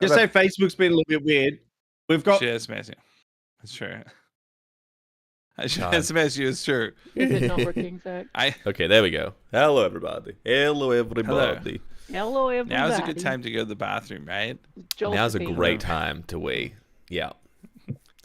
Just say Facebook's been a little bit weird. We've got. She has messy. It's true. She has messy. It's true. Is it not working, Zach? Okay, there we go. Hello, everybody. Hello, everybody. Hello, everybody. Now's a good time to go to the bathroom, right? Now's a great time to wee. Yeah.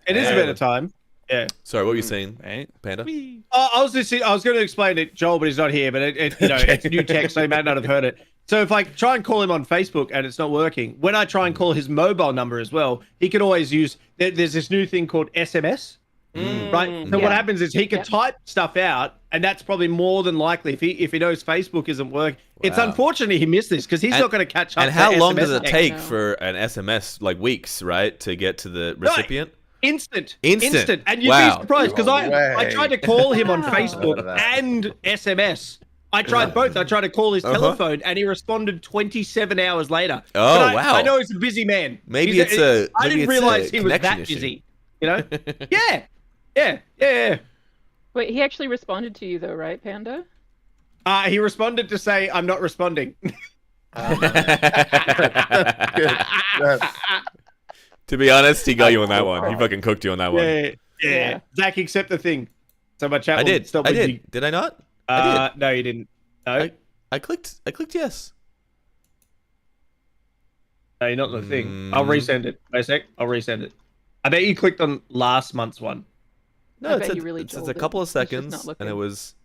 It is a bit of time. Yeah. Sorry, what were you saying, right? Panda? I was going to explain it, Joel, but he's not here. But it's new text, so he may not have heard it. So if I try and call him on Facebook and it's not working, when I try and call his mobile number as well, he can always use. There's this new thing called SMS, right? So what happens is he can type stuff out, and that's probably more than likely if he knows Facebook isn't working. Wow. It's unfortunately he missed this because he's not going to catch up. And how long does it take for an SMS? Like weeks, right, to get to the recipient? Instant. And you'd be surprised because I tried to call him on Facebook and SMS. I tried both. I tried to call his telephone, and he responded 27 hours later. Oh, wow. I know he's a busy man. Maybe I didn't realize he was that busy. You know? Yeah. Wait, he actually responded to you, though, right, Panda? He responded to say, I'm not responding. To be honest, he got you on that one. He fucking cooked you on that one. Yeah. Zach, accept the thing. So my chat I did. Did I not? I did. No, you didn't. No. I clicked yes. No, you're not the thing. I'll resend it. Wait a sec. I'll resend it. I bet you clicked on last month's one. No, it's a couple of seconds, and it was...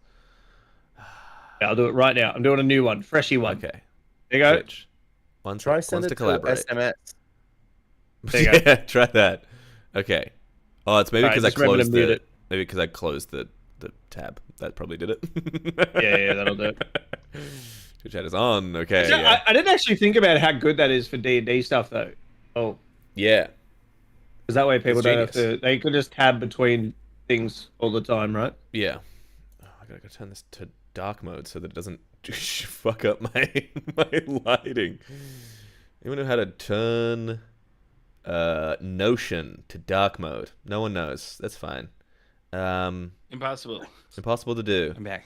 Yeah, I'll do it right now. I'm doing a new one. Freshy one. Okay. There you go. Switch. Try send it to collaborate. SMS. There you go. Yeah, try that. Okay. Oh, it's maybe because I closed it. Maybe because I closed the tab. That probably did it. Yeah, that'll do it. Your chat is on. Okay. So, yeah. I didn't actually think about how good that is for D&D stuff, though. Oh. Yeah. Because that way people don't have to... They could just tab between things all the time, right? Yeah. Oh, I gotta go turn this to dark mode so that it doesn't fuck up my lighting. Anyone know how to turn Notion to dark mode? No one knows. That's fine. Impossible. Impossible to do. I'm back.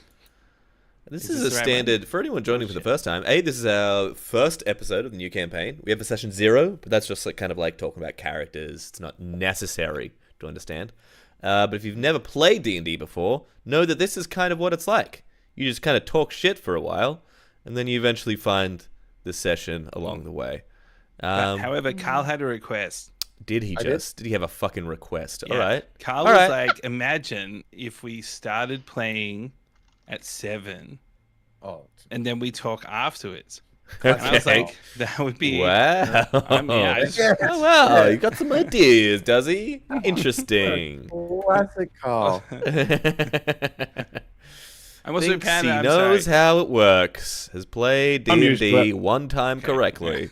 This is a standard for anyone joining for the first time. This is our first episode of the new campaign. We have a session 0, but that's just kind of like talking about characters. It's not necessary to understand. But if you've never played D&D before, know that this is kind of what it's like. You just kind of talk shit for a while, and then you eventually find the session along the way. However, Carl had a request. Did he just? Did he have a fucking request? Yeah. All right. Carl was like, imagine if we started playing at 7 and then we talk afterwards. Okay. And I was like, that would be... Wow. Oh, wow. You got some ideas, does he? Interesting. Classic Carl. I'm also Panda, he knows how it works. Has played D&D one time correctly.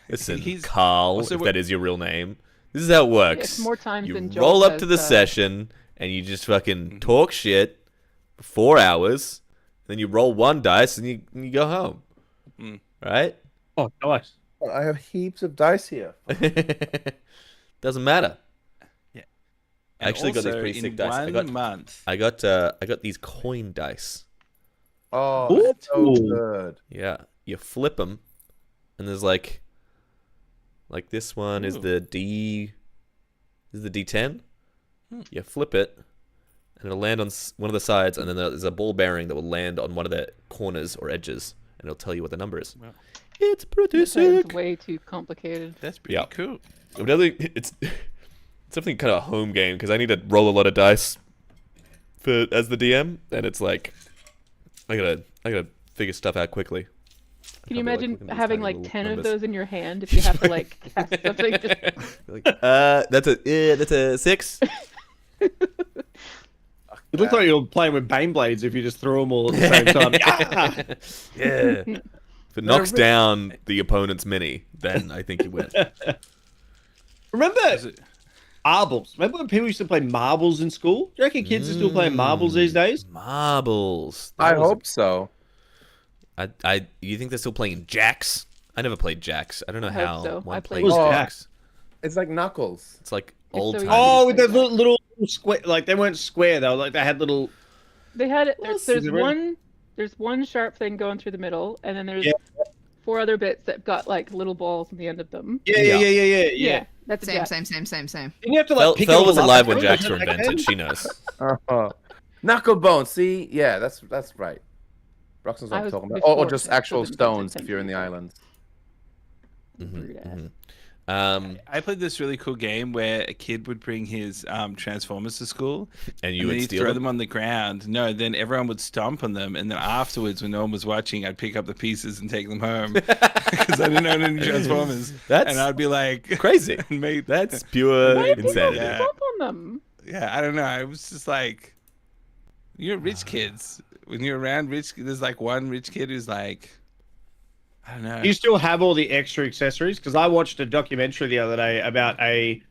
Listen, Carl, if that is your real name. This is how it works. More times you than Joel roll up to the session, and you just fucking talk shit for 4 hours. Then you roll 1 dice, and you go home. Right? Oh, nice. I have heaps of dice here. Doesn't matter. Yeah. I actually got these pretty sick dice. I got these coin dice. Oh, that's so good. Yeah, you flip them, and there's like this one is the D10. You flip it, and it'll land on one of the sides, and then there's a ball bearing that will land on one of the corners or edges, and it'll tell you what the number is. Wow. It's pretty sick. It's way too complicated. That's pretty cool. It's definitely kind of a home game because I need to roll a lot of dice as the DM, and it's like I gotta figure stuff out quickly. Can you imagine having like 10 of those in your hand if you have to like cast something? That's a 6. It looked like you were playing with Bane Blades if you just threw them all at the same time. Yeah. If it knocks down the opponent's mini, then I think you win. Remember marbles? Remember when people used to play marbles in school? Do you reckon kids are still playing marbles these days? Marbles. I hope so. You think they're still playing jacks? I never played jacks. I don't know how. So. One I plays played jacks. It's like Knuckles. It's like old time. Oh, with those little square. Like they weren't square though. Like they had little. They had it. There's one sharp thing going through the middle, and then there's 4 other bits that got like little balls on the end of them. Yeah. That's Same. Didn't you have to like pick it Fel all was up alive and when throw it? Jacks were invented. She knows. Knuckle bone. See, yeah, that's right. Roxanne's what I'm talking about. Or just actual stones if you're in the islands. I played this really cool game where a kid would bring his Transformers to school, And you then would he'd steal throw them? them on the ground. No, then everyone would stomp on them, and then afterwards, when no one was watching, I'd pick up the pieces and take them home because I didn't own any Transformers. That's and I'd be like crazy. mate, That's pure Why did insanity. you stomp on them? yeah, I don't know. I was just like, you're rich kids. When you're around rich, there's like one rich kid who's like, I don't know. You still have all the extra accessories? Because I watched a documentary the other day about a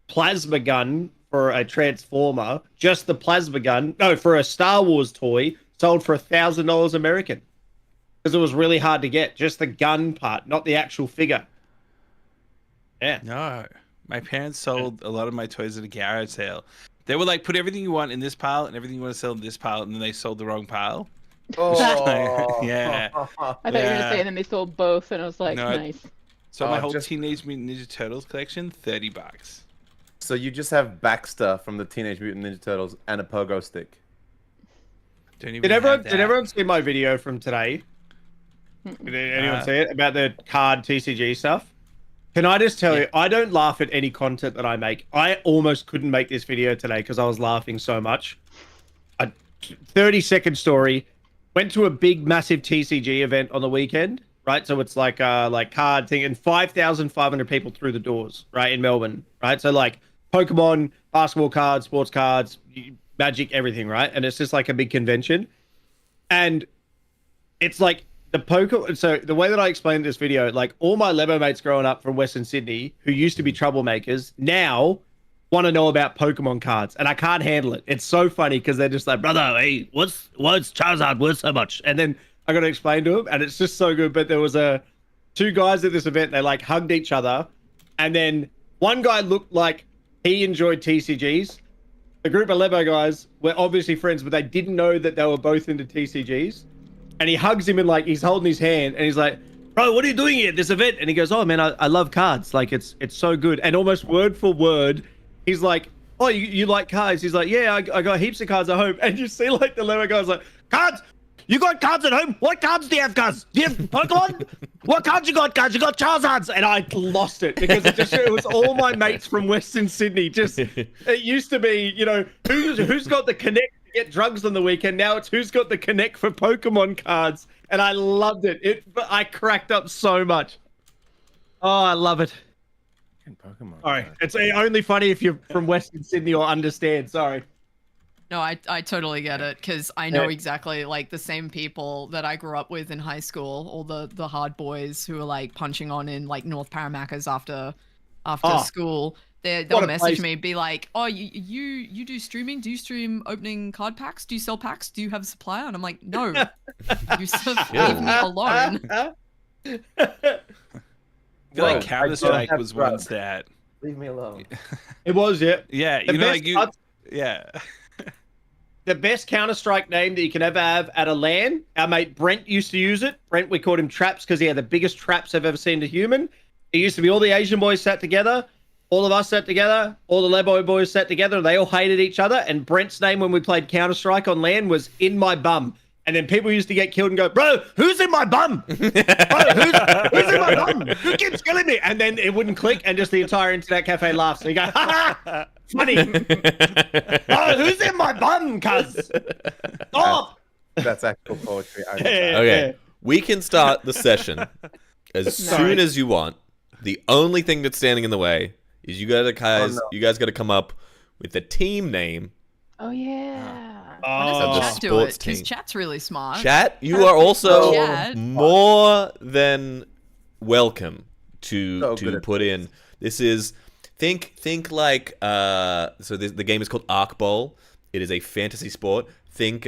plasma gun for a Transformer. Just the plasma gun. No, for a Star Wars toy sold for $1,000 American. Because it was really hard to get. Just the gun part, not the actual figure. Yeah. No, my parents sold a lot of my toys at a garage sale. They were like, put everything you want in this pile and everything you want to sell in this pile, and then they sold the wrong pile. Oh, Yeah. I thought you were gonna say, and then they sold both, and I was like, No, nice. So my whole just- Teenage Mutant Ninja Turtles collection, $30. So you just have Baxter from the Teenage Mutant Ninja Turtles and a pogo stick. Don't even Did have everyone, that. did everyone see my video from today? Did anyone see it? About the card TCG stuff? Can I just tell you, I don't laugh at any content that I make. I almost couldn't make this video today because I was laughing so much. A 30-second story. Went to a big, massive TCG event on the weekend, right? So it's like card thing, and 5,500 people through the doors, right, in Melbourne, right? So like Pokemon, basketball cards, sports cards, Magic, everything, right? And it's just like a big convention. And it's like so the way that I explained this video, like all my Lebo mates growing up from Western Sydney who used to be troublemakers now want to know about Pokemon cards, and I can't handle it. It's so funny because they're just like, brother, hey, what's Charizard worth so much? And then I got to explain to them, and it's just so good. But there was two guys at this event. They like hugged each other, and then one guy looked like he enjoyed TCGs. The group of Lebo guys were obviously friends, but they didn't know that they were both into TCGs. And he hugs him and like he's holding his hand, and he's like, bro, what are you doing here at this event? And he goes, oh man, I love cards. Like it's so good. And almost word for word, he's like, oh, you like cards? He's like, yeah, I got heaps of cards at home. And you see like the Lebo guy's like, cards? You got cards at home? What cards do you have, guys? Do you have Pokemon? What cards you got, guys? You got Charizards. And I lost it because it was all my mates from Western Sydney. It used to be, you know, who's got the connect to get drugs on the weekend? Now it's who's got the connect for Pokemon cards. And I loved it. I cracked up so much. Oh, I love it. Pokemon. Sorry. It's only funny if you're from Western Sydney or understand. Sorry. No, I totally get it because I know exactly like the same people that I grew up with in high school, all the hard boys who were like punching on in like North Paramacas after school. They'll message me, be like, "Oh, you do streaming? Do you stream opening card packs? Do you sell packs? Do you have a supplier?" And I'm like, "No, you leave me alone." I feel like Counter-Strike was once that. Leave me alone. It was, yeah. Yeah, The you know, best like you. cards- Yeah. The best Counter-Strike name that you can ever have at a LAN, our mate Brent used to use it. Brent, we called him Traps because he had the biggest traps I've ever seen to human. It used to be all the Asian boys sat together, all of us sat together, all the Lebo boys sat together, and they all hated each other. And Brent's name when we played Counter-Strike on LAN was In My Bum. And then people used to get killed and go, bro, who's in my bum? Bro, who's in my bum? Who keeps killing me? And then it wouldn't click, and just the entire internet cafe laughs. So you go, ha ha, funny. Oh, who's in my bum, cuz? Stop. That's actual poetry. Okay, we can start the session as soon as you want. The only thing that's standing in the way is you guys got to come up with the team name. Oh yeah. Why doesn't the chat do sports it? Because team. chat's really smart. Chat, you are also Chat. more than welcome So good to at put in. This is think like so the game is called Arc Bowl. It is a fantasy sport. Think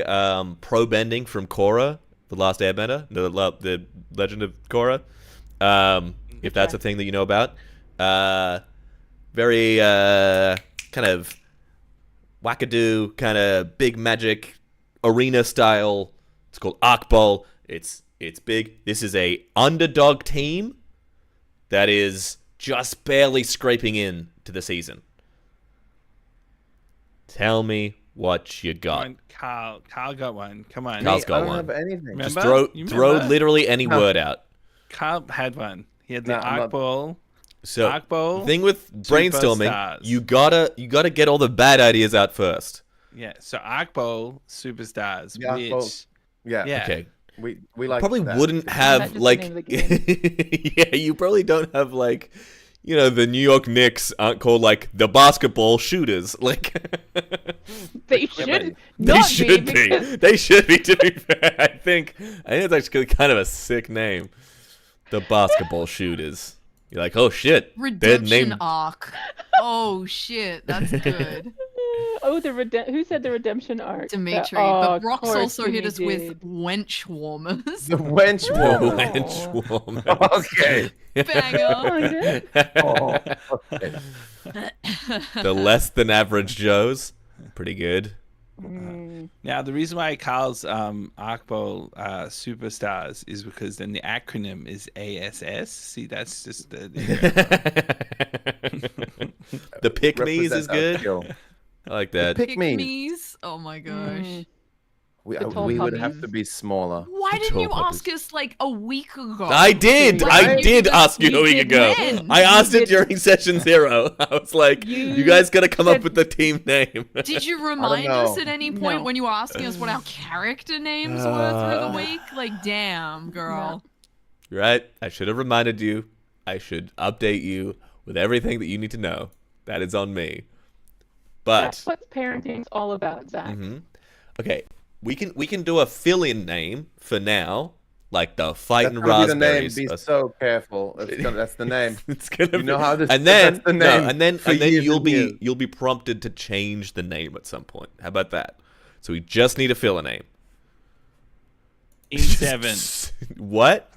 pro bending from Korra, The Last Airbender, the Legend of Korra. If that's a thing that you know about. Very kind of wackadoo, kind of big magic arena style. It's called Arc Bowl. It's It's big. This is a underdog team that is just barely scraping in to the season. Tell me what you got. Carl got one. Come on. Carl's got I don't one. have anything. Remember? Just throw remember? literally any word out. Carl had one. He had the No, I'm Arc not- Ball. So Arc Ball. the thing with brainstorming, Superstars. you gotta get all the bad ideas out first. Yeah. So Arc Ball Superstars. The Arc which Ball. Yeah. yeah. Okay. We like Probably that. wouldn't that have just the like name of the yeah, you probably don't have like, you know, the New York Knicks aren't called like the basketball shooters. Like They but should they not should be. be. because- They should be, to be fair. I think it's actually kind of a sick name. The basketball shooters. You're like, oh shit. They're Redemption named arc. Oh shit, that's good. Oh, who said the redemption arc? Dimitri. Oh, But of Brock's course also hit Jimmy us with did. wench warmers. The wench woman. Wench woman. Okay. Banger. Oh, okay. The less than average Joes. Pretty good. Mm, Now the reason why Carl's Arc Ball Superstars is because then the acronym is ASS. See, that's just the The pick me's is Represent our good. skill. I like that. Pick me. Pick-me's? Oh my gosh. mm. We, The tall we would puppies. have to be smaller. Why didn't you Tall ask us like a week ago? I did. Like, I you did just- ask you you a week did ago. when? I asked it did- during session 0. I was like, you You guys got to come up said- with the team name. Did you remind us know. at any point No. when you were asking us what our character names were through the week? Like, damn, girl. Right? I should have reminded you. I should update you with everything that you need to know. That is on me. But That's what parenting's all about, Zach. okay, we can do a fill-in name for now, like the That's fighting gonna be the name. raspberries. Be so careful. That's the name. It's gonna You know be- how this- and then that's the name and then for and then years you'll and be years. you'll be prompted to change the name at some point. How about that? So we just need to fill a name. Team 7. What?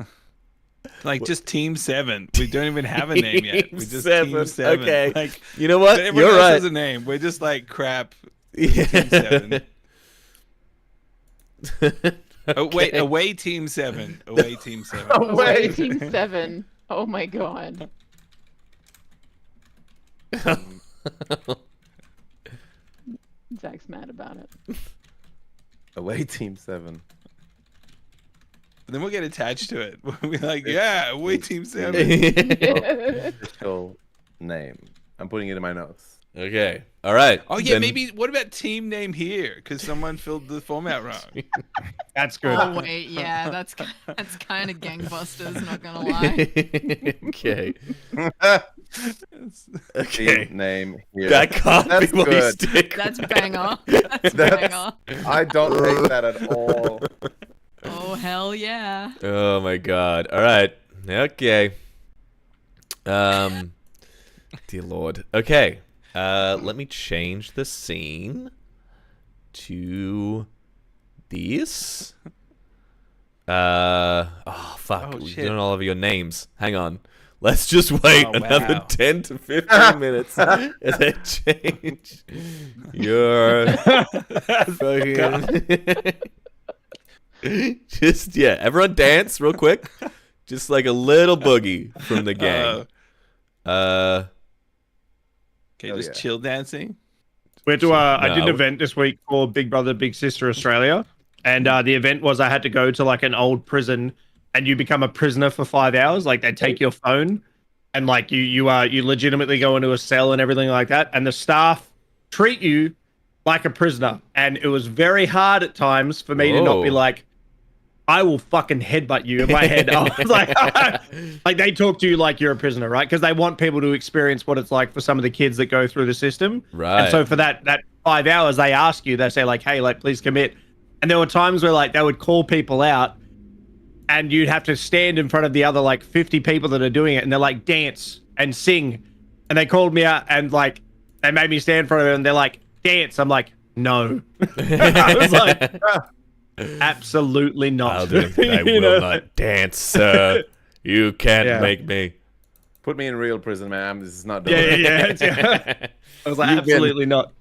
Like just Team 7. We don't even have a name yet. We just Seven. Team 7. Okay. Like You know what? everyone You're else right. has a name. We're just like crap. Team 7. Oh wait, away Team 7. Away Team 7. Away Wait. Team 7. Oh my god. Zach's mad about it. Away Team 7. Then we'll get attached to it. We'll be like, yeah, away Team 7. Official name. I'm putting it in my notes. Okay. All right. Oh yeah, Then- maybe. What about team name here? Because someone filled the format wrong. That's good. Oh wait, yeah, that's kind of gangbusters. Not gonna lie. Okay. Team Okay. name here. That can't That's be what you good. stick. That's banger. That's That's- banger. I don't hate that at all. Oh hell yeah. Oh my god. All right. Okay. Dear Lord. Okay. Let me change the scene to this. Oh fuck. Oh, We're shit. doing all of your names. Hang on. Let's just wait Oh, another wow. 10 to 15 minutes and then change your fucking just yeah, everyone dance real quick. Just like a little boogie from the gang. Okay, Oh, just yeah. chill dancing. Went to I did an No. event this week for Big Brother Big Sister Australia, and the event was I had to go to like an old prison, and you become a prisoner for 5 hours. Like they take your phone, and like you legitimately go into a cell and everything like that, and the staff treat you like a prisoner. And it was very hard at times for me to not be Whoa. like, I will fucking headbutt you in my head. I was like, like they talk to you like you're a prisoner, right? Because they want people to experience what it's like for some of the kids that go through the system. Right. And so for that 5 hours, they ask you, they say like, hey, like, please commit. And there were times where like they would call people out and you'd have to stand in front of the other like 50 people that are doing it. And they're like, dance and sing. And they called me out and like, they made me stand in front of them and they're like, dance. I'm like, no. I was like, absolutely not. I'll do I You will know? not dance, sir. You can't Yeah. make me. Put me in real prison, man. This is not. Yeah, doing yeah, it. yeah. I was like, You win. absolutely not.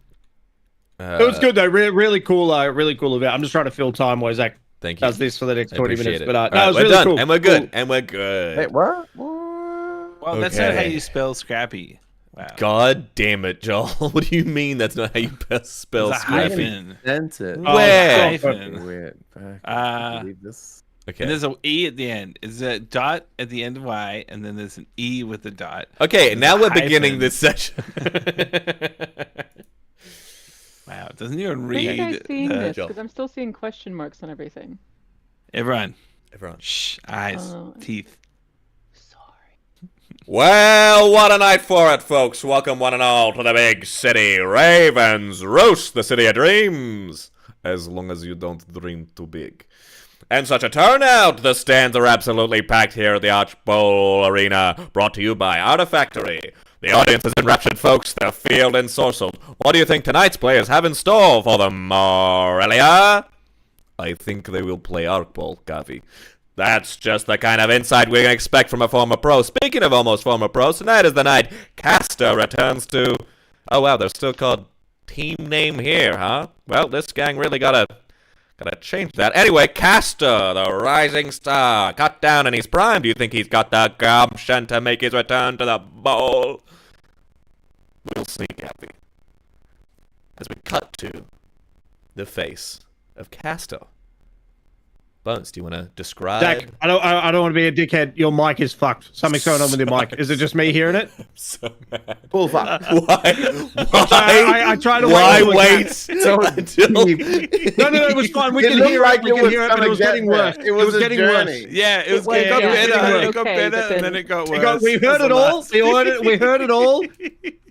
It was good though. Really cool event. I'm just trying to fill time while Zach Thank you. does this for the next I 20 appreciate minutes. it. But All no, right, it was we're really done, cool. and we're good, Cool. and we're good. Wait, what? Well, that's not how Okay. you spell Scrappy. Wow. God damn it, Joel. What do you mean that's not how you spell There's a Scrappy? hyphen. Sent it. Oh, Where? Hyphen. Weird. Believe this. Okay. And there's an E at the end. Is a dot at the end of Y, and then there's an E with a dot. Okay, There's now a we're beginning hyphen. this session. Wow, it doesn't even Where are you read. guys seeing this? Joel. Because I'm still seeing question marks on everything. Everyone, Everyone. shh, eyes, Oh. teeth. Sorry. Well, what a night for it, folks. Welcome one and all to the big city. Ravens roast the city of dreams. As long as you don't dream too big. And such a turnout! The stands are absolutely packed here at the Archbowl Arena, brought to you by Artifactory. The audience is enraptured, folks. They're field ensorcelled. What do you think tonight's players have in store for them, Aurelia? I think they will play Archbowl, Gavi. That's just the kind of insight we can expect from a former pro. Speaking of almost former pros, tonight is the night Castor returns to... Oh wow, they're still called team name here, huh? Well, this gang really gotta change that. Anyway, Castor, the rising star, cut down in his prime. Do you think he's got the gumption to make his return to the bowl? We'll see, Gavi. As we cut to the face of Castor. Bones, do you want to describe? Zach, I don't want to be a dickhead. Your mic is fucked. Something's going on with your mic. Is it just me hearing it? I'm so mad. Cool fuck. Why? I try to Why wait wait So until... deep. No, it was fine. We It can looked hear like it. We it can was hear it, but gonna it was get getting there. worse. It was a getting journey. worse. Yeah, it was Well, it got yeah, better. yeah, It got okay, better, but and then then- it got worse. We heard it all. We heard it all.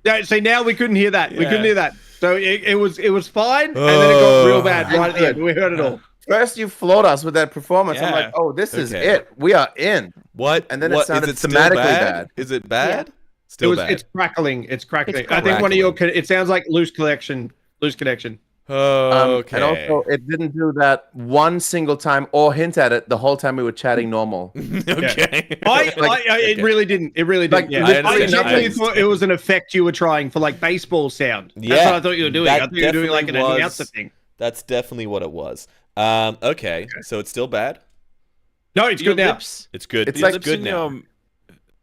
Yeah, see, now we couldn't hear that. We couldn't Yeah. hear that. So it was fine, and then it got real bad right at the end. We heard it all. First, you floored us with that performance. I'm Yeah. like, oh, this is Okay. it. We are in. What? And then it what, sounded is it still thematically bad? bad. Is it bad? Still bad. It's crackling. It's crackling. It's I think one of your. crackling. It sounds like loose connection. Loose connection. Okay. And also, it didn't do that one single time or hint at it the whole time we were chatting normal. Okay. It really didn't. It really Like, didn't. I Yeah. I understand. genuinely I thought it was an effect you were trying for like baseball sound. That's Yeah, what I thought you were doing. that I thought you were doing like an definitely announcer was- thing. That's definitely what it was. Okay. So it's still bad. No, it's Your good now. lips, It's good. like lips good and now. your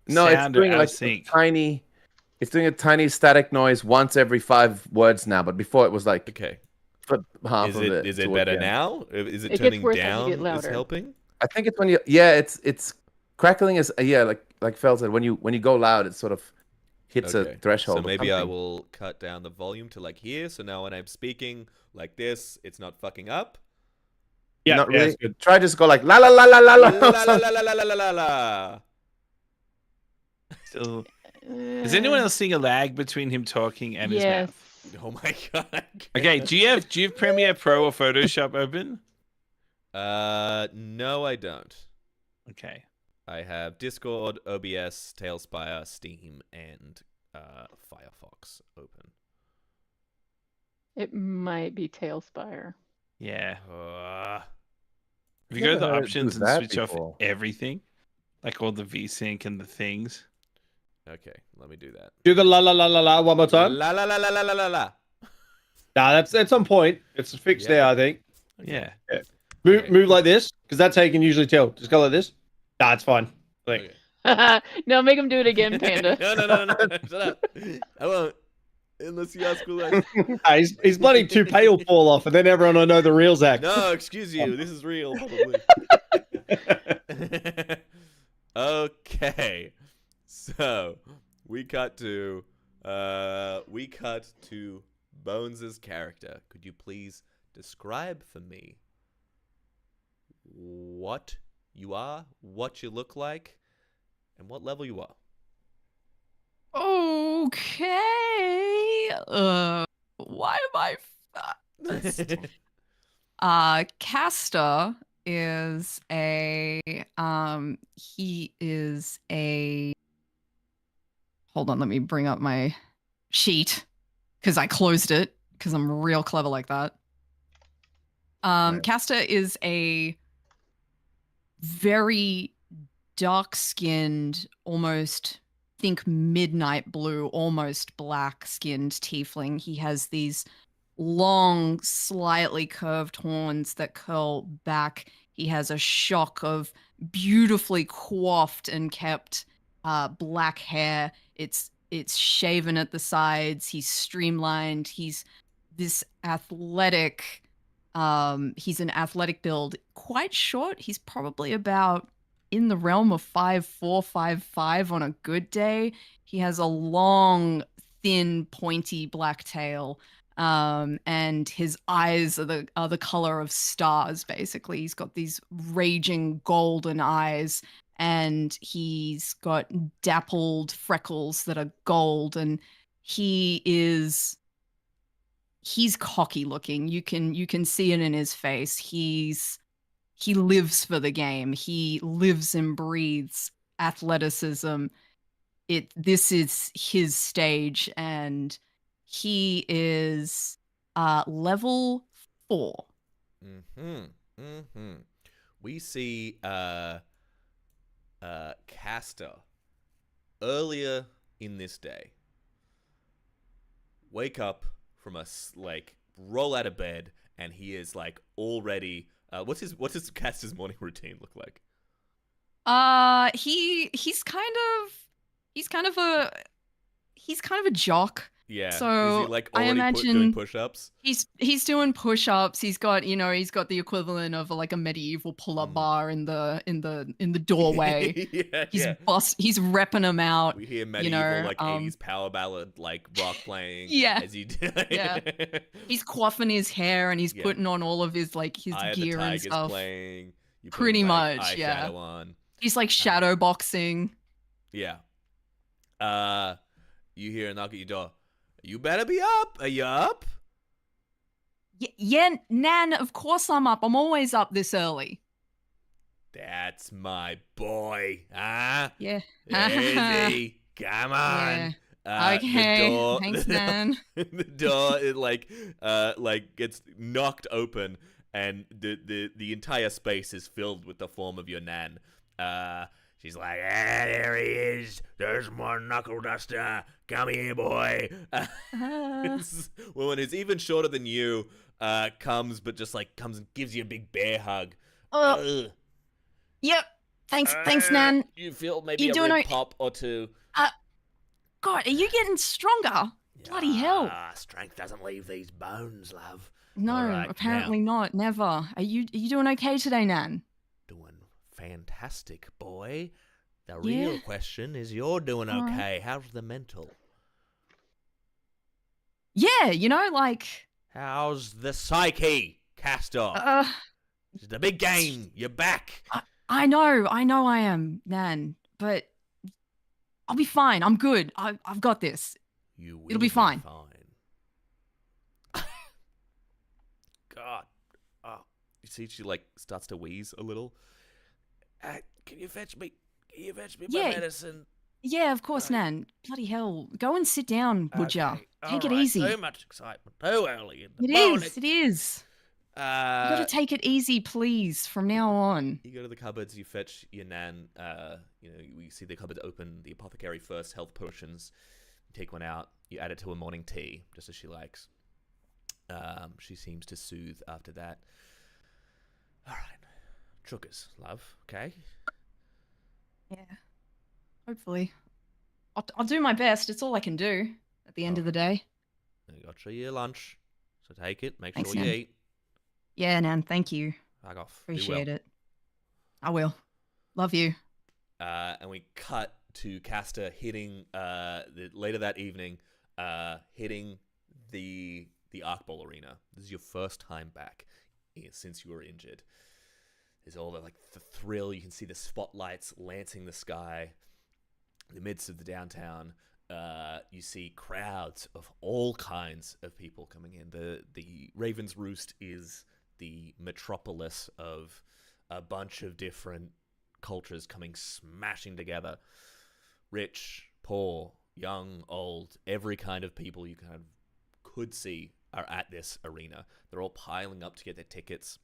No, it's sound are doing out like of sync. tiny. It's doing a tiny static noise once every 5 words now, but before it was like Okay. for half Is of it it. is it towards better the end. now? Is it It gets turning worse as you down? get Is louder. helping? I think it's when you it's crackling is like Fel said when you go loud it sort of hits Okay. a threshold. So of maybe I something. will cut down the volume to like here. So now when I'm speaking like this, it's not fucking up. Yeah, Not yeah, really. it's good. Try just go like la la la la la La la. la la la la la la la. Still, does anyone else seeing a lag between him talking and his Yes. mouth? Oh my god. Okay, do you have Premiere Pro or Photoshop open? No, I don't. Okay. I have Discord, OBS, Tailspire, Steam, and Firefox open. It might be Tailspire. Yeah. Uh, If you go to the Never heard it options do and that switch before. off everything, like all the VSync and the things. okay, let me do that. Do the la la la la la one more time. La la la la la la la la. Nah, that's on point. It's fixed Yeah. now, I think. Yeah. Move like this, because that's how you can usually tell. Just go like this. Nah, it's fine. Like, Okay. No, make him do it again, Panda. No. Shut up. I won't. Unless you ask me like, he's bloody toupee will fall off, and then everyone will know the real Zach. no, excuse you. This is real, probably. Okay. So we cut to Bones's character. Could you please describe for me what you are, what you look like, and what level you are? Okay. Why am I fast? Casta is a he is a hold on, let me bring up my sheet because I closed it because I'm real clever like that. Right. Casta is a very dark-skinned, almost think midnight blue, almost black-skinned tiefling. He has these long, slightly curved horns that curl back He has a shock of beautifully coiffed and kept black hair. It's shaven at the sides. He's streamlined. He's this athletic. He's an athletic build, quite short. He's probably about in the realm of 5'4", 5'5" on a good day. He has a long, thin, pointy black tail. And his eyes are the color of stars, basically. He's got these raging golden eyes, and he's got dappled freckles that are gold, and he's cocky looking. You can see it in his face. He lives for the game. He lives and breathes athleticism. This is his stage, and he is level 4. We see Castor earlier in this day wake up from roll out of bed, and he is like already what's his Castor's morning routine look like? He's kind of a jock. Yeah. So is he like I already imagine doing push-ups? He's doing push-ups. He's got the equivalent of like a medieval pull-up bar in the doorway. He's repping them out. We hear medieval 80s power ballad rock playing. Yeah. As he do. Yeah. He's quaffing his hair, and he's putting on all of his his Eye gear of the and stuff. Playing. Pretty much, yeah. On. He's like shadow boxing. Yeah. You hear a knock at your door. You better be up. Are you up? Yeah, Nan, of course I'm up. I'm always up this early. That's my boy. Huh? Yeah. Easy. Come on. Yeah. Okay. Thanks, Nan. The door it gets knocked open, and the entire space is filled with the form of your Nan. She's like, there he is. There's more knuckle duster. Come here, boy. Woman who's even shorter than you comes and gives you a big bear hug. Yep. Thanks, Nan. You feel maybe a rib pop or two. God, are you getting stronger? Bloody hell. Strength doesn't leave these bones, love. No, right, apparently not. Never. Are you doing okay today, Nan? Doing fantastic, boy. The real question is, you're doing okay. Right. How's the mental? Yeah, how's the psyche, Castor? It's the big game. You're back. I know I am, Nan, but I'll be fine. I'm good. I've got this. It'll be fine. God. You see she starts to wheeze a little. Can you fetch me my medicine? Yeah, of course, Nan. Bloody hell. Go and sit down, would ya? Take it easy. Too much excitement. Too early in the morning. It is. You gotta take it easy, please, from now on. You go to the cupboards, you fetch your Nan. We see the cupboards open, the apothecary first health potions. You take one out, you add it to a morning tea, just as she likes. She seems to soothe after that. All right. Sugars, love, okay? Yeah. Hopefully. I'll do my best. It's all I can do at the end of the day. I got you your lunch, so take it. Thanks, sure you Nan. eat. Yeah, Nan, thank you. Back off. Appreciate it. I will. Love you. And we cut to Castor hitting, later that evening, hitting the Arc Ball Arena. This is your first time back since you were injured. There's all the thrill. You can see the spotlights lancing the sky. In the midst of the downtown, you see crowds of all kinds of people coming in. The Raven's Roost is the metropolis of a bunch of different cultures coming smashing together. Rich, poor, young, old, every kind of people you could see are at this arena. They're all piling up to get their tickets.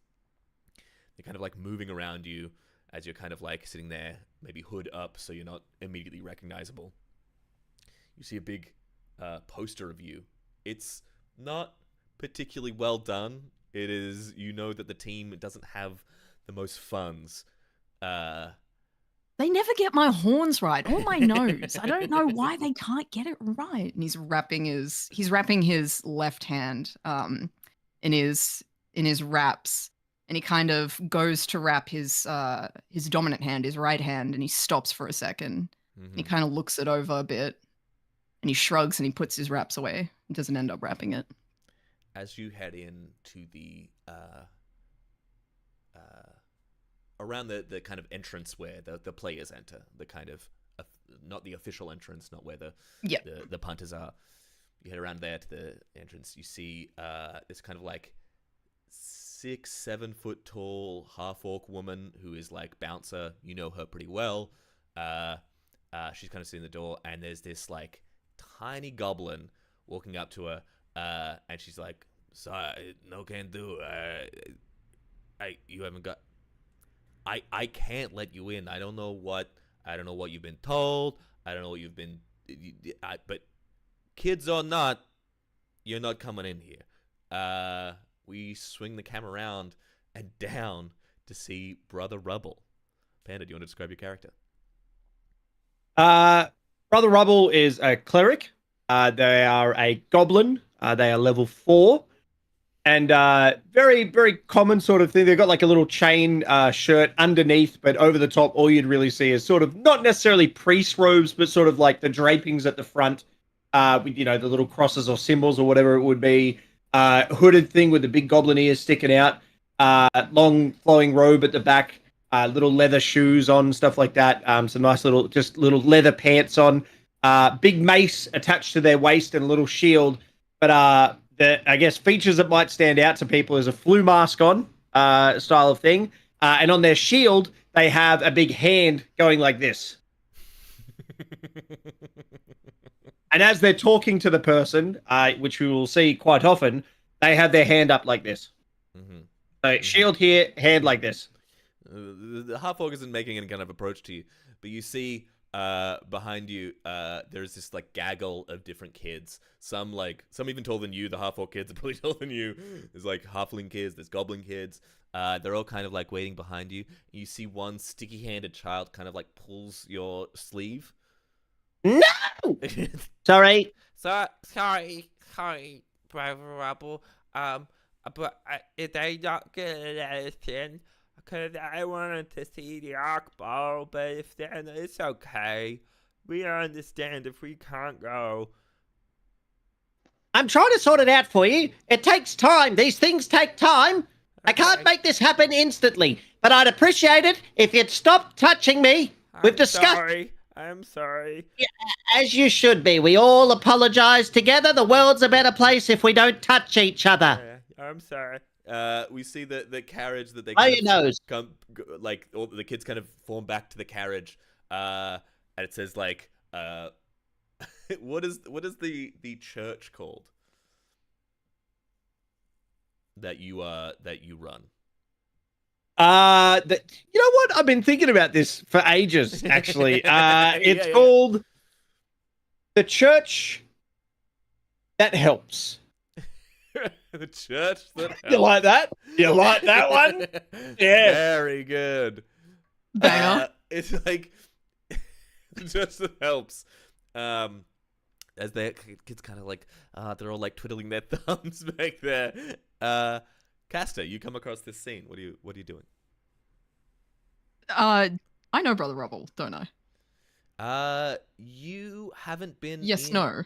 They're kind of moving around you as you're sitting there, maybe hood up so you're not immediately recognizable. You see a big poster of you. It's not particularly well done. It is, that the team doesn't have the most funds. They never get my horns right or my nose. I don't know why they can't get it right. And he's wrapping his left hand in his wraps, and he kind of goes to wrap his dominant hand, his right hand, and he stops for a second. Mm-hmm. And he kind of looks it over a bit, and he shrugs and he puts his wraps away. He doesn't end up wrapping it. As you head into the around the kind of entrance where the players enter, the kind of not the official entrance, not where the punters are. You head around there to the entrance. You see this kind of like 6-7 foot tall half orc woman who is like bouncer. You know her pretty well. She's kind of sitting in the door, and there's this like tiny goblin walking up to her, and she's like, "Sorry, no can do. You haven't got. I can't let you in. I don't know what you've been told. I don't know what you've been. But kids or not, you're not coming in here." We swing the camera around and down to see Brother Rubble. Panda, do you want to describe your character? Brother Rubble is a cleric. They are a goblin. They are level 4. And very, very common sort of thing. They've got like a little chain shirt underneath, but over the top, all you'd really see is sort of not necessarily priest robes, but sort of like the drapings at the front, with, the little crosses or symbols or whatever it would be. Hooded thing with the big goblin ears sticking out. Long flowing robe at the back. Little leather shoes on, stuff like that. Some nice little leather pants on. Big mace attached to their waist and a little shield. But the, I guess, features that might stand out to people is a flu mask on, style of thing. And on their shield, they have a big hand going like this. And as they're talking to the person, which we will see quite often, they have their hand up like this. Mm-hmm. So shield here, hand like this. The half-orc isn't making any kind of approach to you, but you see behind you there's this like gaggle of different kids. Some even taller than you. The half-orc kids are probably taller than you. There's like halfling kids, there's goblin kids. They're all kind of like waiting behind you. You see one sticky-handed child kind of like pulls your sleeve. No! Sorry. Sorry, Brother Rubble. But they not gonna let us in because I wanted to see the Arc Ball, but if then it's okay. We understand if we can't go. I'm trying to sort it out for you. It takes time. These things take time. Okay. I can't make this happen instantly, but I'd appreciate it if you'd stop touching me. We've discussed. I'm sorry. Yeah, as you should be. We all apologize together. The world's a better place if we don't touch each other. I'm sorry. We see the carriage that they your nose. Like all the kids kind of form back to the carriage, and it says like, what is the church called that you run? You know what? I've been thinking about this for ages, actually. It's called the Church That Helps. The Church That Helps. You like that? You like that one? Yeah. Very good. Banger. It's like the Church That Helps. As the kids kind of like, they're all like twiddling their thumbs back there. Caster, you come across this scene. What are you doing? I know Brother Rubble, don't I? You haven't been. Yes, no.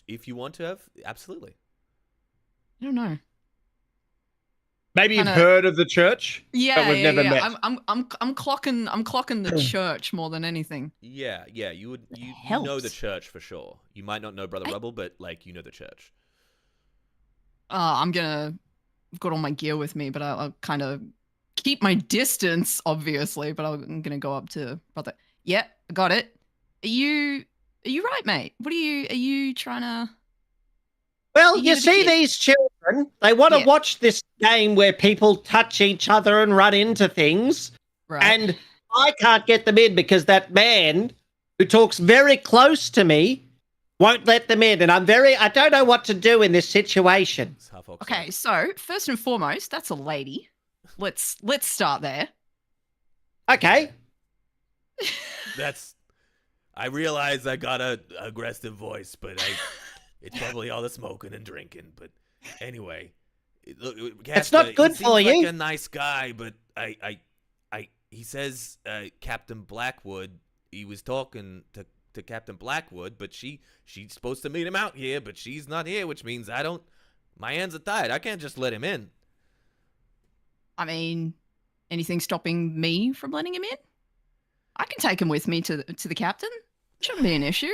If you want to have, absolutely. I don't know. Maybe you've heard of the church, but we've never met. I'm clocking the church more than anything. Yeah. You know the church for sure. You might not know Brother Rubble, but like you know the church. I've got all my gear with me, but I'll kind of keep my distance, obviously. But I'm gonna go up to Brother. Yeah, I got it. Are you right, mate? Are you trying to? Well, you see these children, they want to watch this game where people touch each other and run into things. Right. And I can't get them in because that man who talks very close to me won't let them in. And I don't know what to do in this situation. Okay, so first and foremost, that's a lady. let's start there. Okay. I realize I got a aggressive voice, but it's probably all the smoking and drinking. But anyway, It's not good he seems for you. Like a nice guy, but he says Captain Blackwood. He was talking to Captain Blackwood, but she's supposed to meet him out here, but she's not here, which means my hands are tied. I can't just let him in. I mean, anything stopping me from letting him in? I can take him with me to the captain. Shouldn't be an issue.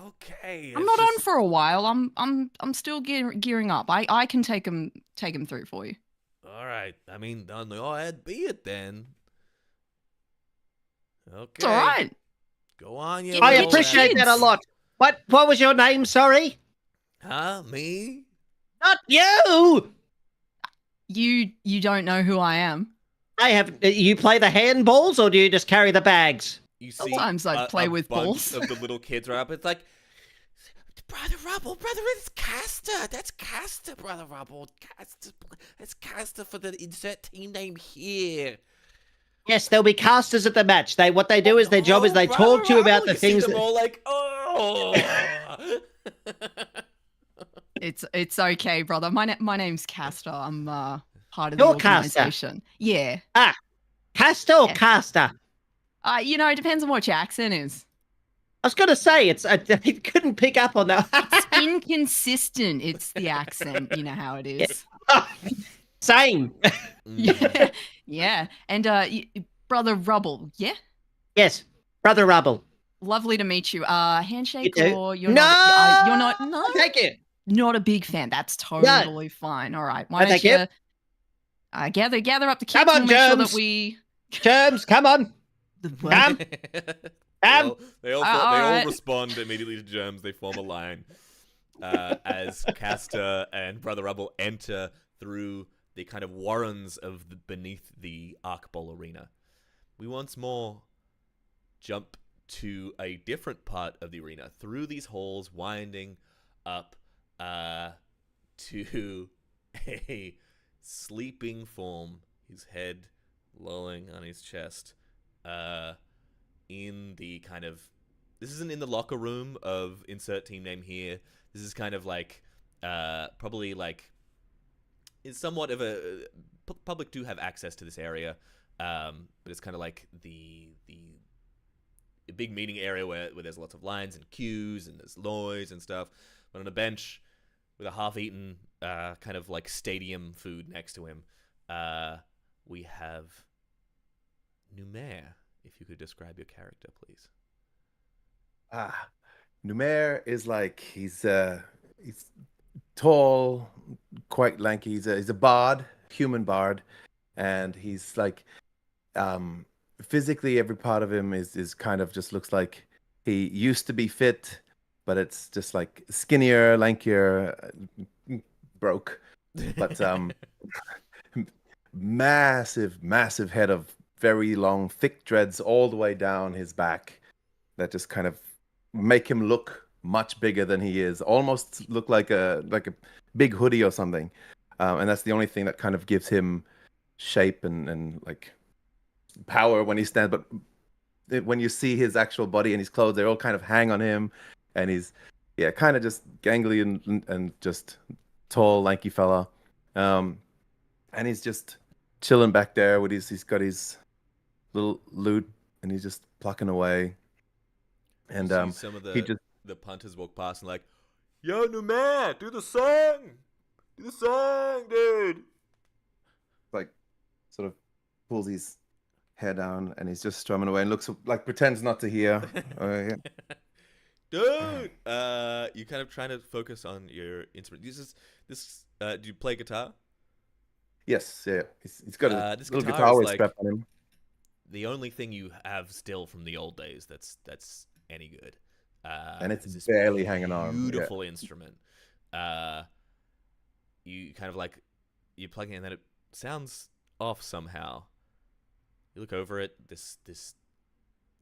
Okay. I'm not on for a while. I'm still gearing up. I can take him through for you. All right. I mean, on your head be it then. Okay. It's all right. Go on, you. I appreciate that a lot. What was your name? Sorry. Huh? Me? Not you. You don't know who I am. I have. You play the handballs, or do you just carry the bags? You see, Sometimes I play with bunch balls. of the little kids are up. It's like, Brother Rubble, brother, it's Castor. That's Castor, Brother Rubble. It's Castor for the insert team name here. Yes, there'll be casters at the match. What they do is their job is they talk to you about the things. See them all like, oh. It's okay, brother. My name's Castor. I'm part of You're the organization. Yeah. Castor or Yeah. caster? It depends on what your accent is. I was gonna say it couldn't pick up on that. It's inconsistent. It's the accent. You know how it is. Same. Yeah. Yeah. And brother Rubble. Yeah. Yes, Brother Rubble. Lovely to meet you. Handshake You do? or you're No! not? You're not. No. Thank you. Not a big fan. That's totally fine. All right. Why No, don't thank you. you gather up the kids Come on, and make sure germs. that we. Germs, come on. Come. They all right. respond immediately to Germs. They form a line as Castor and Brother Rubble enter through the kind of warrens of beneath the Arc Bowl arena. We once more jump to a different part of the arena through these halls, winding up to a sleeping form, his head lolling on his chest, in the kind of, this isn't in the locker room of insert team name here. This is kind of like probably like, is somewhat of a public do have access to this area, but it's kind of like the big meeting area where there's lots of lines and queues and there's noise and stuff. But on a bench with a half-eaten kind of like stadium food next to him, we have Numair. If you could describe your character, please. Numair is like he's tall, quite lanky. He's a bard, human bard, and he's like physically every part of him is kind of just looks like he used to be fit, but it's just like skinnier, lankier, broke, but massive head of very long, thick dreads all the way down his back that just kind of make him look much bigger than he is. Almost look like a big hoodie or something. And that's the only thing that kind of gives him shape and like power when he stands. But when you see his actual body and his clothes, they all kind of hang on him. And he's, kind of just gangly and just tall, lanky fella. And he's just chilling back there with he's got his little lute and he's just plucking away. And some of he just the punters walk past and like, yo, Numair, do the song, dude. like sort of pulls his hair down and he's just strumming away and looks like pretends not to hear. Dude, you kind of trying to focus on your instrument. This do you play guitar? Yes, yeah. He's got a this little guitar guitar is always like strapped on him. the only thing you have still from the old days that's any good. And it's is this barely hanging on. Beautiful instrument. You kind of like you plug it in and then it sounds off somehow. You look over it. This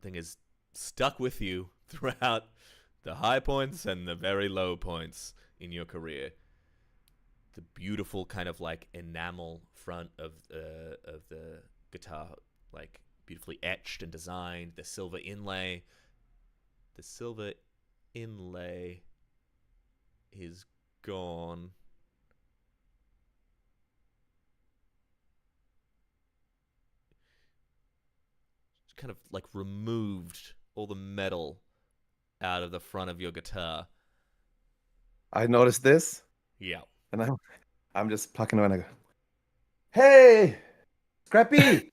thing is stuck with you throughout the high points and the very low points in your career. the beautiful kind of like enamel front of the guitar, like beautifully etched and designed. The silver inlay is gone. Kind of like removed all the metal out of the front of your guitar. I noticed this, Yeah. and I'm just plucking away and I go, "Hey, Scrappy!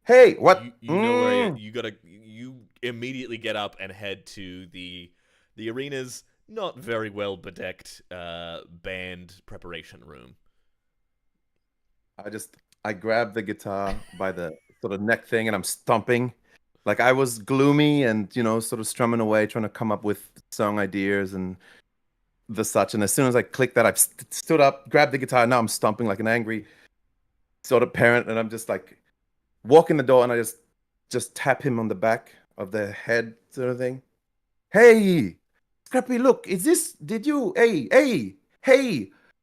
Hey, what? You know where you immediately get up and head to the arena's not very well bedecked band preparation room. I grabbed the guitar by the sort of neck thing and I'm stomping. Like I was gloomy and, sort of strumming away, trying to come up with song ideas and the such. And as soon as I clicked that, I stood up, grabbed the guitar. And now I'm stomping like an angry sort of parent. And I'm just like walk in the door and I just tap him on the back of the head sort of thing. Hey, Scrappy, look, hey,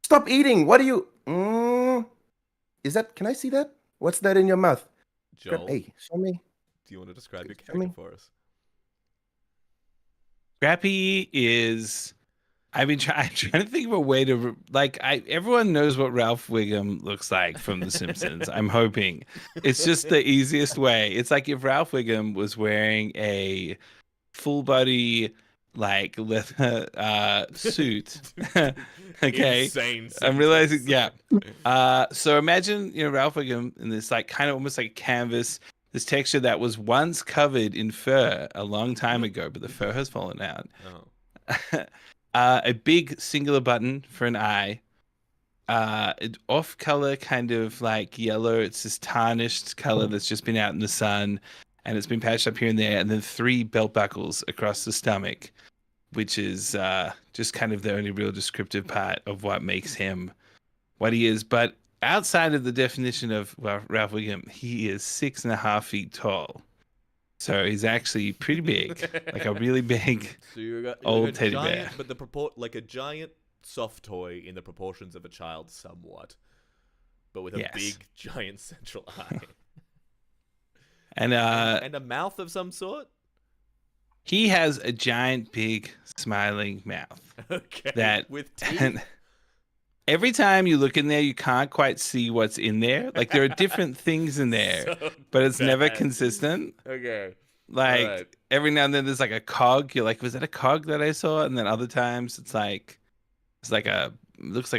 stop eating. What are you, can I see that? What's that in your mouth? Joel, Hey, show me. do you want to describe your character for us? Scrappy is. I'm trying to think of a way to everyone knows what Ralph Wiggum looks like from The Simpsons. I'm hoping it's just the easiest way. It's like if Ralph Wiggum was wearing a full body leather suit. Okay, Insane. I'm realizing. Yeah. So imagine Ralph Wiggum in this kind of almost like a canvas. This texture that was once covered in fur a long time ago, but the fur has fallen out. Oh. A big singular button for an eye. An off color kind of yellow. It's this tarnished color that's just been out in the sun and it's been patched up here and there. And then 3 belt buckles across the stomach, which is just kind of the only real descriptive part of what makes him what he is. But outside of the definition of Ralph Wiggum, he is 6.5 feet tall. So he's actually pretty big, like a really big old teddy bear. But like a giant soft toy in the proportions of a child, somewhat, but with a big giant central eye, and a mouth of some sort. He has a giant, big, smiling mouth. Okay. That with teeth. Every time you look in there, you can't quite see what's in there. Like there are different things in there, but it's never consistent. Okay. Every now and then there's a cog. You're like, was that a cog that I saw? And then other times it looks like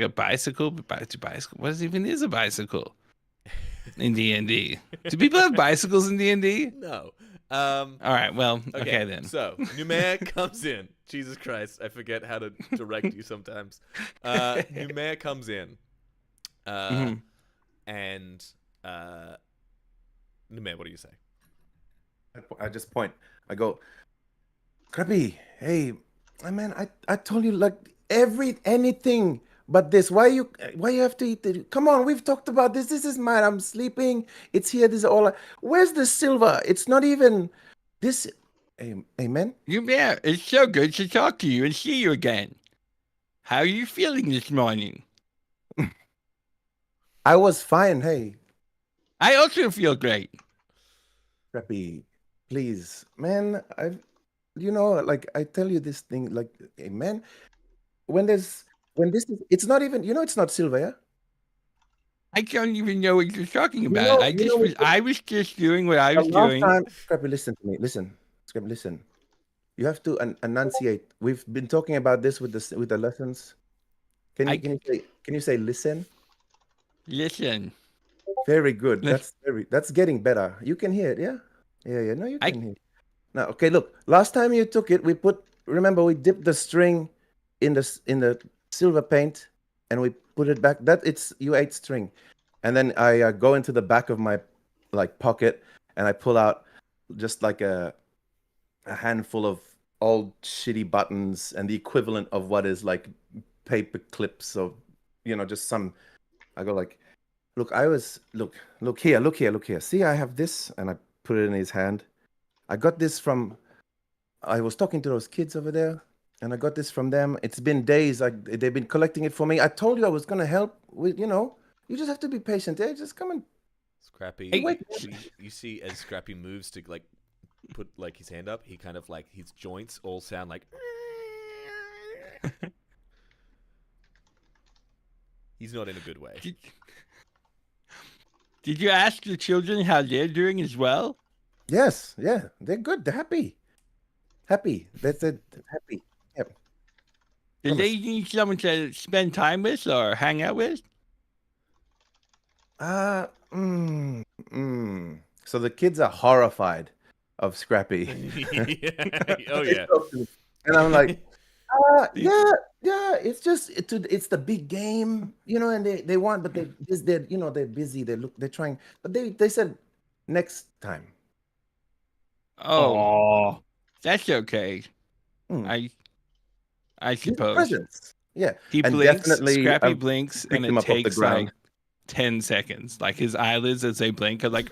a bicycle. But bicycle, what even is a bicycle in D&D? Do people have bicycles in D&D? No. All right. Well, okay then. So Numair comes in. Jesus Christ, I forget how to direct you sometimes. Numair comes in, and Numair, what do you say? I just point. I go, Scrappy, hey, man, I told you anything but this. Why you have to eat it? Come on, we've talked about this. This is mine. I'm sleeping. It's here. This is all. Where's the silver? It's not even this. Amen. Yeah, it's so good to talk to you and see you again. How are you feeling this morning? I was fine. Hey. I also feel great. Scrappy, please, man. I tell you this thing, amen. When this is, it's not even, it's not silver, yeah? I don't even know what you're talking about. I was just doing what I was doing. Scrappy, listen to me. Listen. Scrappy, listen. You have to enunciate. We've been talking about this with the lessons. Can you say listen? Listen. Very good. That's getting better. You can hear it, yeah? Yeah. No, you can hear it. Now, okay, look. Last time you took it, we dipped the string in the silver paint and we put it back. You ate string. And then I go into the back of my pocket and I pull out just a handful of old shitty buttons and the equivalent of what is paper clips of just some. I go look here. See, I have this, and I put it in his hand. I got this I was talking to those kids over there. and I got this from them. It's been days. They've been collecting it for me. I told you I was gonna help with. You just have to be patient. They just come and Scrappy. Wait. You see as Scrappy moves to like put like his hand up, he kind of like his joints all sound like. He's not in a good way. Did you ask the children how they're doing as well? Yes, yeah, they're good. They're happy. Happy. That's it. Happy. Yep. Did they need someone to spend time with or hang out with? So the kids are horrified of Scrappy. Oh yeah. And I'm like, yeah. It's just it's the big game, and they want, but they're busy. They're trying, but they said next time. Oh, that's okay. Mm. I suppose. Presents. Yeah. He And blinks, definitely, Scrappy I've blinks, picked and him it up off the takes ground. like 10 seconds. Like his eyelids as they blink are like.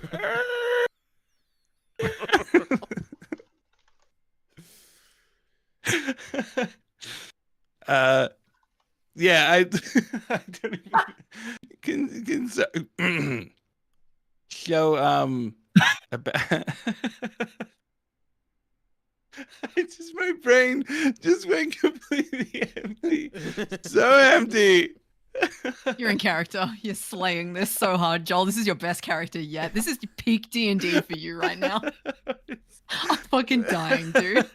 Yeah, I don't even so about my brain just went completely empty. So empty. You're in character. You're slaying this so hard, Joel. This is your best character yet. This is peak D&D for you right now. I'm fucking dying, dude.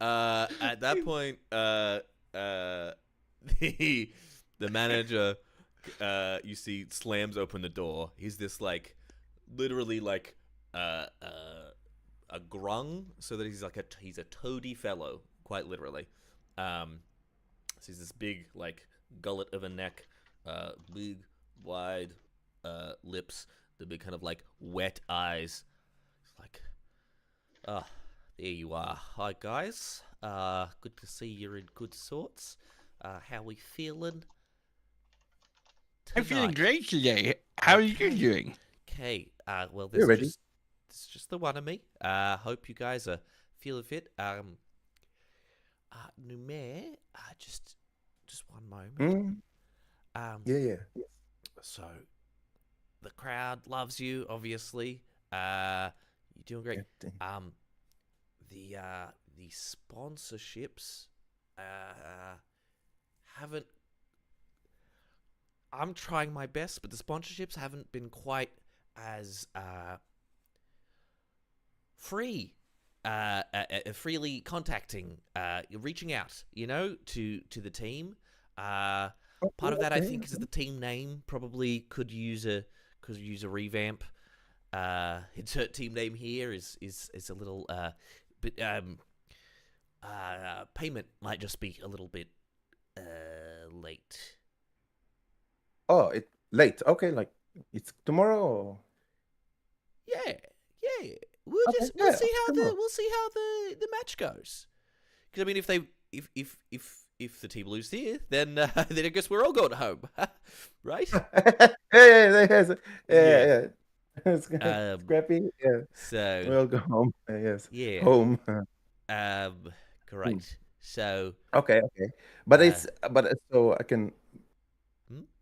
At that point, the manager, you see, slams open the door. He's this like, literally like, a grung, so that he's a toady fellow, quite literally. So he's this big like gullet of a neck, big wide lips, the big kind of like wet eyes. It's like, there you are. Hi guys. Good to see you're in good sorts. How we feeling? I'm feeling tonight? great today. How are you doing? Okay. Well, You're ready. this is just the one of me. Hope you guys are feeling fit. Numair, just one moment. Yeah. So, the crowd loves you, obviously. You're doing great. The sponsorships haven't. I'm trying my best, but the sponsorships haven't been quite as free. Freely contacting, reaching out, to the team. Part of that, I think, is that the team name probably could use a revamp. Insert team name here is a little bit payment might just be a little bit late. Oh, it late. Okay, like it's tomorrow. Or... Yeah. We'll Okay, see how tomorrow. the match goes. Because I mean, if the team lose here, then I guess we're all going home, right? Yeah. Scrappy. Yeah. So We'll go home. Yes. yeah. Home. Correct. So Okay. But so I can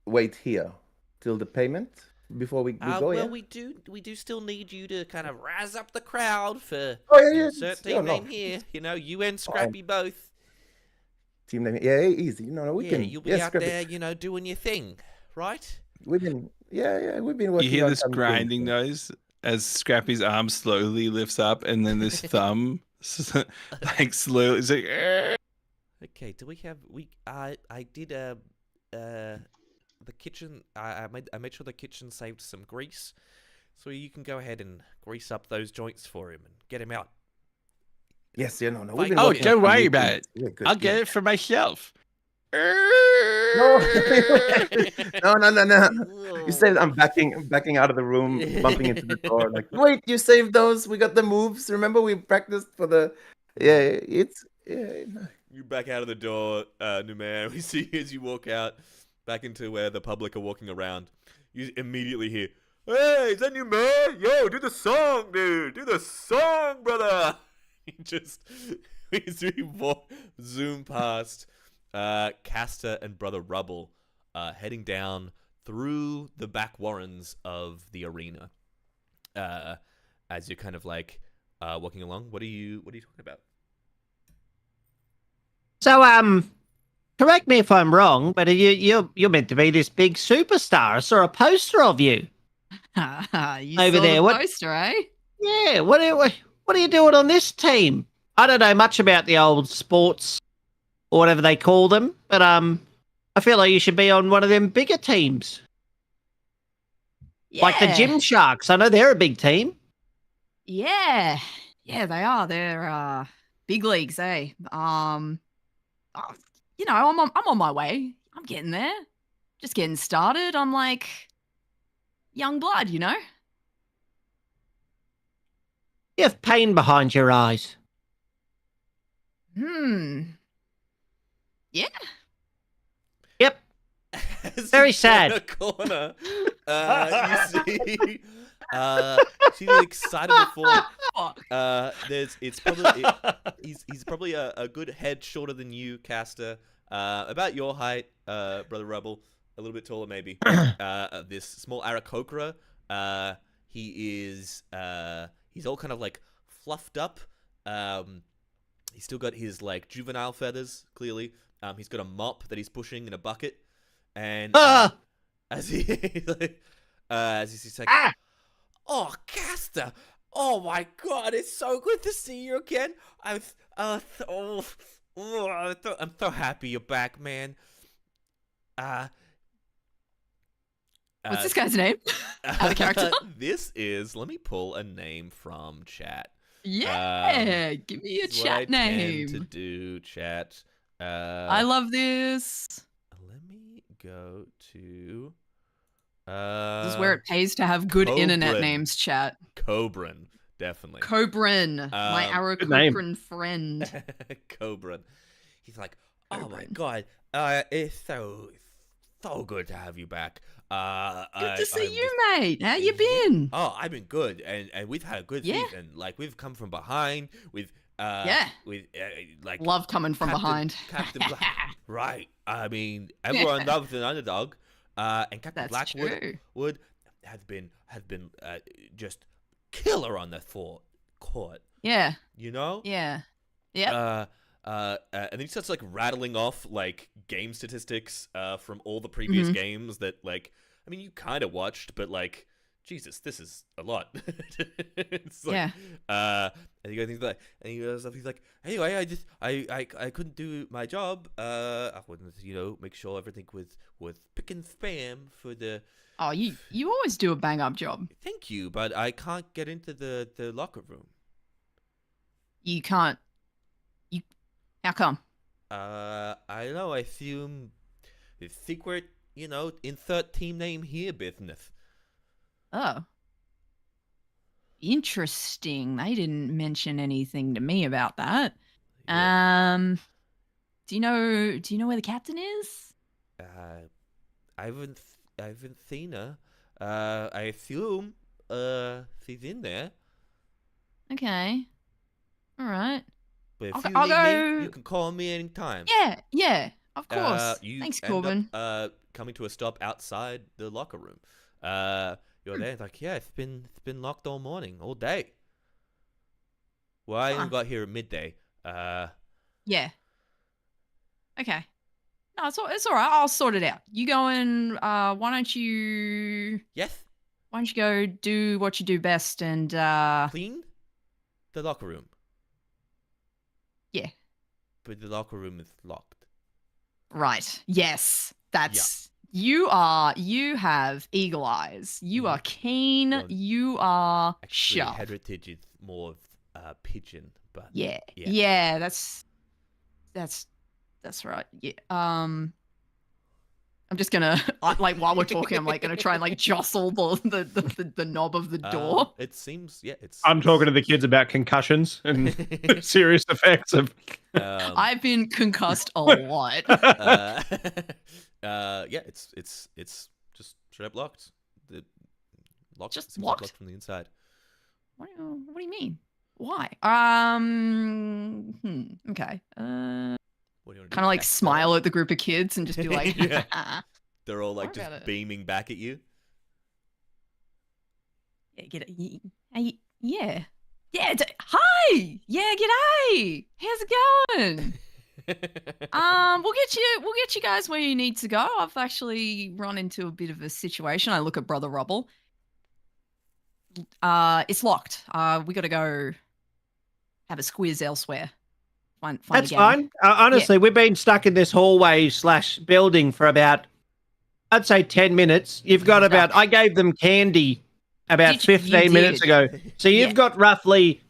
wait here till the payment before we go. well, Yeah. we do still need you to kind of razz up the crowd for Yeah. insert team name here. You and Scrappy both. Team name. Yeah, easy. No, we can. You'll be out Scrappy. there, doing your thing, right? We've been. Yeah. We've been working. You hear on this some things. grinding noise as Scrappy's arm slowly lifts up, and then this thumb, like slowly, it's like. Okay. Do we have I did the kitchen. I made sure the kitchen saved some grease, so you can go ahead and grease up those joints for him and get him out. Yes. Yeah. No. We've Like- been Oh, working don't on worry some about things. it. Yeah, good, I'll good. get it for myself. No. You said I'm backing out of the room, bumping into the door. Like, wait, you saved those? We got the moves. Remember we practiced for the. Yeah, You back out of the door, Numair. We see you as you walk out back into where the public are walking around. You immediately hear, "Hey, is that Numair? Yo, do the song, dude. Do the song, brother." He just zoom past Caster and Brother Rubble heading down through the back warrens of the arena. As you're kind of like walking along, what are you talking about? So, correct me if I'm wrong, but you're meant to be this big superstar. I saw a poster of you You over saw there. the What? poster, eh? Yeah. What are you doing on this team? I don't know much about the old sports or whatever they call them, but I feel like you should be on one of them bigger teams, like the Gym Sharks. I know they're a big team. Yeah, they are. They're big leagues, eh? I'm on my way. I'm getting there. Just getting started. I'm like young blood, you know. You have pain behind your eyes. Yeah. Yep. Very sad. In a corner, you see an excitable form. He's probably a good head shorter than you, Caster. About your height, Brother Rubble. A little bit taller, maybe. This small Aarakocra. He's all kind of like fluffed up. He's still got his like juvenile feathers, clearly. He's got a mop that he's pushing in a bucket, and as he's like, Oh, Caster! Oh my God, it's so good to see you again. I'm so happy you're back, man. What's this guy's name? Out of character? Let me pull a name from chat. Yeah, give me a This is what I chat name. tend to do chat. I love this. Let me go to. This is where it pays to have good internet Cobran. names, chat. Cobran, definitely. Cobran, my good name. Aarakocran friend. Cobran. He's like, oh my God, it's so good to have you back. Good to see you, mate. How you been? Oh, I've been good, and we've had a good season. Like we've come from behind with like Love coming from behind. Captain right. I mean, everyone loves an underdog. And Captain That's Blackwood true. has been just killer on the court. Yeah. You know? Yeah. Yeah. And then he starts like rattling off like game statistics from all the previous games that like I mean you kind of watched, but like Jesus, this is a lot. It's like, and he goes things like, and he goes he's like, anyway, I couldn't do my job. I wouldn't, make sure everything was pick and spam for the. Oh, you always do a bang up job. Thank you, but I can't get into the locker room. You can't. How come? I don't know. I assume it's secret. Insert team name here business. Oh. Interesting. They didn't mention anything to me about that. Yeah. Do you know where the captain is? I haven't seen her. I assume she's in there. Okay. All right. But if I'll you need go- me, you can call me anytime. Yeah. Of course. You Thanks, end Corbin. up, coming to a stop outside the locker room. You're there. It's like, yeah, it's been locked all morning, all day. Well, I only got here at midday. Yeah. Okay. No, it's all right. I'll sort it out. You go and why don't you Yes. go do what you do best and Clean the locker room. Yeah. But the locker room is locked. Right. Yes. That's you have eagle eyes. You are keen. Well, You are Actually, sharp. heritage is more of pigeon, but Yeah. Yeah. Yeah, that's right. Yeah. I'm just gonna like while we're talking, I'm like gonna try and like jostle the knob of the door. It seems, it's. I'm talking to the kids about concussions and serious effects of. I've been concussed a lot. It's just straight up locked. The locked. Just seems locked? locked from the inside. What do you mean? Why? Okay. What do you want to do? Kind of like Cast smile spell? at the group of kids and just be like, Yeah. They're all like Worry just about it. beaming back at you. yeah, yeah. Yeah, hi! Yeah, g'day! How's it going? We'll get you guys where you need to go. I've actually run into a bit of a situation. I look at Brother Rubble. It's locked. We gotta go have a squiz elsewhere. Find That's a game. fine. Honestly, we've been stuck in this hallway / building for about, I'd say 10 minutes. You've got about, I gave them candy about Did you- 15 minutes did. ago. So you've Yeah. got roughly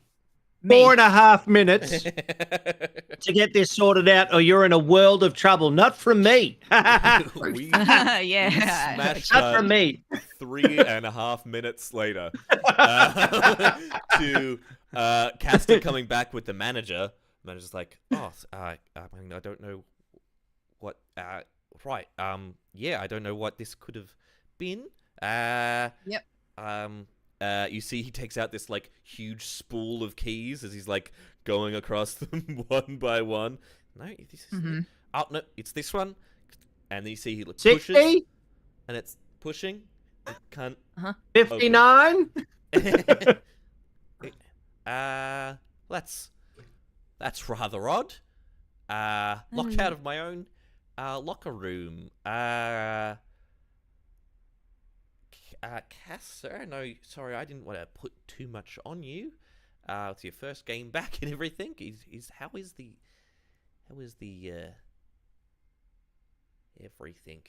Me. 4.5 minutes to get this sorted out, or you're in a world of trouble. Not from me. Not we yeah. smashed from me. 3.5 minutes later to Castor coming back with the manager. The manager's like, I don't know what. Right. Yeah, I don't know what this could have been. Yep. You see, he takes out this like huge spool of keys as he's like going across them one by one. No, this is. Oh no, it's this one. And then you see he like, pushes, 60? and it's pushing. It can't. 59? That's rather odd. Locked out of my own locker room. Castor, no, sorry, I didn't want to put too much on you. It's your first game back and everything. How is the everything?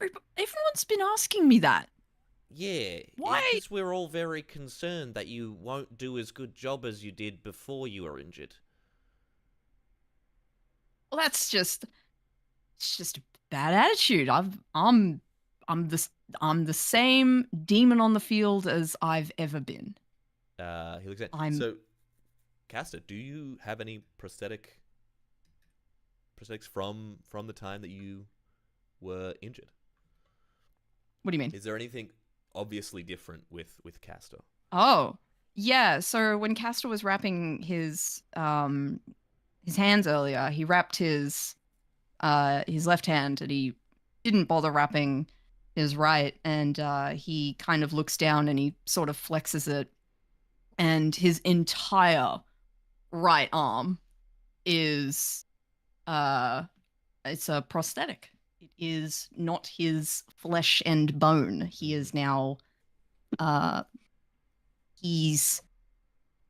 Everyone's been asking me that. Yeah, Why? because we're all very concerned that you won't do as good job as you did before you were injured. Well, it's just a bad attitude. I'm the same demon on the field as I've ever been. He looks at. I'm- So, Castor, do you have any prosthetics from the time that you were injured? What do you mean? Is there anything obviously different with Castor? Oh, yeah. So when Castor was wrapping his hands earlier, he wrapped his left hand, and he didn't bother wrapping his right. And he kind of looks down and he sort of flexes it, and his entire right arm is it's a prosthetic. It is not his flesh and bone. He is now he's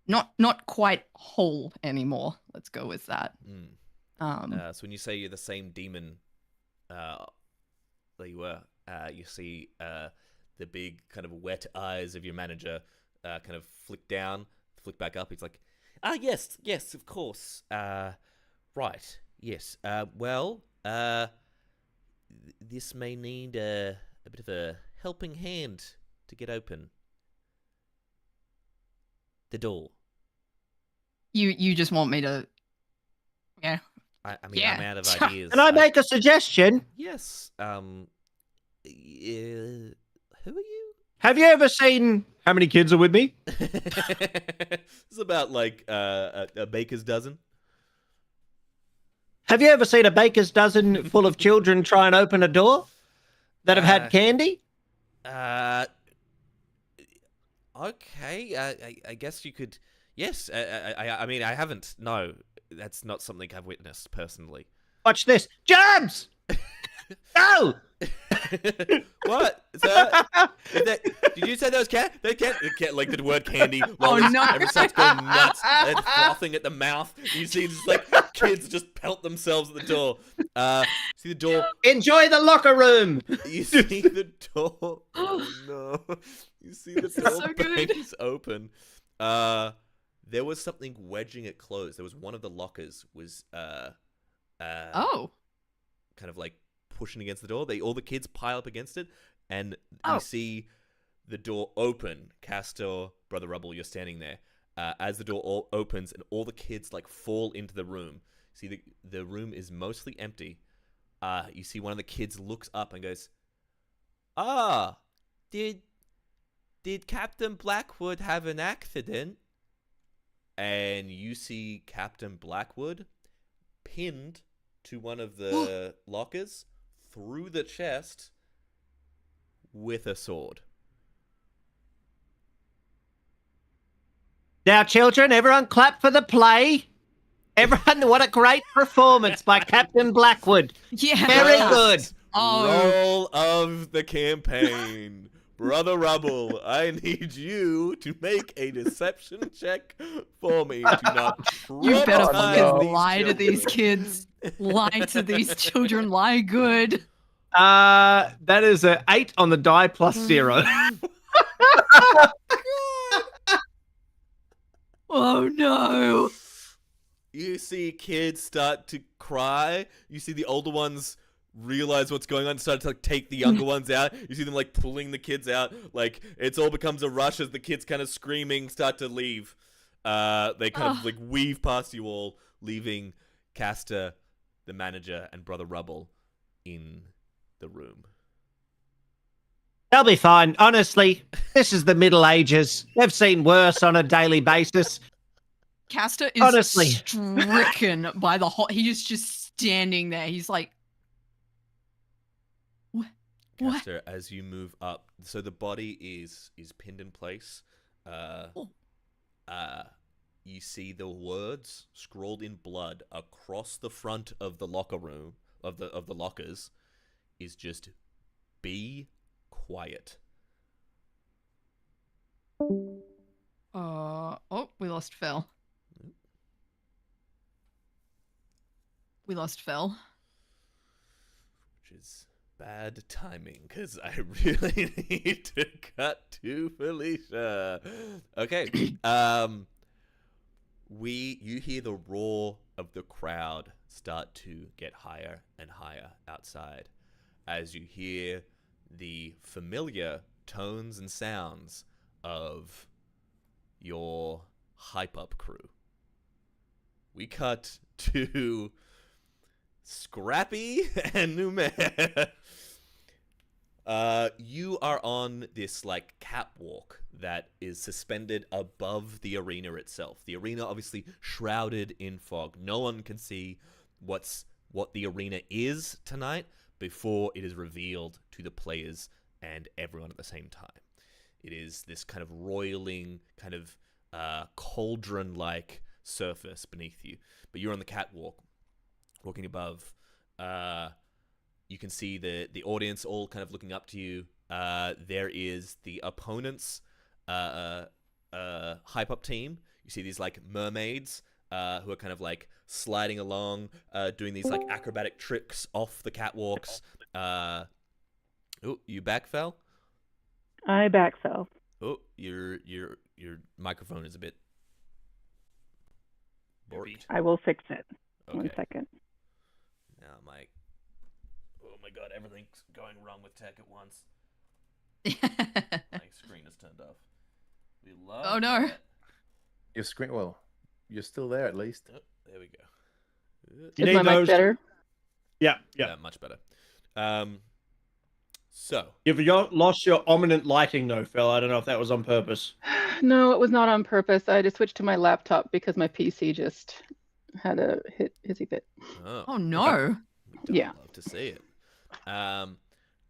not quite whole anymore. Let's go with that. So when you say you're the same demon that you were, you see the big kind of wet eyes of your manager kind of flick back up. He's like, yes, of course. Right, yes. Well, this may need a bit of a helping hand to get open the door. You just want me to, yeah. I mean, Yeah. I'm out of ideas. Can I make a suggestion? Yes. Who are you? Have you ever seen How Many Kids Are With Me? It's about like a baker's dozen. Have you ever seen a baker's dozen full of children try and open a door that have had candy? Okay. I guess you could. Yes. I mean, I haven't. No, that's not something I've witnessed personally. Watch this. Germs! Go! What? Did you say those can't? They can't. Like the word candy. Oh, no. Everyone starts going nuts. They're frothing at the mouth. You see just like kids just pelt themselves at the door. See the door. Enjoy the locker room! You see the door. Oh no! You see the door so good. bangs open. There was something wedging it closed. There was one of the lockers was Oh. kind of like pushing against the door. All the kids pile up against it, and Oh. you see the door open. Castor, Brother Rubble, you're standing there. As the door opens and all the kids like fall into the room. See the room is mostly empty. You see one of the kids looks up and goes, did Captain Blackwood have an accident? and you see Captain Blackwood pinned to one of the lockers through the chest with a sword. Now, children, everyone clap for the play. Everyone, what a great performance by Captain Blackwood. Yeah. Very good. Roll of the campaign. Brother Rubble, I need you to make a deception check for me. Do not You better traumatize fucking these lie to these children. kids. Lie to these children. Lie good. That is an 8 on the die plus 0. Oh no. You see kids start to cry. You see the older ones realize what's going on, start to like take the younger ones out. You see them like pulling the kids out. Like it's all becomes a rush as the kids kind of screaming start to leave. They kind of like weave past you all, leaving Castor, the manager, and Brother Rubble in the room. They'll be fine. Honestly, this is the Middle Ages. They've seen worse on a daily basis. Castor is Honestly. stricken by the whole. He is just standing there. He's like, what? Castor, as you move up, so the body is pinned in place. You see the words scrawled in blood across the front of the locker room of the lockers is just "Be quiet." Oh, we lost Phil. We lost Phil. Which is bad timing because I really need to cut to Felicia. Okay. You hear the roar of the crowd start to get higher and higher outside as you hear the familiar tones and sounds of your hype up crew. We cut to Scrappy and Numair. You are on this like catwalk that is suspended above the arena itself. The arena obviously shrouded in fog. No one can see what the arena is tonight before it is revealed to the players and everyone at the same time. It is this kind of roiling, kind of cauldron-like surface beneath you. But you're on the catwalk, walking above. You can see the audience all kind of looking up to you. There is the opponent's hype-up team. You see these like mermaids who are kind of like sliding along, doing these like acrobatic tricks off the catwalks. Oh, you back, Fel? I back fell. Oh, your microphone is a bit borked. I will fix it. Okay. 1 second. Now, Mike. Oh my God, everything's going wrong with tech at once. My screen is turned off. We love. Oh no. that. Your screen. Well, you're still there at least. Oh, there we go. You Is my need mic those- better? Yeah. Much better. So You've lost your ominous lighting, though, Phil. I don't know if that was on purpose. No, it was not on purpose. I just switched to my laptop because my PC just had a hissy fit. Oh no. we'd Yeah. love to see it.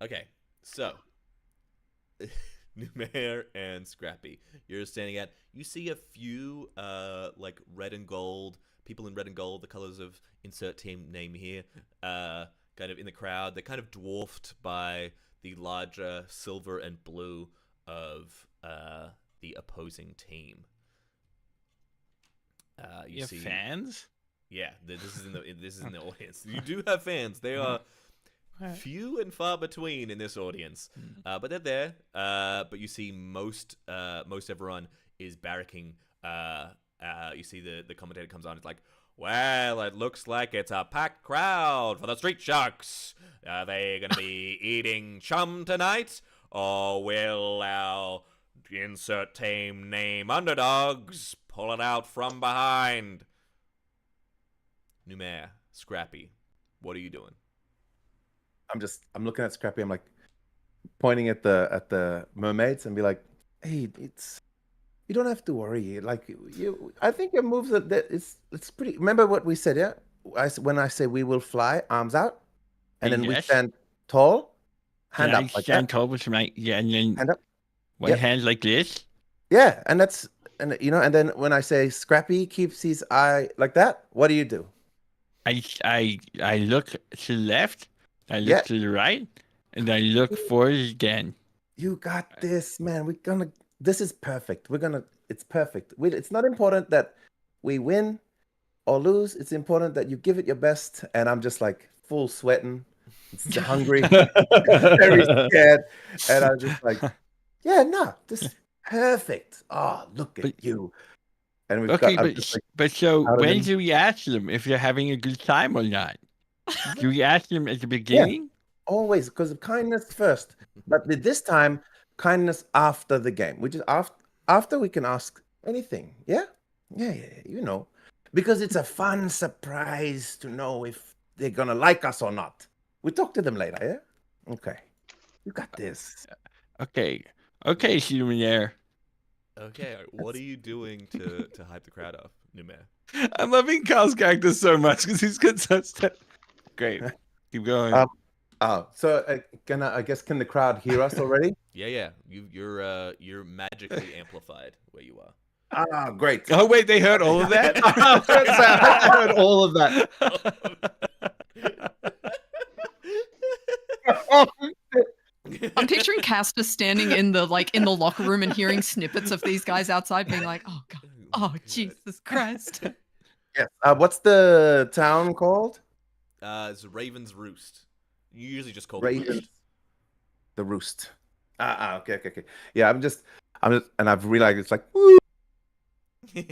Okay, so Numair and Scrappy, you're standing at. You see a few like red and gold people in red and gold, the colors of insert team name here, kind of in the crowd. They're kind of dwarfed by the larger silver and blue of the opposing team. You have fans? Yeah, this is in the audience. You do have fans. They are few and far between in this audience, but they're there. But you see most everyone is barracking. You see the commentator comes on. It's like, well, it looks like it's a packed crowd for the Street Sharks. Are they going to be eating chum tonight, or will our insert team name underdogs pull it out from behind? Numair, Scrappy, what are you doing? I'm looking at Scrappy. I'm like pointing at the mermaids and be like, hey, it's You don't have to worry. Like you, I think your moves are it's pretty. Remember what we said, yeah? When I say we will fly, arms out, and then we Yes. stand tall, hand And up I like stand that. tall with my and then Hand up. one Yep. hand like this. Yeah, and and then when I say Scrappy keeps his eye like that, what do you do? I look to the left, I look Yeah. to the right, and I look forward again. You got this, man. This is perfect. It's perfect. It's not important that we win or lose. It's important that you give it your best. And I'm just like full sweating, hungry, very scared. And I'm just like, yeah, no, this is perfect. Oh, look at But- you. And we've Okay, got, I'm but just like, but so out of when him. do we ask them if they're having a good time or not? Do we ask them at the beginning? always, because of kindness first. But this time, kindness after the game. We just after we can ask anything. Yeah, you know, because it's a fun surprise to know if they're gonna like us or not. We talk to them later. Yeah. Okay. You got this. Okay, Luminaire. Okay, what are you doing to hype the crowd up, Numair? I'm loving Carl's character so much because he's got such that. Great. Keep going. Oh, so I guess can the crowd hear us already? Yeah. You're magically amplified where you are. Ah, great. Oh wait, they heard all of that. I heard all of that. I'm picturing Castor standing in the locker room and hearing snippets of these guys outside being like, oh god, oh Jesus Christ. Yes. What's the town called? It's Raven's Roost. You usually just call it Ravens. Roost. The Roost. Okay. Yeah, I'm just, and I've realized it's like, woo.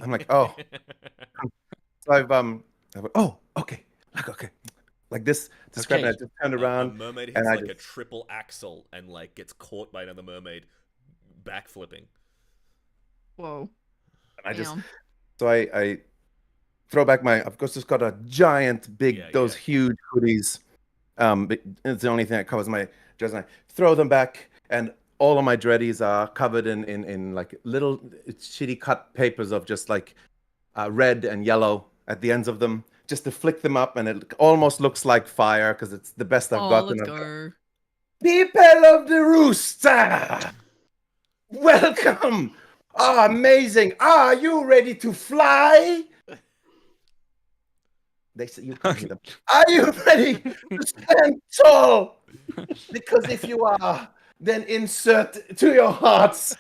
I'm like, oh. So I went, oh, okay, like this. Describe Okay. it. I just turned A around. mermaid and hits I like a just- triple axel and like gets caught by another mermaid, backflipping. Whoa. And I just, Damn. so I throw back I've just got a giant, big, Yeah, those yeah. huge hoodies. But it's the only thing that covers my dress. And I throw them back, and all of my dreadies are covered in like little shitty cut papers of just like red and yellow at the ends of them, just to flick them up, and it almost looks like fire because it's the best I've Oh, got. let's and I've got- go. People of the Roost, welcome. Ah, amazing. Are you ready to fly? They say you can hear them. Are you ready to stand tall? Because if you are, then insert to your hearts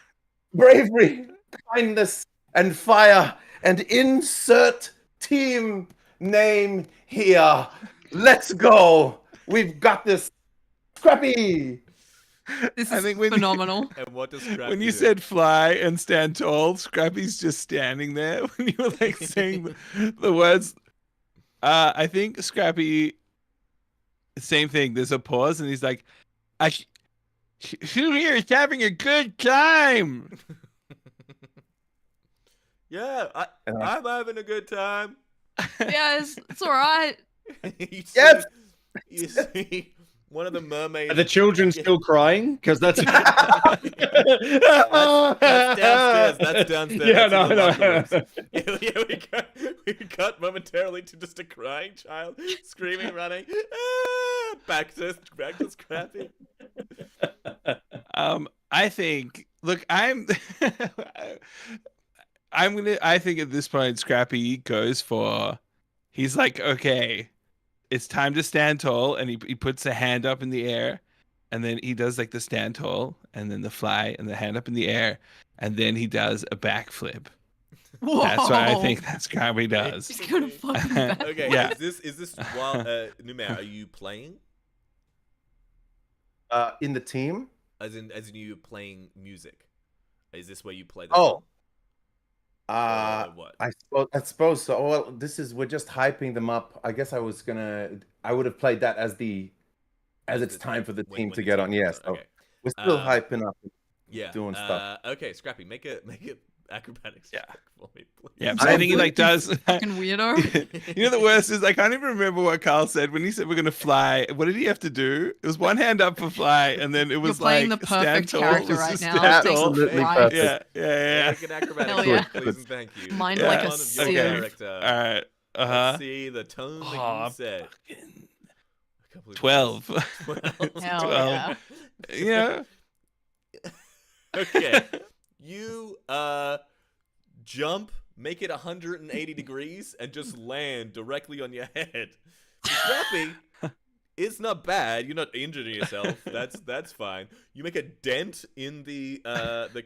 bravery, kindness, and fire, and insert team name here. Let's go. We've got this. Scrappy. This I is think when- phenomenal. And what does Scrappy When you do? said fly and stand tall, Scrappy's just standing there. When you were like saying the words, I think Scrappy, same thing. There's a pause, and he's like, "Who here is having a good time?" Yeah, I'm having a good time. Yes, it's all right. you see, Yes. you see one of the mermaids. Are the children still crying? Because that's. That's downstairs. That's downstairs. Yeah, That's in the locker no. rooms. Yeah, we cut momentarily to just a crying child screaming, running. Ah, back to Scrappy. I think. Look, I think at this point, Scrappy goes for. He's like, okay, it's time to stand tall, and he puts a hand up in the air, and then he does like the stand tall, and then the fly, and the hand up in the air, and then he does a backflip. Whoa. That's what I think that Scrappy does. He's gonna fucking back. Okay, Yeah. is this while Numair, are you playing? In the team. As in you playing music? Is this where you play the Oh. song? Or what? I suppose so. Well, we're just hyping them up. I guess I would have played that as it's time for the when- team when to the get team on. gets Yes, on, okay. we're still Uh, hyping up. Yeah. doing stuff. Okay, Scrappy, make acrobatics Yeah. check for me, please. Yeah, so I think he like does. Fucking weirdo. You know the worst is I can't even remember what Carl said when he said we're gonna fly. What did he have to do? It was one hand up for fly, and then it You're was playing like the perfect stand tall. character It was right just now. stand Thanks tall. Absolutely Christ. perfect. Yeah. Make an acrobatics Hell yeah. check, please, and thank you. Mind Yeah. like a One of your sieve. character. All right. Let's see the tone that Oh, you set. fucking A couple of 12. 12. Hell 12. yeah. Yeah. Okay. You jump, make it 180 degrees, and just land directly on your head. Scrappy, it's not bad. You're not injuring yourself. That's fine. You make a dent in the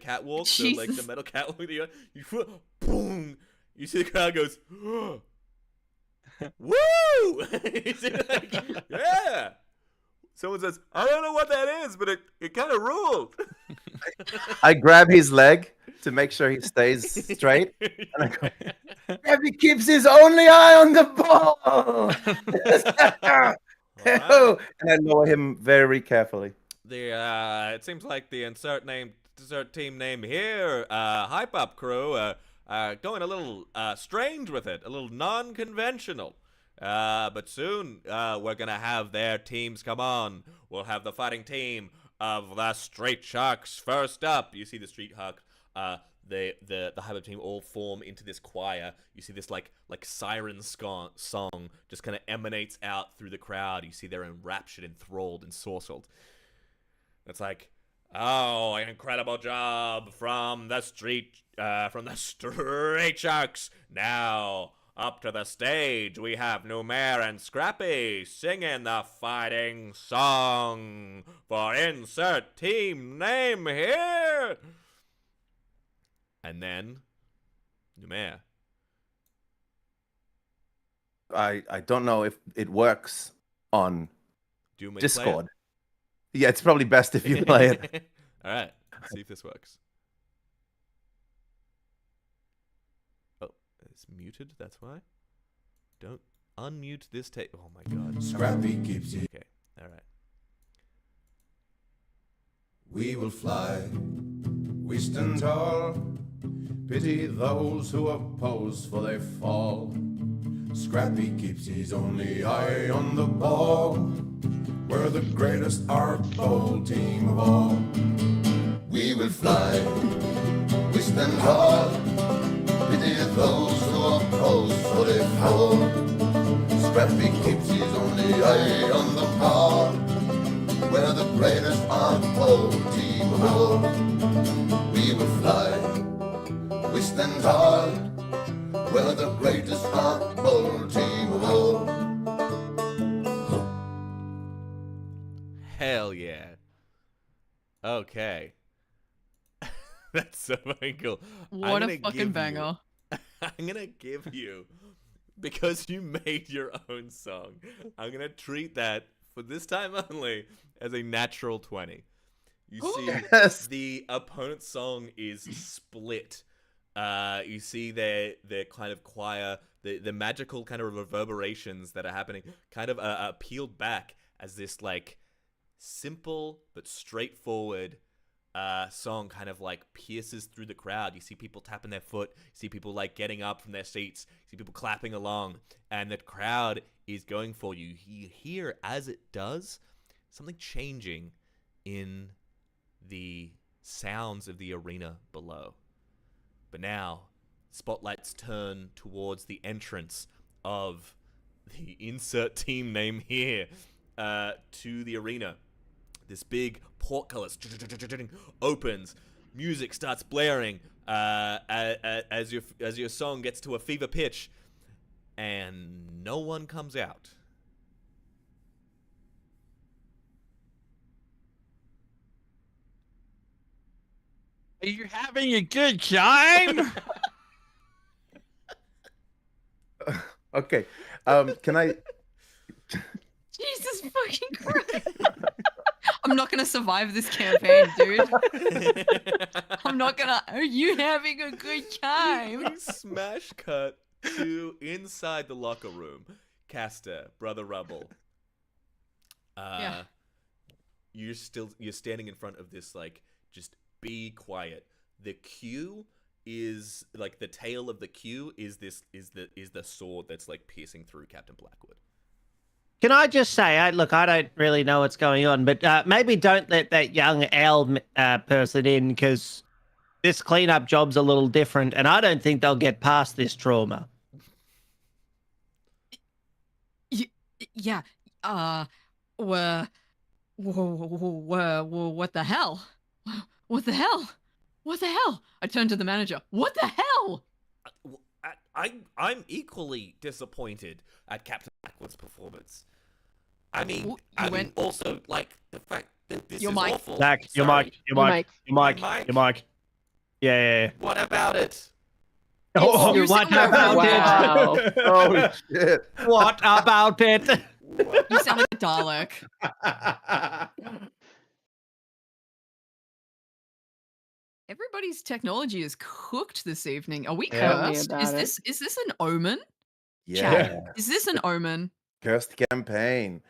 catwalk, so like the Jesus. metal catwalk. You boom. You see the crowd goes, woo! You see, like, yeah. Someone says, I don't know what that is, but it kind of ruled. I grab his leg to make sure he stays straight. And I go, Gabby keeps his only eye on the ball. Alright. And I lower him very carefully. It seems like the insert team name here, Hype Up Crew, going a little strange with it, a little non-conventional. But soon we're gonna have their teams come on. We'll have the fighting team of the Street Sharks first up. You see the Street Sharks, the Hype Up team all form into this choir. You see this like siren song just kind of emanates out through the crowd. You see they're enraptured, enthralled, ensorcelled. It's like, oh, an incredible job from the Street Sharks. Now, up to the stage, we have Numair and Scrappy singing the fighting song for insert team name here. And then, Numair. I don't know if it works on Do you want me to play it? Discord. Yeah, it's probably best if you play it. All right, let's see if this works. Oh, it's muted. That's why. Don't unmute this tape. Oh my god. Scrappy keeps it. Okay. All right. We will fly, we stand tall. Pity those who oppose, for they fall. Scrappy keeps his only eye on the ball. We're the greatest art bowl team of all. We will fly, we stand tall. Pity those who oppose, for they fall. Scrappy keeps his only eye on the ball. We're the greatest art bowl team of all. We will fly, we stand tall. We're the greatest art bowl team of all. Hell yeah. Okay. That's so fucking cool. What a fucking banger. I'm gonna give you, because you made your own song, I'm gonna treat that for this time only as a natural 20. You see, Yes. the opponent's song is split. You see their kind of choir, the magical kind of reverberations that are happening, kind of peeled back as this like simple but straightforward song kind of like pierces through the crowd. You see people tapping their foot, you see people like getting up from their seats, you see people clapping along, and the crowd is going for you. You hear as it does something changing in the sounds of the arena below. But now, spotlights turn towards the entrance of the insert team name here to the arena. This big portcullis opens. Music starts blaring as your song gets to a fever pitch, and no one comes out. Are you having a good time? Okay. Can I? Jesus fucking Christ. I'm not gonna survive this campaign, dude. I'm not gonna. Are you having a good time? Smash cut to inside the locker room. Caster, Brother Rubble. Yeah. You're standing in front of this like just be quiet. The queue is like the tail of the Q is the sword that's like piercing through Captain Blackwood. Can I just say, I don't really know what's going on, but maybe don't let that young owl person in, because this cleanup job's a little different, and I don't think they'll get past this trauma. Yeah. What the hell? What the hell? What the hell? I turned to the manager. What the hell? I'm equally disappointed at Captain Blackwood's performance. I mean, You I mean, went- also like the fact that this Your is mic. awful. Zach, your Sorry. mic, your mic, your mic, mic. your mic. Yeah. What about it? Oh, you what sound about wow. it? Oh shit! What about it? You sound like a Dalek. Everybody's technology is cooked this evening. Are we Tell me cursed? about Is this an omen? Yeah, Chat, is this an omen? cursed campaign.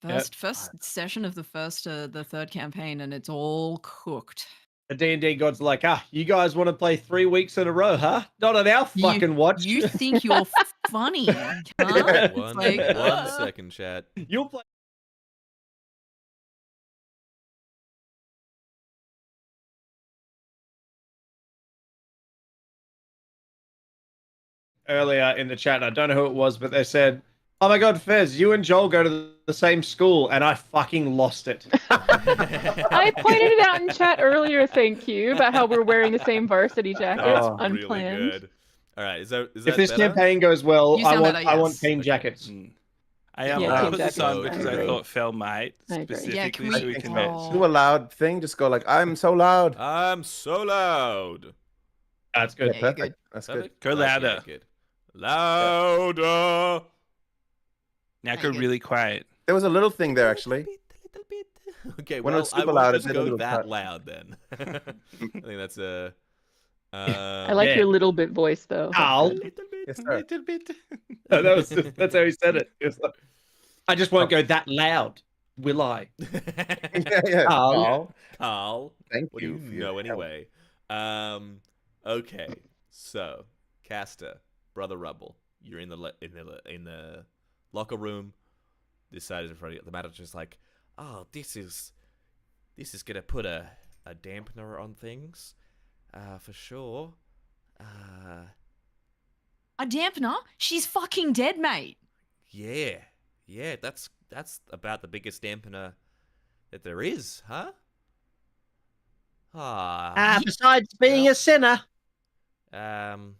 First session of the third campaign, and it's all cooked. The D&D god's like, you guys want to play 3 weeks in a row, huh? Not on our fucking watch. You think you're funny, huh? Yeah. One like, second, chat. You'll play. Earlier in the chat, I don't know who it was, but they said, "Oh my God, Fez, you and Joel go to the same school," and I fucking lost it. I pointed it out in chat earlier, thank you, about how we're wearing the same varsity jackets. Oh, Unplanned. Really good. All right, is that If this better? campaign goes well, You I sound want better, I want yes. team Okay. jackets. I Yeah, put team this on jackets. because I Okay. thought Phil might I agree. specifically, Yeah, can so we- we can Oh. Do a loud thing. Just go like, "I'm so loud." I'm so loud. That's good. Yeah, you're good. Perfect. That's good. Perfect? Go Okay, louder. good. Louder. now Yeah, go good. really quiet. There was a little thing there actually. Little bit. Okay, When it well, was I super won't loud, it just did a go little that cut. loud then. I think that's a. I like Yeah. your little bit voice though. Ow. little bit. Yes, sir. Little bit. That's how he said it. He was like, I just won't go that loud, will I? Yeah. Carl. Carl, Thank what do you. you for your know help. anyway? Okay, so Caster, Brother Rubble, you're in the locker room. This side is in front of you. The manager's like, "Oh, this is gonna put a dampener on things, for sure." A dampener? She's fucking dead, mate. Yeah, that's about the biggest dampener that there is, huh? Besides being a sinner. Gosh.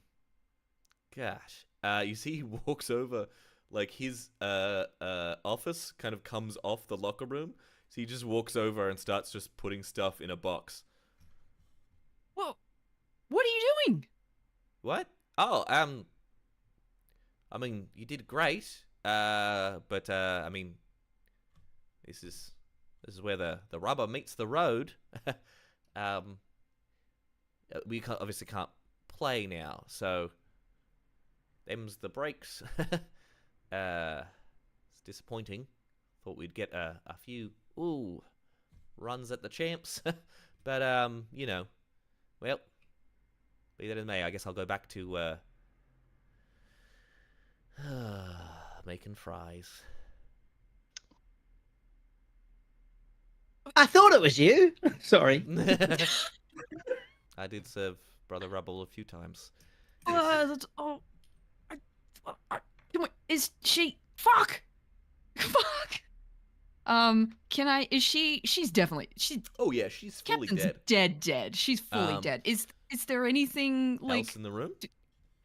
You see he walks over, like his office kind of comes off the locker room. So he just walks over and starts just putting stuff in a box. Whoa. What are you doing? What? Oh, I mean, you did great. But I mean, this is where the rubber meets the road. We obviously can't play now, so them's the breaks. It's disappointing. Thought we'd get a few runs at the champs, but you know, well, be that as may, I guess I'll go back to making fries. I thought it was you. Sorry. I did serve Brother Rubble a few times. Is she? Fuck. Fuck. Can I? Is she? She's definitely. She's. Oh yeah, she's fully Captain's dead. dead. She's fully Um, dead. Is there anything like? Else in the room?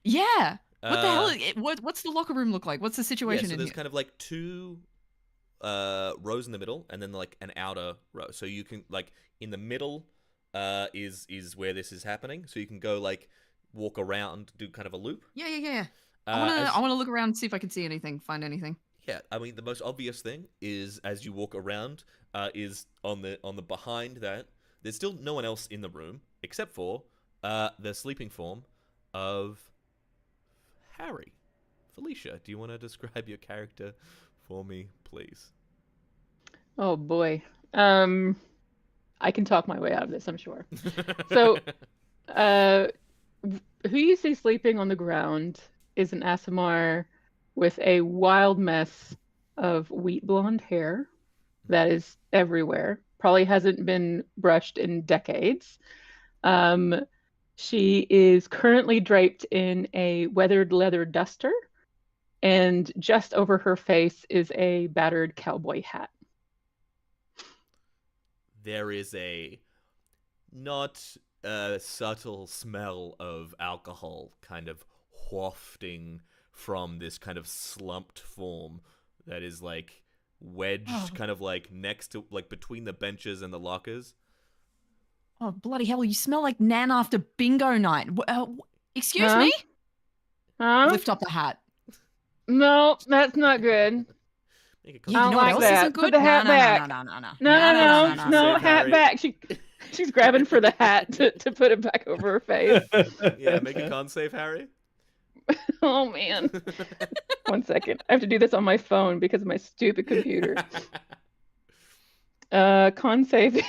Yeah. What the hell? Uh, What's the locker room look like? What's the Yeah, situation so in there's here? kind of like two rows in the middle, and then like an outer row. So you can like in the middle is where this is happening. So you can go like walk around, do kind of a loop. Yeah. As- I wanna look around and see if I can see anything, find anything. Yeah, I mean the most obvious thing is as you walk around is on the behind that. There's still no one else in the room except for the sleeping form of Harry. Felicia, do you want to describe your character for me, please? Oh boy. I can talk my way out of this, I'm sure. So, who you see sleeping on the ground is an Aasimar with a wild mess of wheat blonde hair that is everywhere. Probably hasn't been brushed in decades. She is currently draped in a weathered leather duster, and just over her face is a battered cowboy hat. There is a not subtle smell of alcohol kind of wafting from this kind of slumped form that is like wedged kind of like next to, like between the benches and the lockers. Oh, bloody hell, you smell like Nan after bingo night. Excuse Huh? me? Huh? Lift up the hat. No, that's not good. Make a You I know don't what like else that. isn't Put good? the hat back. No. No, Save hat Harry. back. She's grabbing for the hat to put it back over her face. Yeah, make a con save, Harry. Oh man. 1 second. I have to do this on my phone because of my stupid computer. Con save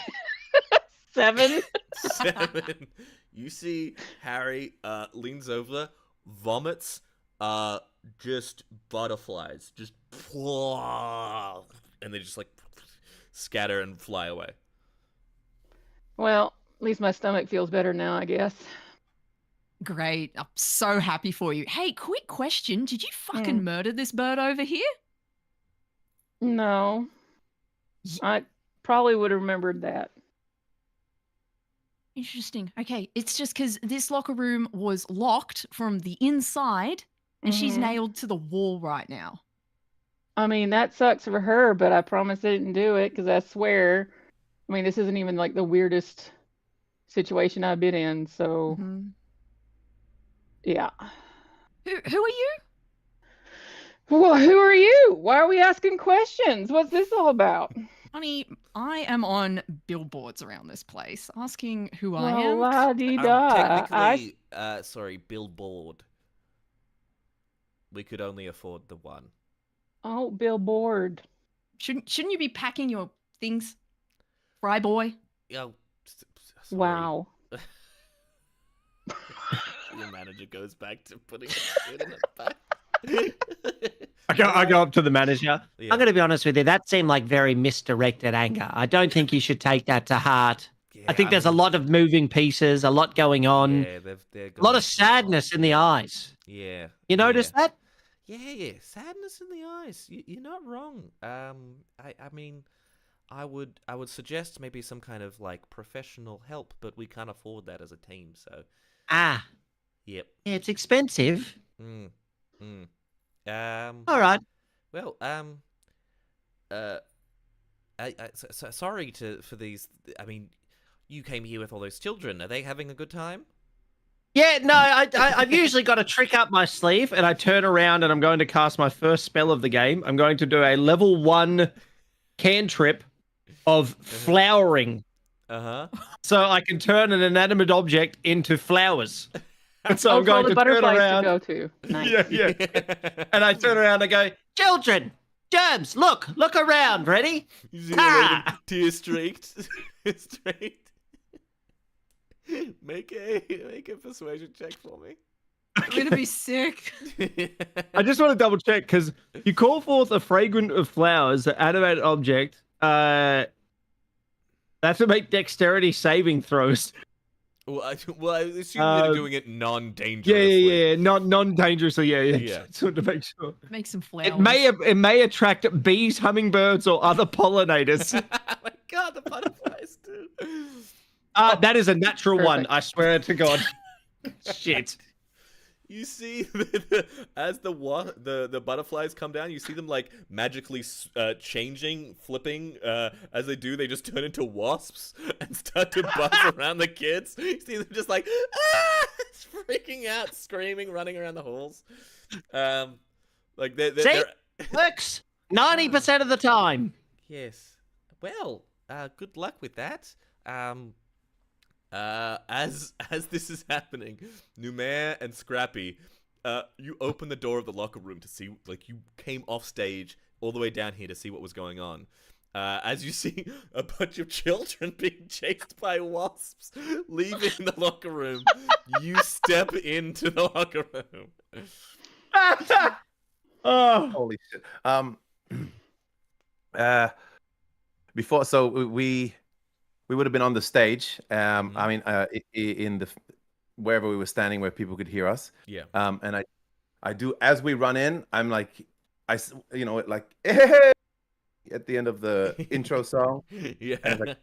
7. 7. You see Harry leans over, vomits, just butterflies, just and they just like scatter and fly away. Well, at least my stomach feels better now, I guess. Great. I'm so happy for you. Hey, quick question. Did you fucking murder this bird over here? No. I probably would have remembered that. Interesting. Okay, it's just because this locker room was locked from the inside and she's Mhm. nailed to the wall right now. I mean, that sucks for her, but I promise I didn't do it because I swear. I mean, this isn't even like the weirdest situation I've been in, so Mhm. yeah. Who are you? Well, who are you? Why are we asking questions? What's this all about? Honey, I am on billboards around this place asking who I am. Well, la-di-da. Technically, sorry, billboard. We could only afford the one. Oh, billboard. Shouldn't you be packing your things, fry boy? Oh, sorry. Wow. Your manager goes back to putting his foot in the back. I go up to the manager. Yeah. I'm going to be honest with you. That seemed like very misdirected anger. I don't think you should take that to heart. Yeah, I think there's a lot of moving pieces, a lot going on, Yeah, they're a lot going of through a sadness in the eyes. Yeah. You notice yeah. that? Yeah, sadness in the eyes. You're not wrong. I mean, I would suggest maybe some kind of like professional help, but we can't afford that as a team. So, Ah, yep. yeah, it's expensive. All right. Well, sorry for these. I mean, you came here with all those children. Are they having a good time? Yeah, no, I've usually got a trick up my sleeve, and I turn around and I'm going to cast my first spell of the game. I'm going to do a level 1 cantrip of flowering. So I can turn an inanimate object into flowers. And so Oh, I'm going the to turn butterflies around. to go to. Nice. Yeah. And I turn around and I go, children, germs, look around, ready? You see a tear streaked. Straight. Make a persuasion check for me. I'm gonna be sick. I just want to double check because you call forth a fragrant of flowers, an animated object. They have to make dexterity saving throws. Well, I assume you're doing it Yeah, non-dangerously. non-dangerously. Yeah. Yeah. Just want to make sure. Make some flowers. It may attract bees, hummingbirds, or other pollinators. Oh my god, the butterflies too. That is a natural one. Perfect. I swear to God. Shit. You see, as the butterflies come down, you see them like magically changing, flipping. As they do, they just turn into wasps and start to buzz around the kids. You see them just like freaking out, screaming, running around the halls. Like they're Works 90% of the time. yes. Well, good luck with that. As this is happening, Numair and Scrappy, you open the door of the locker room to see, like, you came off stage all the way down here to see what was going on. as you see a bunch of children being chased by wasps leaving the locker room. You step into the locker room. Oh, Holy shit. Before, so we would have been on the stage. I mean, in the wherever we were standing, where people could hear us. Yeah. And I do, as we run in, I'm like, like at the end of the intro song, Yeah. and like,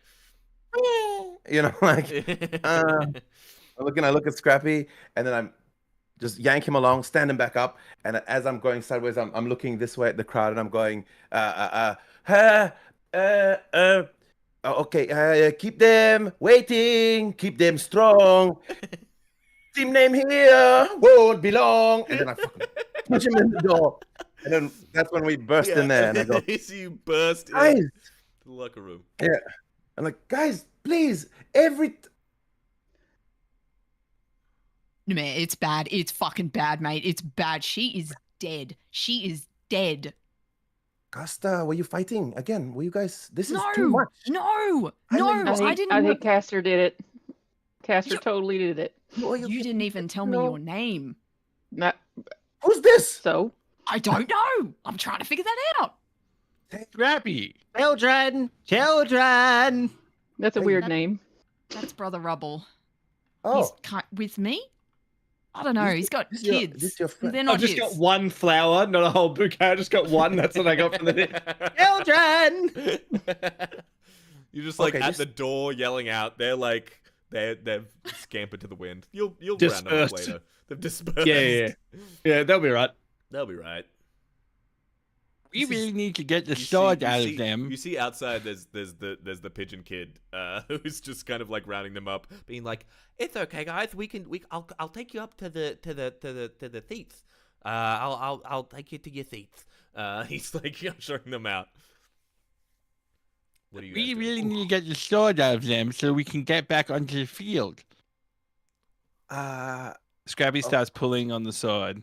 like I look at Scrappy, and then I'm just yank him along, standing back up, and as I'm going sideways, I'm looking this way at the crowd, and I'm going, okay, keep them waiting, keep them strong. Team name here won't be long. And then I fucking push him in the door. And then that's when we burst in there, and I go, so you burst guys, in the locker room. Yeah. I'm like, guys, please, No, man, it's bad. It's fucking bad, mate. It's bad. She is dead. She is dead. Casta, were you fighting again? Were you guys? This is No, too much. no, I no. think- I didn't. I think Castor did it. Castor You- totally did it. You didn't even tell me your name. Not Who's this? so. I don't know. I'm trying to figure that out. Scrappy. Children, children. That's a Hey, weird name. That's Brother Rubble. Oh, He's with me? I don't know. He's got this kids. This your friend. They're not I've just his. got one flower, not a whole bouquet. I just got one. That's what I got from the. Children. You're just like Okay, at just- the door yelling out. They're like they've scampered to the wind. You'll round them up Dispersed. later. They've dispersed. Yeah, they'll be right. They'll be right. We really need to get the You sword see- you out see- of them. You see outside there's the pigeon kid who's just kind of like rounding them up, being like, "It's okay, guys. I'll take you up to the seats. I'll take you to your seats." He's like ushering them out. What do you? We guys do? really need to get the sword out of them so we can get back onto the field. Scrappy starts pulling on the sword.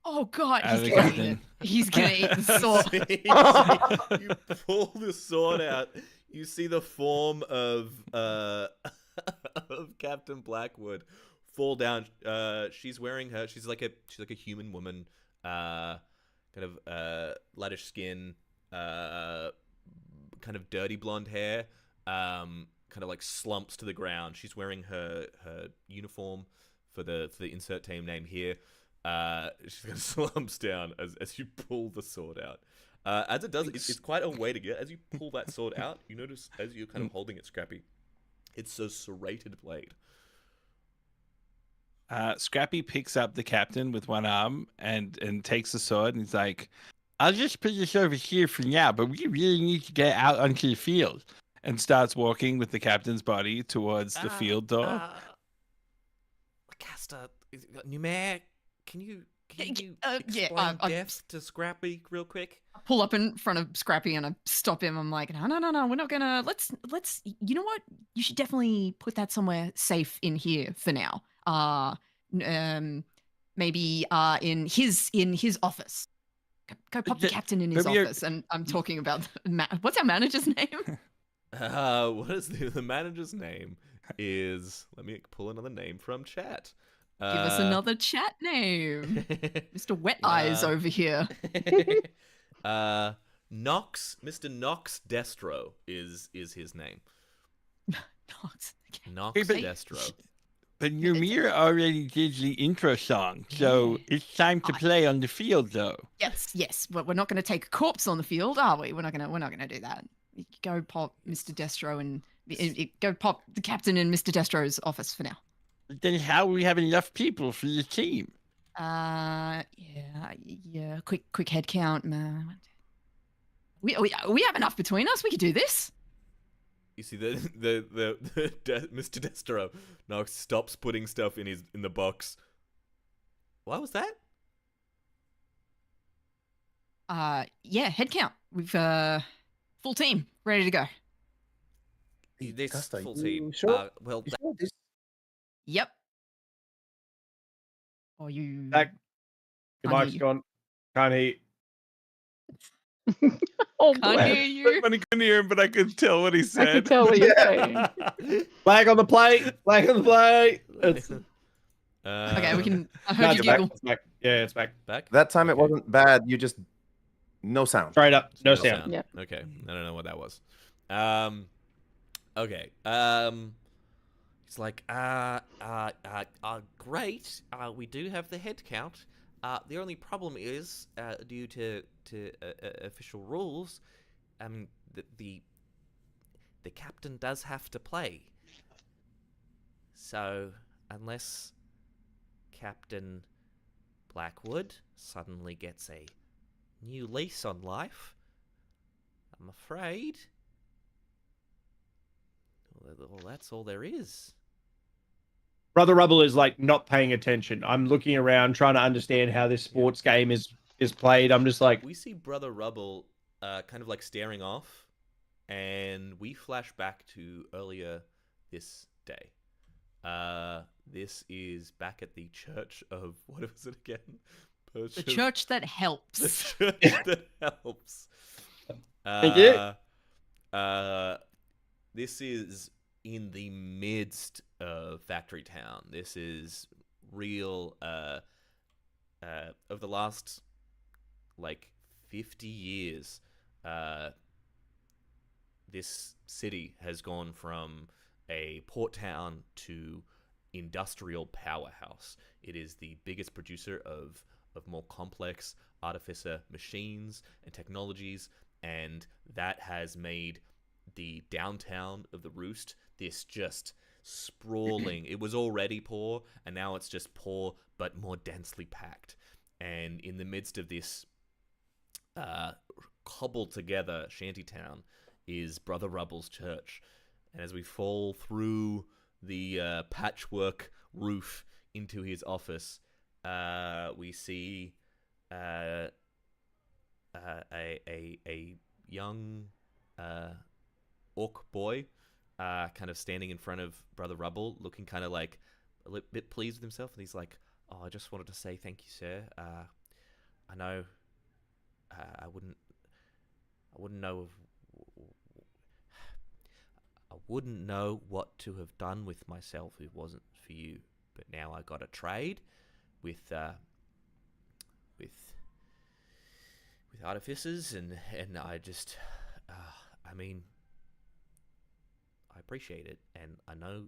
Oh God, Out of he's the gonna eat captain. it. He's gonna eat the sword. You pull the sword out. You see the form of of Captain Blackwood fall down. She's wearing she's like a human woman, kind of lightish skin, kind of dirty blonde hair, kind of like slumps to the ground. She's wearing her uniform for the insert team name here. She's gonna slumps down as you pull the sword out. As it does, it's quite a way to get. As you pull that sword out, you notice as you're kind of holding it, Scrappy, it's a serrated blade. Scrappy picks up the captain with one arm and takes the sword and he's like, "I'll just put this over here for now, but we really need to get out onto the field." And starts walking with the captain's body towards the field door. Caster, Numair, can you yeah, explain I- deaths to Scrappy real quick? Pull up in front of Scrappy and I stop him. I'm like, no, we're not gonna. Let's. You know what? You should definitely put that somewhere safe in here for now. Maybe in his office. Go pop the captain in his maybe you're- office. And I'm talking about what's our manager's name? What is the manager's name? Is let me pull another name from chat. Give us another chat name, Mr. Wet Eyes over here. Nox, Mr. Nox Destro is his name. Nox. Nox Hey, but- Destro. But Ymir already did the intro song, so it's time to play on the field, though. Yes. We're not going to take a corpse on the field, are we? We're not going to do that. Go pop Mr. Destro and go pop the captain in Mr. Destro's office for now. Then how will we have enough people for the team? Yeah. Quick head count. We have enough between us. We could do this. You see the Mr. Destro Nox stops putting stuff in the box. What was that? Yeah, head count. We've full team ready to go. This Casta, full you team. sure? Well, You sure this- Yep. Or you? Back. Your Can't mic's hear gone. Can't hear. Oh, Can't bless. hear you. I couldn't hear him, but I could tell what he I said. could tell what you're saying. Flag on the plate. Flag on the plate. It's, Okay, we can. I no, heard it's you back. giggle. It's back. Yeah, it's back. Back? That time it Okay. wasn't bad. You just no sound. Straight up. No No sound. Yep. Okay, I don't know what that was. Okay. It's like, great. We do have the head count. The only problem is, due to official rules, the captain does have to play. So unless Captain Blackwood suddenly gets a new lease on life, I'm afraid. Well, that's all there is. Brother Rubble is like not paying attention. I'm looking around trying to understand how this sports game is played. I'm just like, We see Brother Rubble kind of like staring off, and we flash back to earlier this day. This is back at the Church of, what was it again? The church that helps. The church that helps. Thank you. This is in the midst of Factory Town. This is real. Of the last like 50 years, this city has gone from a port town to industrial powerhouse. It is the biggest producer of more complex artificer machines and technologies, and that has made the downtown of the Roost this just sprawling. It was already poor, and now it's just poor but more densely packed. And in the midst of this cobbled together shantytown is Brother Rubble's church. And as we fall through the patchwork roof into his office, we see a young orc boy kind of standing in front of Brother Rubble, looking kind of like a bit pleased with himself. And he's like, "Oh, I just wanted to say thank you, sir. I know I wouldn't know what to have done with myself if it wasn't for you. But now I got a trade with artificers, and I just, I mean, I appreciate it, and I know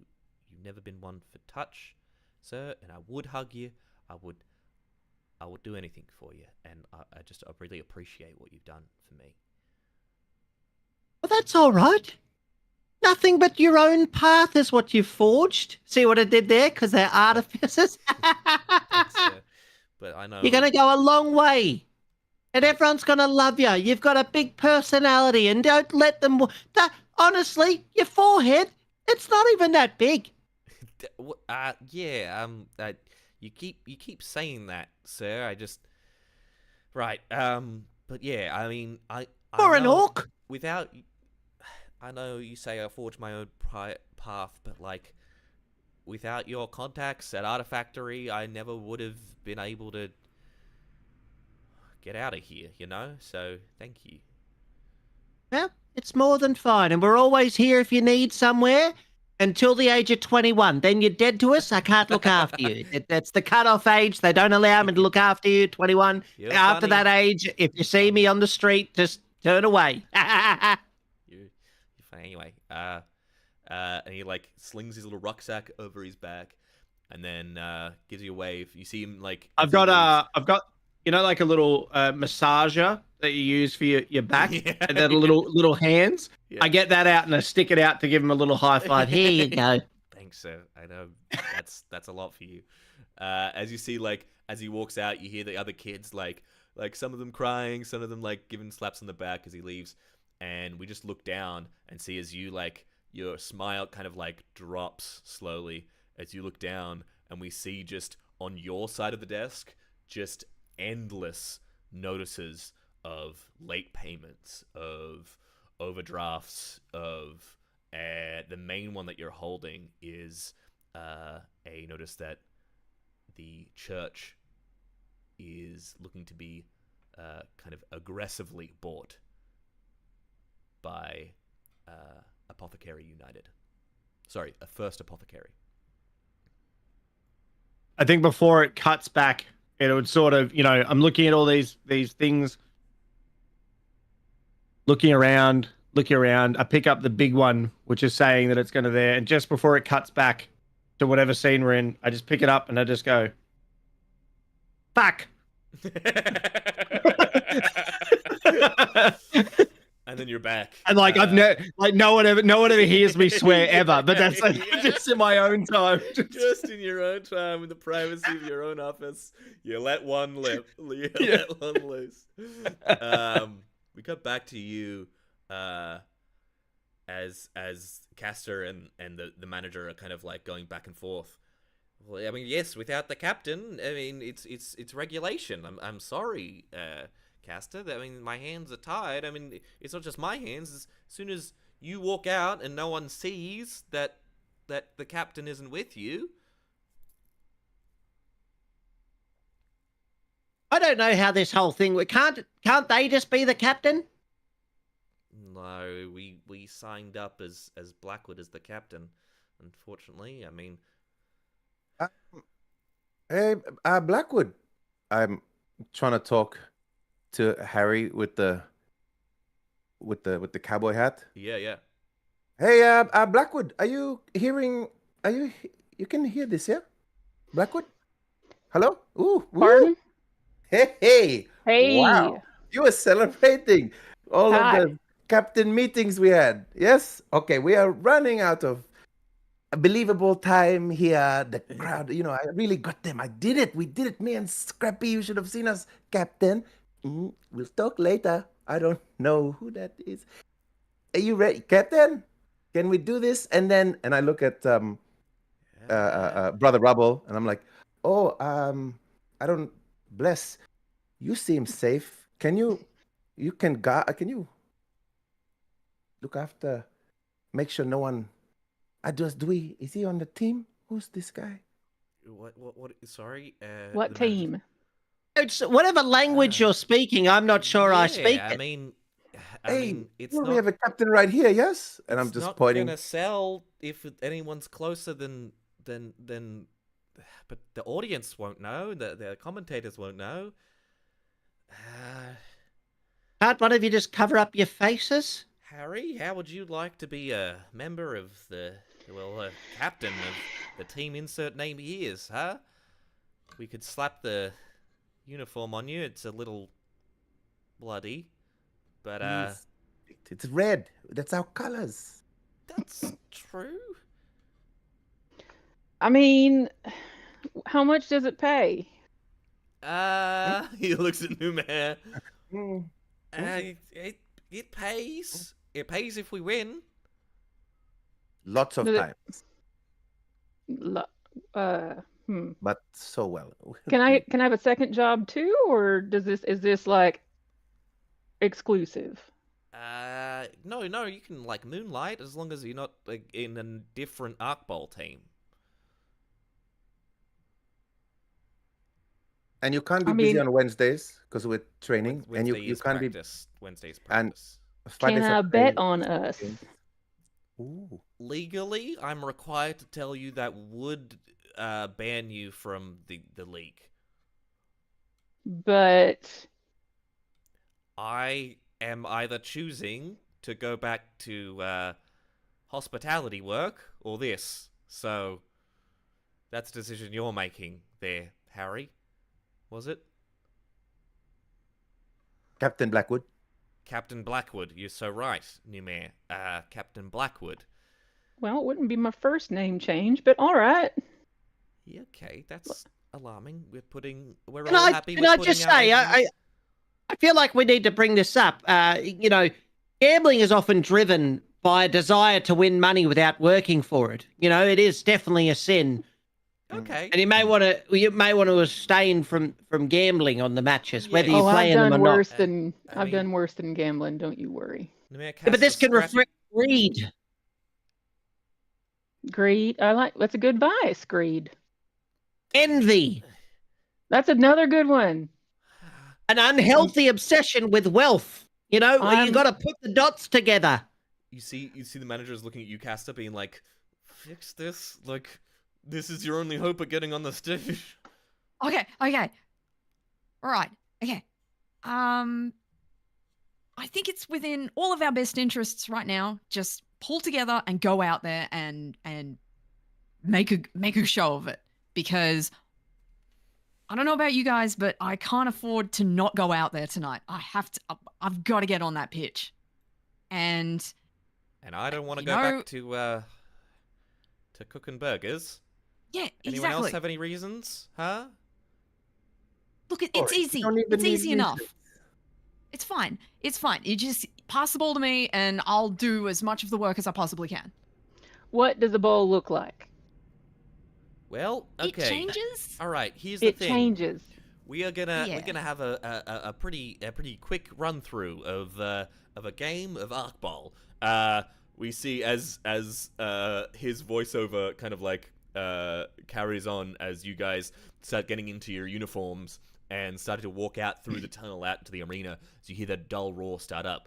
you've never been one for touch, sir, and I would hug you. I would do anything for you, and I really appreciate what you've done for me." Well, that's all right. Nothing but your own path is what you've forged. See what I did there? Because they're artificers. Thanks, sir. But I know You're going to go a long way. And everyone's going to love you. You've got a big personality, and don't let them... honestly, your forehead, it's not even that big. You keep saying that, sir. I just right. But yeah, I mean, I For an know orc. without. I know you say I forged my own path, but like, without your contacts at Artifactory, I never would have been able to get out of here. You know, so thank you. Well, it's more than fine, and we're always here if you need somewhere until the age of 21. Then you're dead to us. I can't look after you. That's the cutoff age. They don't allow me to look after you. 21. You're After funny. that age, if you see me on the street, just turn away. You're fine anyway. And he like slings his little rucksack over his back, and then gives you a wave. You see him like. I've got you know, like a little massager that you use for your back, Yeah, and then little hands. Yeah. I get that out and I stick it out to give him a little high five. Here you go. Thanks, sir. I know that's a lot for you. As you see, like as he walks out, you hear the other kids like some of them crying, some of them like giving slaps on the back as he leaves, and we just look down and see as you like your smile kind of like drops slowly as you look down, and we see just on your side of the desk just endless notices of late payments, of overdrafts, of the main one that you're holding is a notice that the church is looking to be kind of aggressively bought by Apothecary United. Sorry, a First Apothecary. I think before it cuts back, it would sort of, I'm looking at all these things, looking around. I pick up the big one, which is saying that it's going to there. And just before it cuts back to whatever scene we're in, I just pick it up and I just go, fuck. And then you're back. And like no one ever hears me swear ever, but that's just in my own time. Just in your own time, in the privacy of your own office, you let one let one loose. We cut back to you, as Castor and the manager are kind of like going back and forth. Well, I mean, yes, without the captain, I mean, it's regulation. I'm sorry, Castor. I mean, my hands are tied. I mean, it's not just my hands. As soon as you walk out and no one sees that the captain isn't with you. I don't know how this whole thing. Can't they just be the captain? No, we signed up as Blackwood as the captain. Unfortunately, I mean. Hey, Blackwood. I'm trying to talk to Harry with the cowboy hat. Yeah. Hey, Blackwood, are you hearing? You can hear this, yeah? Blackwood, hello. Ooh. Pardon? Hey. Hey. Wow. You were celebrating all Hi. of the captain meetings we had. Yes. Okay. We are running out of a believable time here. The crowd, I really got them. I did it. We did it. Me and Scrappy. You should have seen us, Captain. We'll talk later. I don't know who that is. Are you ready, Captain? Can we do this? And I look at Brother Rubble, and I'm like, oh, I don't. Bless. You seem safe. Can you look after? Make sure no one. Is he on the team? Who's this guy? What? Sorry. What team? It's whatever language you're speaking. I'm not sure I speak I it. mean, it's well, not. we have a captain right here. Yes, and I'm It's just not pointing. gonna sell if anyone's closer than. But the audience won't know. The commentators won't know. Can't one of you just cover up your faces? Harry, how would you like to be a member of captain of the team? Insert name years, huh? We could slap the uniform on you. It's a little bloody, but It's red. That's our colors. that's true. I mean, how much does it pay? He looks at Numair. Hmm. It pays. It pays if we win. Lots of Does it- times, but so well. Can I have a second job too, or is this like exclusive? No, you can like moonlight as long as you're not like in a different Arc Bowl team. And you can't be I busy mean- on Wednesdays because we're training, and you Wednesday is can't be. practice. Wednesday's and- practice. Fridays Can are I bet training. on us? Ooh. Legally, I'm required to tell you that would ban you from the league. But I am either choosing to go back to hospitality work or this. So that's a decision you're making there, Harry. Was it? Captain Blackwood. Captain Blackwood. You're so right, Numair. Captain Blackwood. well, it wouldn't be my first name change, but all right. Yeah, okay, that's alarming. We're Can all I, happy can with I putting just our say, names- I feel like we need to bring this up. Gambling is often driven by a desire to win money without working for it. It is definitely a sin. Okay. And you may want to abstain from gambling on the matches, whether Yeah. you're I've playing them or done not. worse than I I've mean- done worse than gambling. Don't you worry. Numair Yeah, but this casts a can scrappy- reflect greed. Greed. That's a good vice. Greed. Envy, That's another good one. an unhealthy obsession with wealth. You know, you I'm- got to put the dots together. You see the manager is looking at you, Caster, being like, "Fix this. Like, this is your only hope of getting on the stage." Okay. All right. Okay. I think it's within all of our best interests right now. Just pull together and go out there and make a show of it, because I don't know about you guys, but I can't afford to not go out there tonight. I've got to get on that pitch. And I don't want to You go know- back to cooking burgers. yeah, Anyone exactly. else have any reasons? Huh? Look, it's Sorry, you easy. don't even It's need easy enough. reasons. It's fine. It's fine. You just pass the ball to me and I'll do as much of the work as I possibly can. What does a bowl look like? Well, okay. It changes. All right. Here's the It thing. changes. We're gonna Yeah. have a pretty quick run through of a game of Arc Ball. We see as his voiceover kind of like carries on as you guys start getting into your uniforms and started to walk out through the tunnel out into the arena, as you hear that dull roar start up.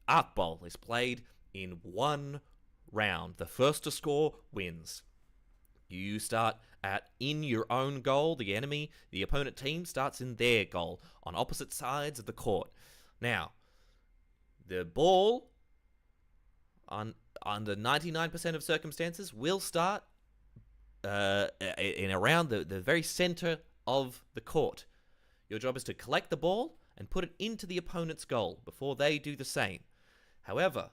Arc Ball is played in one round. The first to score wins. You start in your own goal. The opponent team starts in their goal on opposite sides of the court. Now, the ball, under 99% of circumstances, will start in around the very center of the court. Your job is to collect the ball and put it into the opponent's goal before they do the same. However,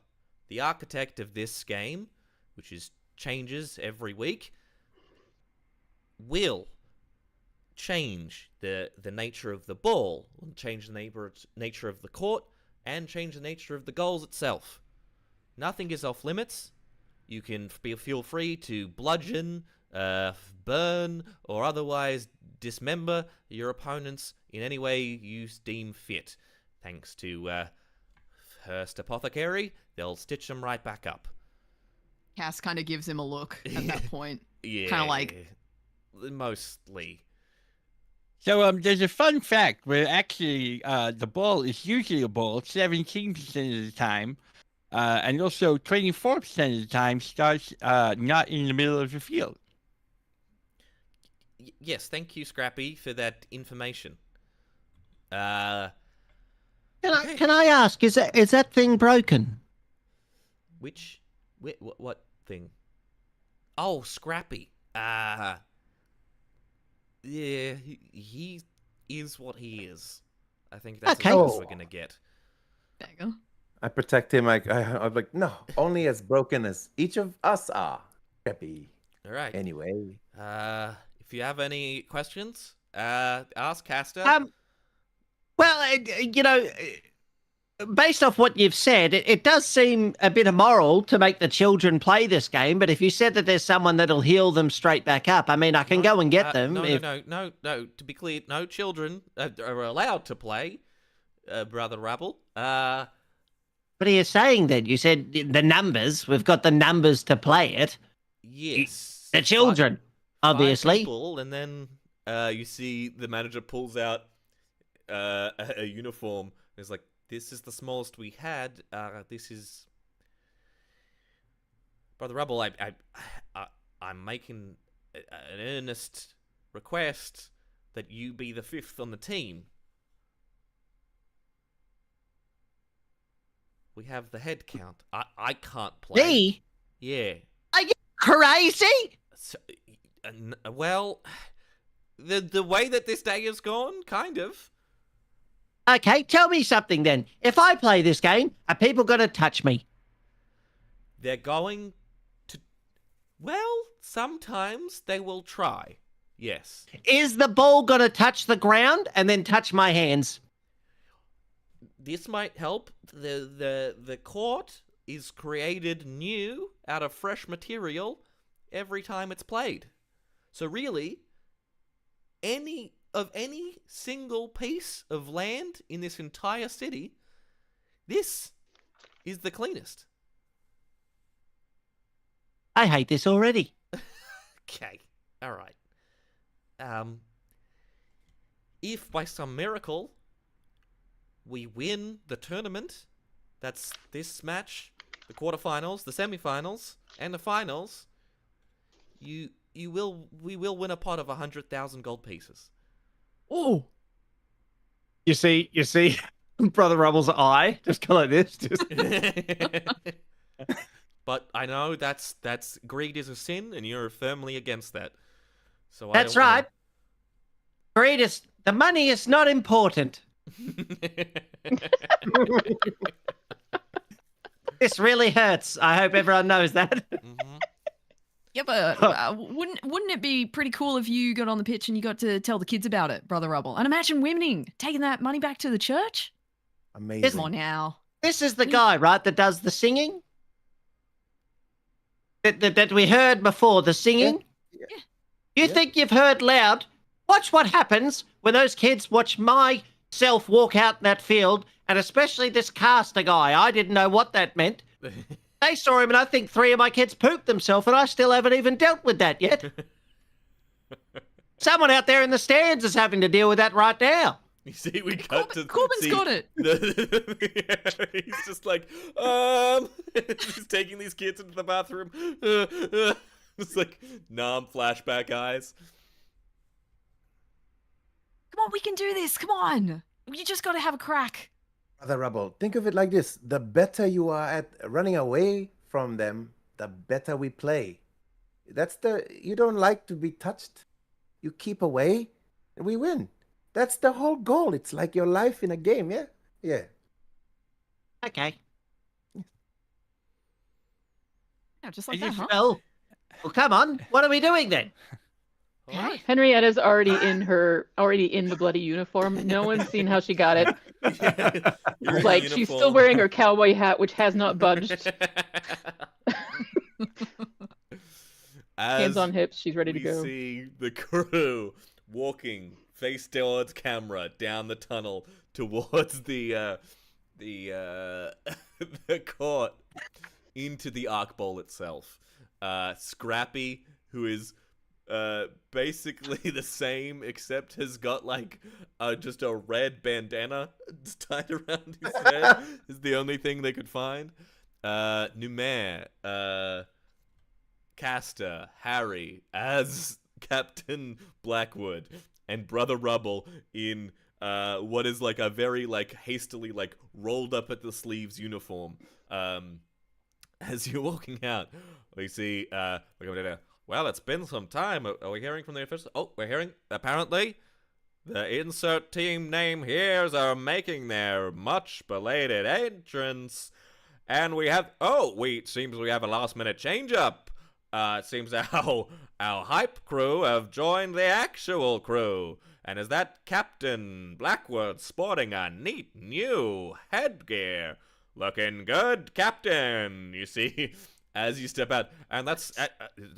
the architect of this game, which changes every week, will change the nature of the ball, will change the nature of the court, and change the nature of the goals itself. Nothing is off limits. You can feel free to bludgeon, burn, or otherwise dismember your opponents in any way you deem fit. Thanks to Hearst Apothecary, they'll stitch them right back up. Cass kind of gives him a look at that point. Yeah. Kinda like- Mostly. So there's a fun fact where actually the ball is usually a ball 17% of the time, and also 24% of the time starts not in the middle of the field. Yes, thank you, Scrappy, for that information. Can I ask, is that thing broken? What thing? Oh, Scrappy. Yeah, he is what he is. I think that's Okay. as close as we're gonna get. There you go. I protect him. I'm like, no, only as broken as each of us are. Peppy. All right. Anyway. If you have any questions, ask Caster. Well, based off what you've said, it does seem a bit immoral to make the children play this game. But if you said that there's someone that'll heal them straight back up, I mean, I can go and get them. No, if... no. To be clear, no children are allowed to play, Brother Rabble. What are you saying then? You said the numbers. We've got the numbers to play it. Yes. The children, Five obviously. people, and then you see the manager pulls out a uniform. It's like, this is the smallest we had. This is Brother Rubble. I'm making an earnest request that you be the fifth on the team. We have the head count. I can't play. Me? Yeah. Are you crazy? So, well, the way that this day has gone, kind of. Okay, tell me something then. If I play this game, are people going to touch me? They're going to. Well, sometimes they will try. Yes. Is the ball going to touch the ground and then touch my hands? This might help. The court is created new out of fresh material every time it's played. So really, any single piece of land in this entire city, this is the cleanest. I hate this already. Okay. All right. If by some miracle we win the tournament that's this match, the quarterfinals, the semifinals, and the finals, we will win a pot of 100,000 gold pieces. Oh. You see, Brother Rubble's eye just go like this. Just... But I know that's greed is a sin, and you're firmly against that. So that's right. Greed is the money is not important. This really hurts. I hope everyone knows that. Yeah, but wouldn't it be pretty cool if you got on the pitch and you got to tell the kids about it, Brother Rubble? And imagine winning, taking that money back to the church. Amazing. Come on now. This is the guy, right, that does the singing? That we heard before, the singing? Yeah. You think you've heard loud? Watch what happens when those kids watch myself walk out in that field, and especially this caster guy. I didn't know what that meant. They saw him, and I think 3 of my kids pooped themselves, and I still haven't even dealt with that yet. Someone out there in the stands is having to deal with that right now. You see, we cut to Corbin's got it. He's just like, he's taking these kids into the bathroom. It's like numb flashback eyes. Come on, we can do this. Come on. You just got to have a crack. Brother Rubble, think of it like this. The better you are at running away from them, the better we play. You don't like to be touched. You keep away, and we win. That's the whole goal. It's like your life in a game, yeah? Yeah. Okay. Yeah, just like that, huh? Well, come on. What are we doing then? Okay. Henrietta's already in the bloody uniform. No one's seen how she got it. You're in Like, uniform. she's still wearing her cowboy hat, which has not budged. Hands on hips, she's ready to go. We see the crew walking face towards camera down the tunnel towards the court into the Arc Bowl itself. Scrappy, who is basically the same except has got like just a red bandana tied around his head is the only thing they could find. Numair, Caster, Harry as Captain Blackwood, and Brother Rubble in what is like a very like hastily like rolled up at the sleeves uniform. As you're walking out, we see well, it's been some time. Are we hearing from the officials? Oh, we're hearing apparently the insert team name here's are making their much belated entrance, and it seems we have a last minute change up. It seems our hype crew have joined the actual crew. And is that Captain Blackwood sporting a neat new headgear? Looking good, Captain. You see, as you step out. And that's...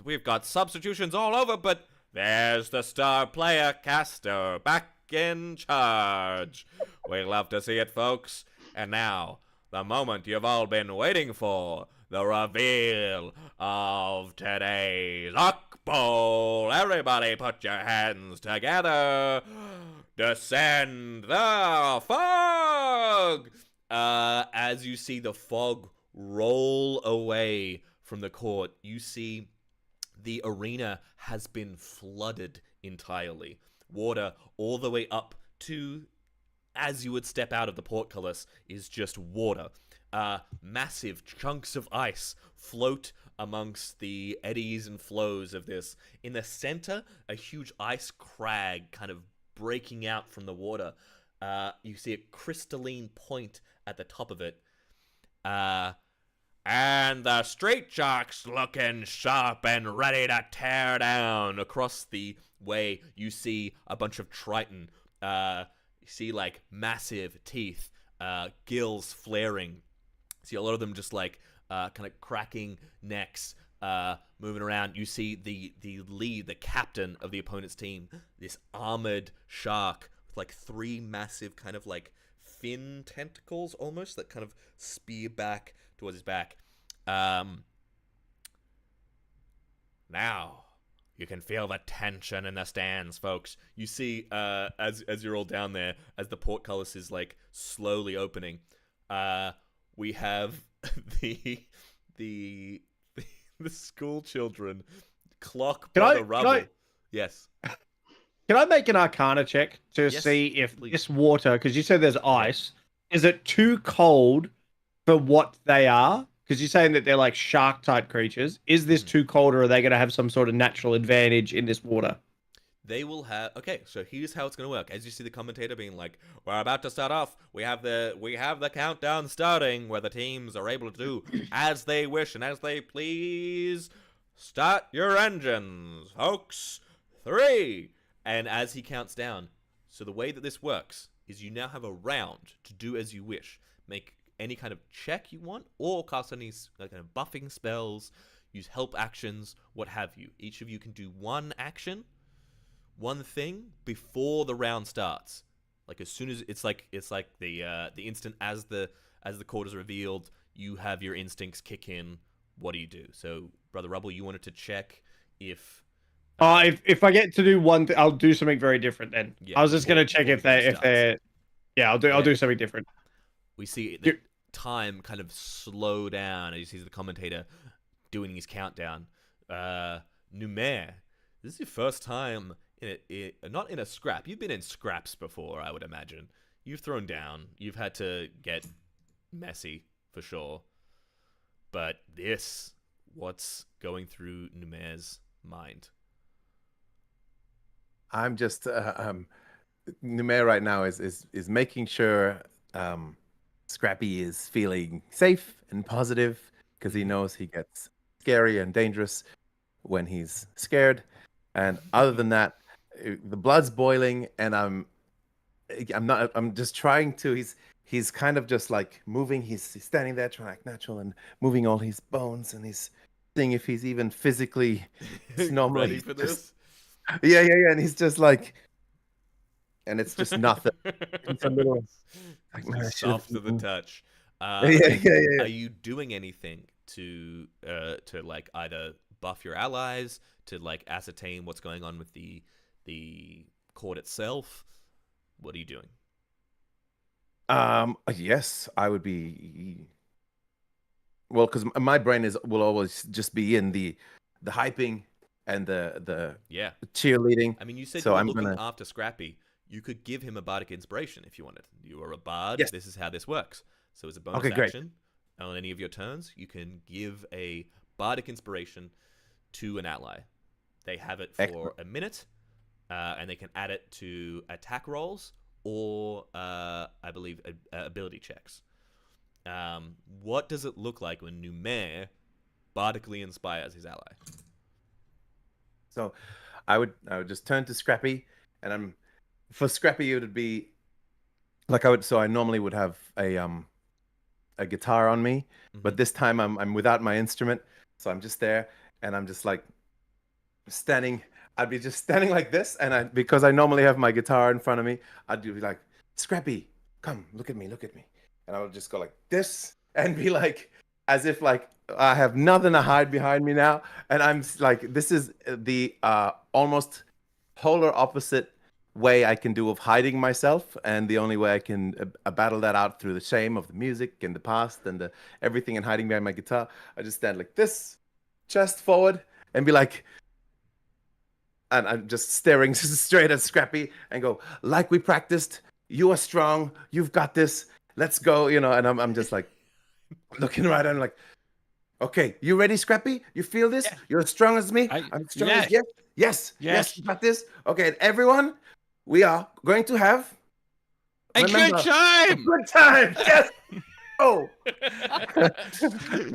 we've got substitutions all over, but there's the star player, Caster, back in charge. We love to see it, folks. And now, the moment you've all been waiting for. The reveal of today's Arc Bowl. Everybody put your hands together. Descend the fog. As you see the fog roll away from the court, you see the arena has been flooded entirely. Water all the way up to, as you would step out of the portcullis, is just water. Massive chunks of ice float amongst the eddies and flows of this. In the center, a huge ice crag kind of breaking out from the water. You see a crystalline point at the top of it. And the Street Sharks looking sharp and ready to tear down. Across the way, you see a bunch of Triton. You see, like, massive teeth, gills flaring. See a lot of them just like kind of cracking necks, moving around. You see the lead, the captain of the opponent's team, this armored shark with like 3 massive kind of like fin tentacles almost that kind of spear back towards his back. Now you can feel the tension in the stands, folks. You see as you're all down there, as the portcullis is like slowly opening. we have the the the school children clock Brother Rubble. Yes. Can I make an Arcana check to Yes, see if please. this water, because you said there's ice, is it too cold for what they are? Because you're saying that they're like shark type creatures. Is this too cold, or are they going to have some sort of natural advantage in this water? They will have. Okay, so here's how it's going to work. As you see the commentator being like, "We're about to start off. We have the countdown starting, where the teams are able to do as they wish and as they please. Start your engines, folks. 3." And as he counts down, so the way that this works is you now have a round to do as you wish. Make any kind of check you want, or cast any kind of buffing spells, use help actions, what have you. Each of you can do one action, one thing before the round starts. Like as soon as it's like the instant as the chord is revealed, you have your instincts kick in. What do you do? So, Brother Rubble, you wanted to check if. If I get to do one thing, I'll do something very different. Then Yeah, I was just going to check if they're. Yeah, I'll do something different. We see the time kind of slow down as you see the commentator doing his countdown. Numair, this is your first time not in a scrap. You've been in scraps before, I would imagine. You've thrown down. You've had to get messy for sure. But what's going through Numair's mind? I'm just Numair right now is making sure Scrappy is feeling safe and positive, because he knows he gets scary and dangerous when he's scared. And other than that, the blood's boiling, and I'm just trying to. He's kind of just like moving. He's standing there trying to act natural and moving all his bones, and he's seeing if he's even physically normal. Ready for this? Yeah, and he's just like, and it's just nothing. It's a little like, soft to the touch. Yeah. Are you doing anything to like either buff your allies, to like ascertain what's going on with the court itself? What are you doing? Yes, I would be. Well, because my brain will always just be in the hyping and the cheerleading. I mean, you said so you were I'm looking gonna... after Scrappy. You could give him a bardic inspiration if you wanted. You are a bard. Yes. This is how this works. So as a bonus action on any of your turns, you can give a bardic inspiration to an ally. They have it for a minute, and they can add it to attack rolls or, I believe, ability checks. What does it look like when Numair bardically inspires his ally? So I would just turn to Scrappy, and for Scrappy it would be like I normally would have a guitar on me, but this time I'm without my instrument, so I'm just there, and I'm just like standing. I'd be just standing like this, and because I normally have my guitar in front of me, I'd be like, Scrappy, come, look at me, and I would just go like this and be like, as if like I have nothing to hide behind me now, and I'm like, this is the almost polar opposite way I can do of hiding myself, and the only way I can battle that out through the shame of the music and the past and everything, and hiding behind my guitar. I just stand like this, chest forward, and be like, and I'm just staring straight at Scrappy and go, like we practiced, you are strong, you've got this, let's go, and I'm just like looking right, I'm like, okay, you ready, Scrappy? You feel this? Yeah. You're as strong as me? I'm strong as you? Yes, you got this? Okay, everyone, we are going to have a good time! Good time, yes! Oh!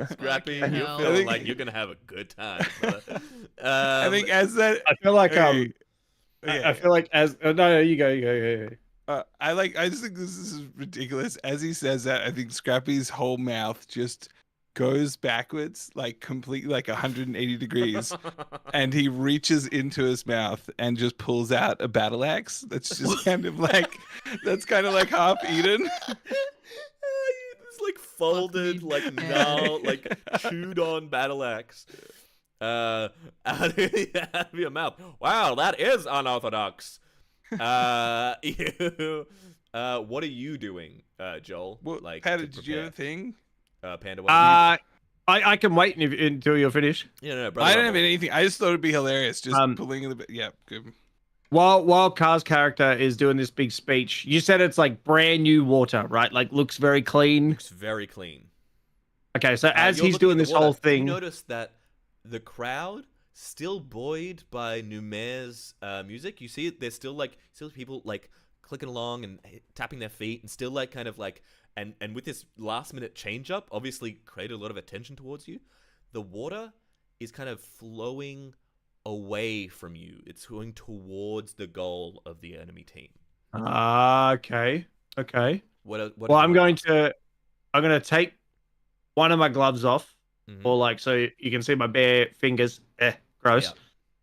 Scrappy, you're feeling like you're going to have a good time. I think as that... I feel like, I feel like as... no, you go. I just think this is ridiculous. As he says that, I think Scrappy's whole mouth just goes backwards, like completely, like 180 degrees, and he reaches into his mouth and just pulls out a battle axe. That's just kind of like half eaten. It's like folded, like gnarled, like chewed on battle axe. Out of your mouth. Wow, that is unorthodox. What are you doing, Joel? Well, like, Patty, did you have a thing? Panda? What do you- I can wait until you're finished. Yeah, no, brother. I don't have Rumble. anything. I just thought it'd be hilarious. Just pulling in the bit. Yeah, good. While Car's character is doing this big speech, you said it's like brand new water, right? Like looks very clean. Looks very clean. Okay, so as You're he's looking at doing the this water. whole thing, You notice that the crowd still buoyed by Numair's music. You see it. There's still people like clicking along and tapping their feet, and still like kind of like and with this last minute change up, obviously created a lot of attention towards you. The water is kind of flowing away from you. It's going towards the goal of the enemy team. okay. What Well, I'm going to take one of my gloves off, Mhm. or like so you can see my bare fingers. Gross.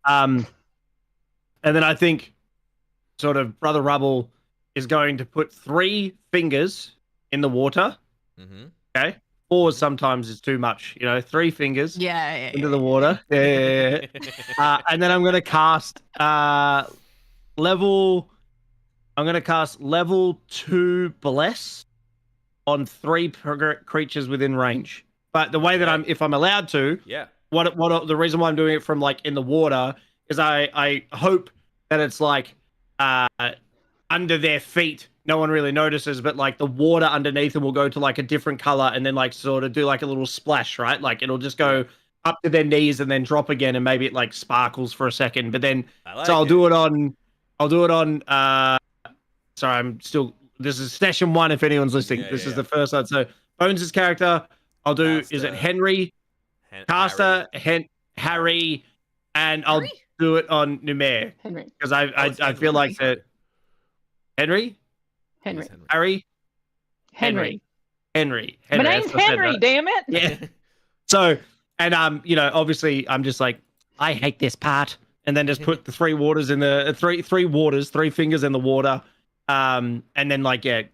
Yeah. And then I think sort of Brother Rubble is going to put 3 fingers in the water. Mm-hmm. Okay, 4 sometimes is too much. 3 fingers Yeah. into the water. Yeah. And then I'm going to cast level 2 bless on 3 creatures within range. But the way that if I'm allowed to, Yeah. what the reason why I'm doing it from like in the water is I hope that it's like under their feet, no one really notices, but like the water underneath them will go to like a different color and then like sort of do like a little splash, right? Like it'll just go up to their knees and then drop again, and maybe it like sparkles for a second, but then I'll do it on sorry, I'm still, this is session 1 if anyone's listening. This is the first one. So Bones' character, I'll do, is it Henry? Caster, Harry, and I'll do it on Numair. Henry. Because I feel like that. Henry? Henry. Harry? Henry. Henry. My name's Henry, damn it. Yeah. So, and obviously I'm just like, I hate this part. And then just put the 3 waters in the 3 fingers in the water. And then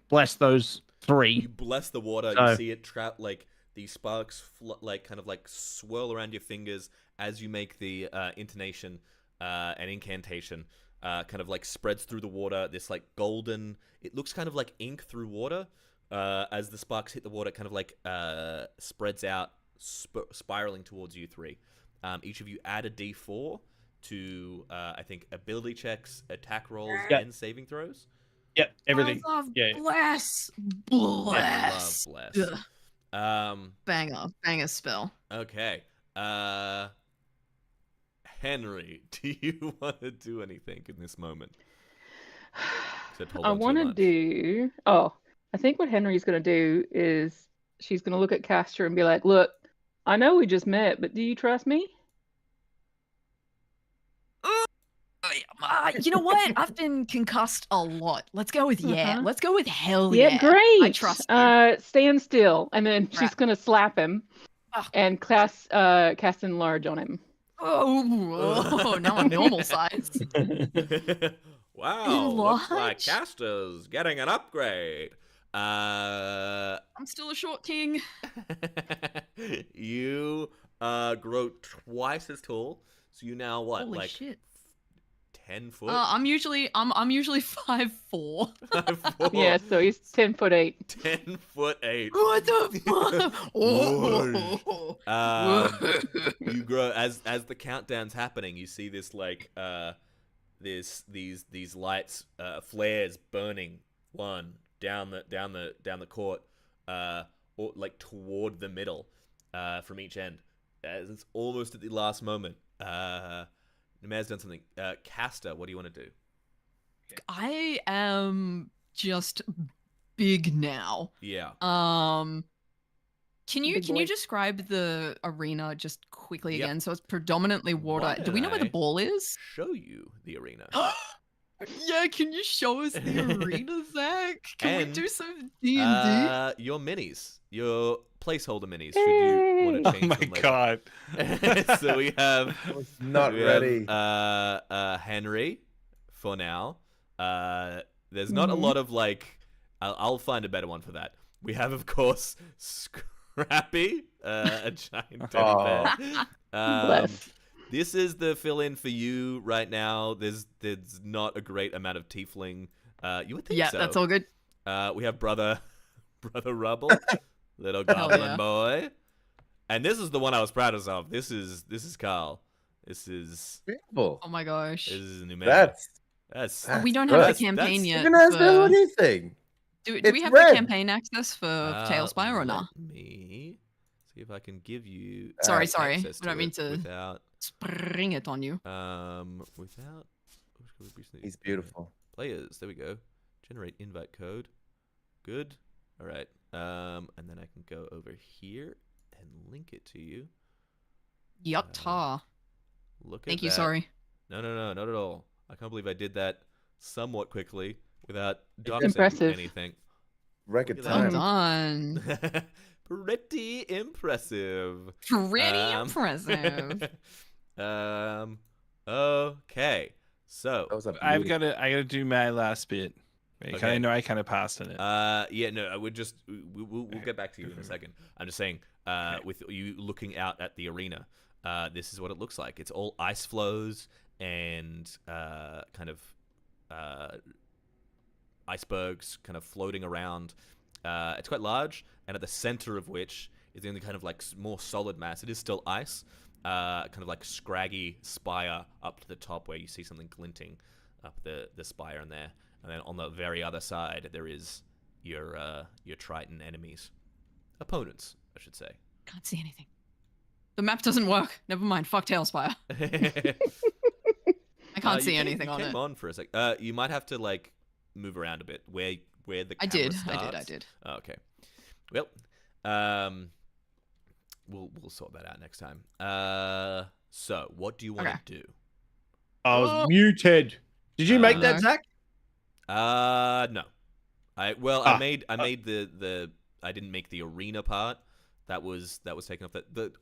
bless those 3. You bless the water, So- you see it trap like these sparks kind of like swirl around your fingers as you make the intonation and incantation. Kind of like spreads through the water. This like golden, it looks kind of like ink through water. As the sparks hit the water, it kind of like spreads out, spiraling towards you 3. Each of you add a D4 to I think ability checks, attack rolls, and saving throws. Yep, everything. I love Yeah. bless. I love bless. Ugh. Banger spell. Okay. Henry, do you want to do anything in this moment? Except hold I on to want your to lunch. do. Oh, I think what Henry's going to do is she's going to look at Castor and be like, "Look, I know we just met, but do you trust me?" You know what? I've been concussed a lot. Let's go with yeah. Uh-huh. Let's go with hell Yeah, yeah. great. I trust you. Stand still, and then she's Right. going to slap him Oh. and cast enlarge on him. Oh, now I'm normal size. Wow, looks like Enlarge? Castor's getting an upgrade. I'm still a short king. You grow twice as tall, so you now what, Holy like shit. 10 foot? I'm usually 5'4". 5'4", Yeah, so he's 10'8". 10'8". What the fuck? Oh. You grow as the countdown's happening. You see this like these lights flares burning one down the court, or like toward the middle, from each end. As it's almost at the last moment. Numair's done something. Castor, what do you want to do? I am just big now. Yeah. Can you Big boy. describe the arena just quickly Yep. again? So it's predominantly water. Why Do we know where the don't I ball is? Show you the arena. Yeah, can you show us the arena, Zach? Can And, we do some D&D? Your minis, your placeholder minis. Should you want to Oh change my them later. god. So we have Not we ready. have, Henry for now. There's not a Mm-hmm. lot of like. I'll find a better one for that. We have, of course, Scrappy, a giant teddy Aw. bear. Bless. This is the fill-in for you right now. There's not a great amount of tiefling. You would think Yeah, so. that's all good. We have brother Rubble. little goblin yeah. boy. And this is the one I was proudest of. This is Carl. This is Beautiful. Oh my gosh. a new man. That's Oh, we don't good. have the campaign yet. Even has no for- anything. Do we It's have red. the campaign access for Tailspire or not? Let me see if I can give you. Sorry. access I don't mean it to without spring it on you. without. He's beautiful. Players. There we go. Generate invite code. Good. All right. And then I can go over here and link it to you. Yutta. Look at Thank you, that. sorry. No, not at all. I can't believe I did that somewhat quickly without doxing impressive. anything. Record Look at Well time. done. Pretty impressive. Pretty Um, impressive. Okay. So. That was a I beautiful- gotta do my last bit. Right? Okay. I know I kind of passed on it. Yeah, no, I would just we'll get back to you in a second. I'm just saying, with you looking out at the arena, this is what it looks like. It's all ice flows and kind of icebergs kind of floating around. It's quite large, and at the center of which is the only kind of like more solid mass. It is still ice, kind of like scraggy spire up to the top where you see something glinting up the spire in there. And then on the very other side, there is your Triton enemies, opponents, I should say. Can't see anything. The map doesn't work. Never mind. Fuck Tailspire. I can't see anything on it. Came on for a sec. You might have to like move around a bit where the I camera did. starts. I did. Oh, okay. Well, we'll sort that out next time. So what do you want to do? I was Oh. muted. Did you make No. that, Zach? No. I made the I didn't make the arena part. That was taken off.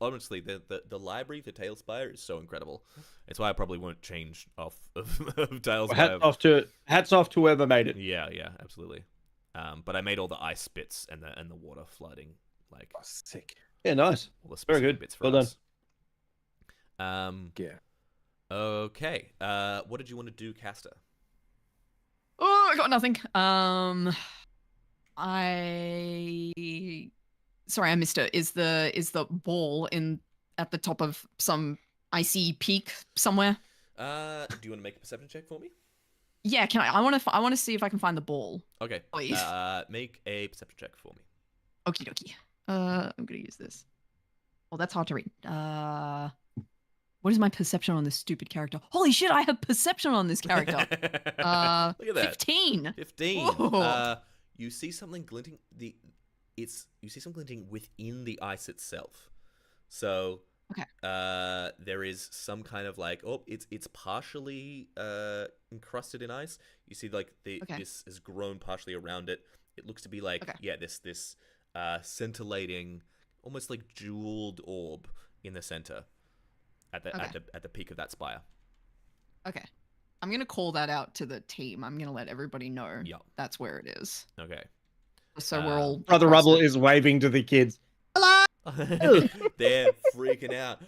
Honestly, the library for Tailspire is so incredible. It's why I probably won't change off of Tailspire. Hats off to whoever made it. Yeah, absolutely. But I made all the ice bits and the water flooding, like Oh, sick. Yeah, nice. all the Very specific good. bits for Well done. us. Yeah. Okay. What did you want to do, Caster? Oh, I got nothing. Sorry, I missed it. Is the ball at the top of some icy peak somewhere? Do you want to make a perception check for me? Yeah, can I want to see if I can find the ball. Okay. Please. Make a perception check for me. Okie dokie. I'm gonna use this. Oh, that's hard to read. What is my perception on this stupid character? Holy shit, I have perception on this character. Look at that. 15. 15. Whoa. You see something glinting. You see something glinting within the ice itself. So Okay. there is some kind of like it's partially encrusted in ice. You see like this has grown partially around it. It looks to be like this scintillating, almost like jeweled orb in the center at the peak of that spire. Okay. I'm going to call that out to the team. I'm going to let everybody know that's where it is. Okay. So we're all... Brother Rubble is waving to the kids. They're freaking out.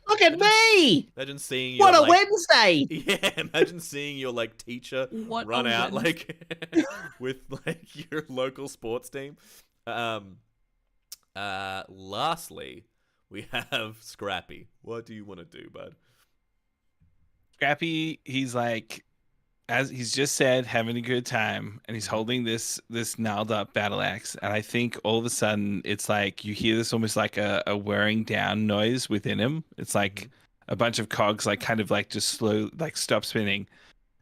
Look at me! Imagine seeing your, What a like, Wednesday! Yeah, imagine seeing your like teacher What run a out Wednesday. like with like your local sports team. Lastly, we have Scrappy. What do you want to do, bud? Scrappy, he's like, as he's just said, having a good time, and he's holding this gnarled up battle axe, and I think all of a sudden it's like you hear this almost like a wearing down noise within him. It's like a bunch of cogs like kind of like just slow like stop spinning,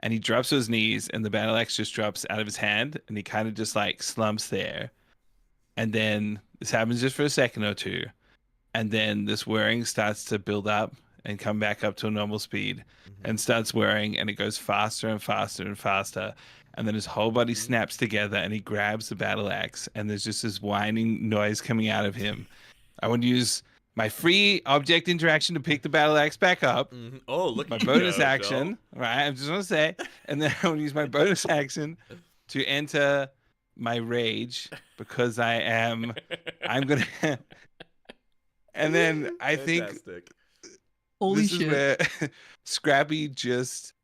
and he drops to his knees, and the battle axe just drops out of his hand, and he kind of just like slumps there, and then this happens just for a second or two, and then this whirring starts to build up and come back up to a normal speed and starts whirring, and it goes faster and faster and faster, and then his whole body snaps together and he grabs the battle axe, and there's just this whining noise coming out of him. I want to use my free object interaction to pick the battle axe back up. Oh, look My at you bonus go, action, right? I just want to say, and then I want to use my bonus action to enter my rage because I'm gonna. And then I think Fantastic. Holy this shit. is where Scrappy just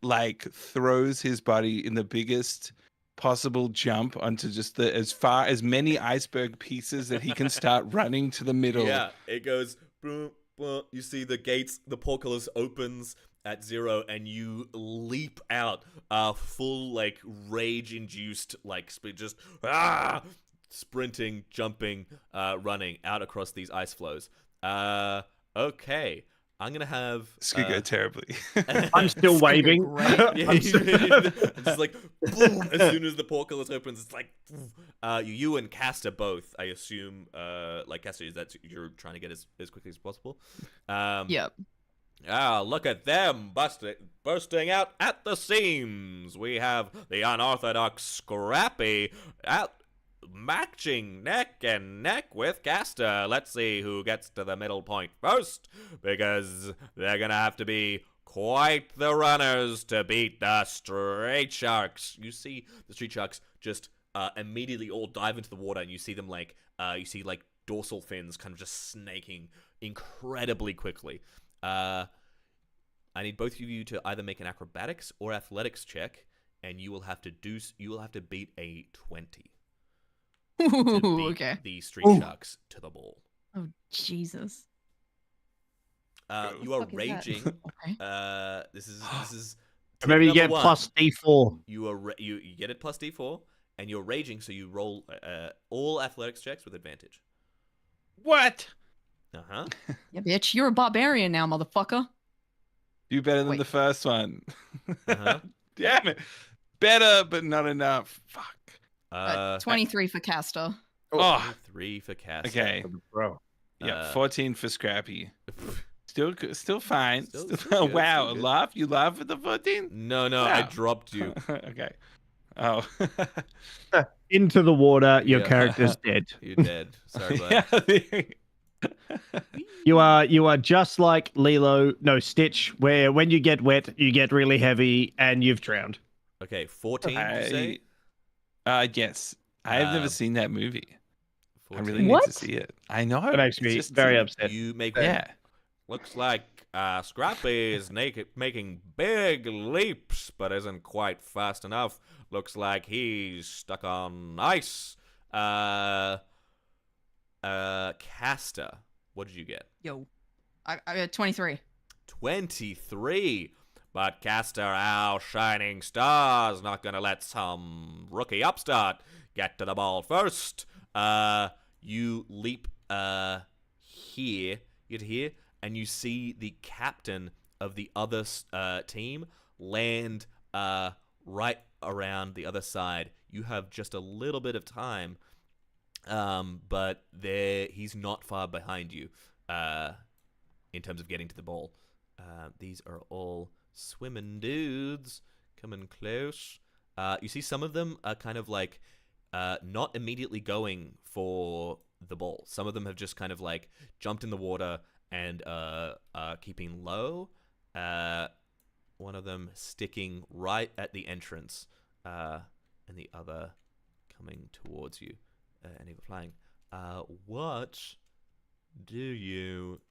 like throws his body in the biggest possible jump onto just as many iceberg pieces that he can start running to the middle. Yeah, it goes boom, boom. You see the gates, the portcullis opens at 0, and you leap out, full like rage-induced like speed, just sprinting, jumping, running out across these ice flows. Okay. I'm gonna have. This could go terribly. I'm still waving. It's just like boom. As soon as the portcullis opens, it's like you and Castor both. I assume, like Castor, is that you're trying to get as quickly as possible? Yep. Look at them bursting out at the seams. We have the unorthodox Scrappy matching neck and neck with Castor. Let's see who gets to the middle point first, because they're gonna have to be quite the runners to beat the Street Sharks. You see the Street Sharks just immediately all dive into the water, and you see them like dorsal fins kind of just snaking incredibly quickly. I need both of you to either make an acrobatics or athletics check, and you will have to beat a 20. To beat Okay. the Street Sharks to the ball. Oh Jesus. You are fuck is that? raging. Okay. This is. Maybe you number get one. plus D4. You get it plus D4, and you're raging, so you roll all athletics checks with advantage. What? Uh-huh. Yeah, bitch, you're a barbarian now, motherfucker. Do better than Wait. the first one. Uh-huh. Damn it. Better, but not enough. Fuck. 23 for Castor. Oh. 3 for Castor. Okay. Bro. Yeah, 14 for Scrappy. Still fine. Still Still, good, wow, still good. laugh? You laugh at the 14? No, I Wow. dropped you. Okay. Oh. Into the water, your Yeah. character's dead. You're dead. Sorry, bud. You are just like Stitch, where when you get wet, you get really heavy and you've drowned. Okay, 14, did you say? Yes. I've never Um, seen that movie. I 14. really need What? to see it. I know. That makes it's me just- very upset. You make Yeah. Looks like Scrappy is making big leaps, but isn't quite fast enough. Looks like he's stuck on ice. Castor, what did you get? Yo. I got 23. 23. But Castor, our shining star, is not gonna let some rookie upstart get to the ball first. You leap here, you get here, and you see the captain of the other team land right around the other side. You have just a little bit of time, but he's not far behind you in terms of getting to the ball. These are all swimming dudes coming close. You see some of them are kind of like not immediately going for the ball. Some of them have just kind of like jumped in the water and keeping low. One of them sticking right at the entrance, and the other coming towards you, and even flying. What do you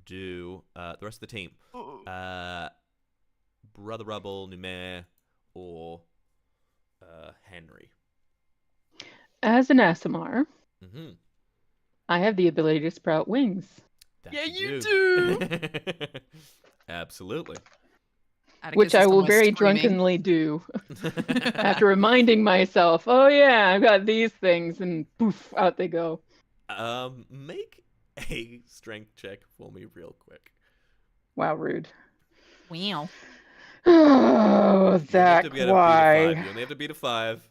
do? The rest of the team, Brother Rubble, Numair, or Henry. As an Asimar, Mm-hmm. I have the ability to sprout wings. Yeah, you do. Absolutely. Atticus Which is I will somewhere very screaming. drunkenly do after reminding myself, oh yeah, I've got these things, and poof, out they go. Make a strength check for me real quick. Wow, rude. Wow. Oh, You only have Zach, to get a why? beat of 5. You only have to beat a 5.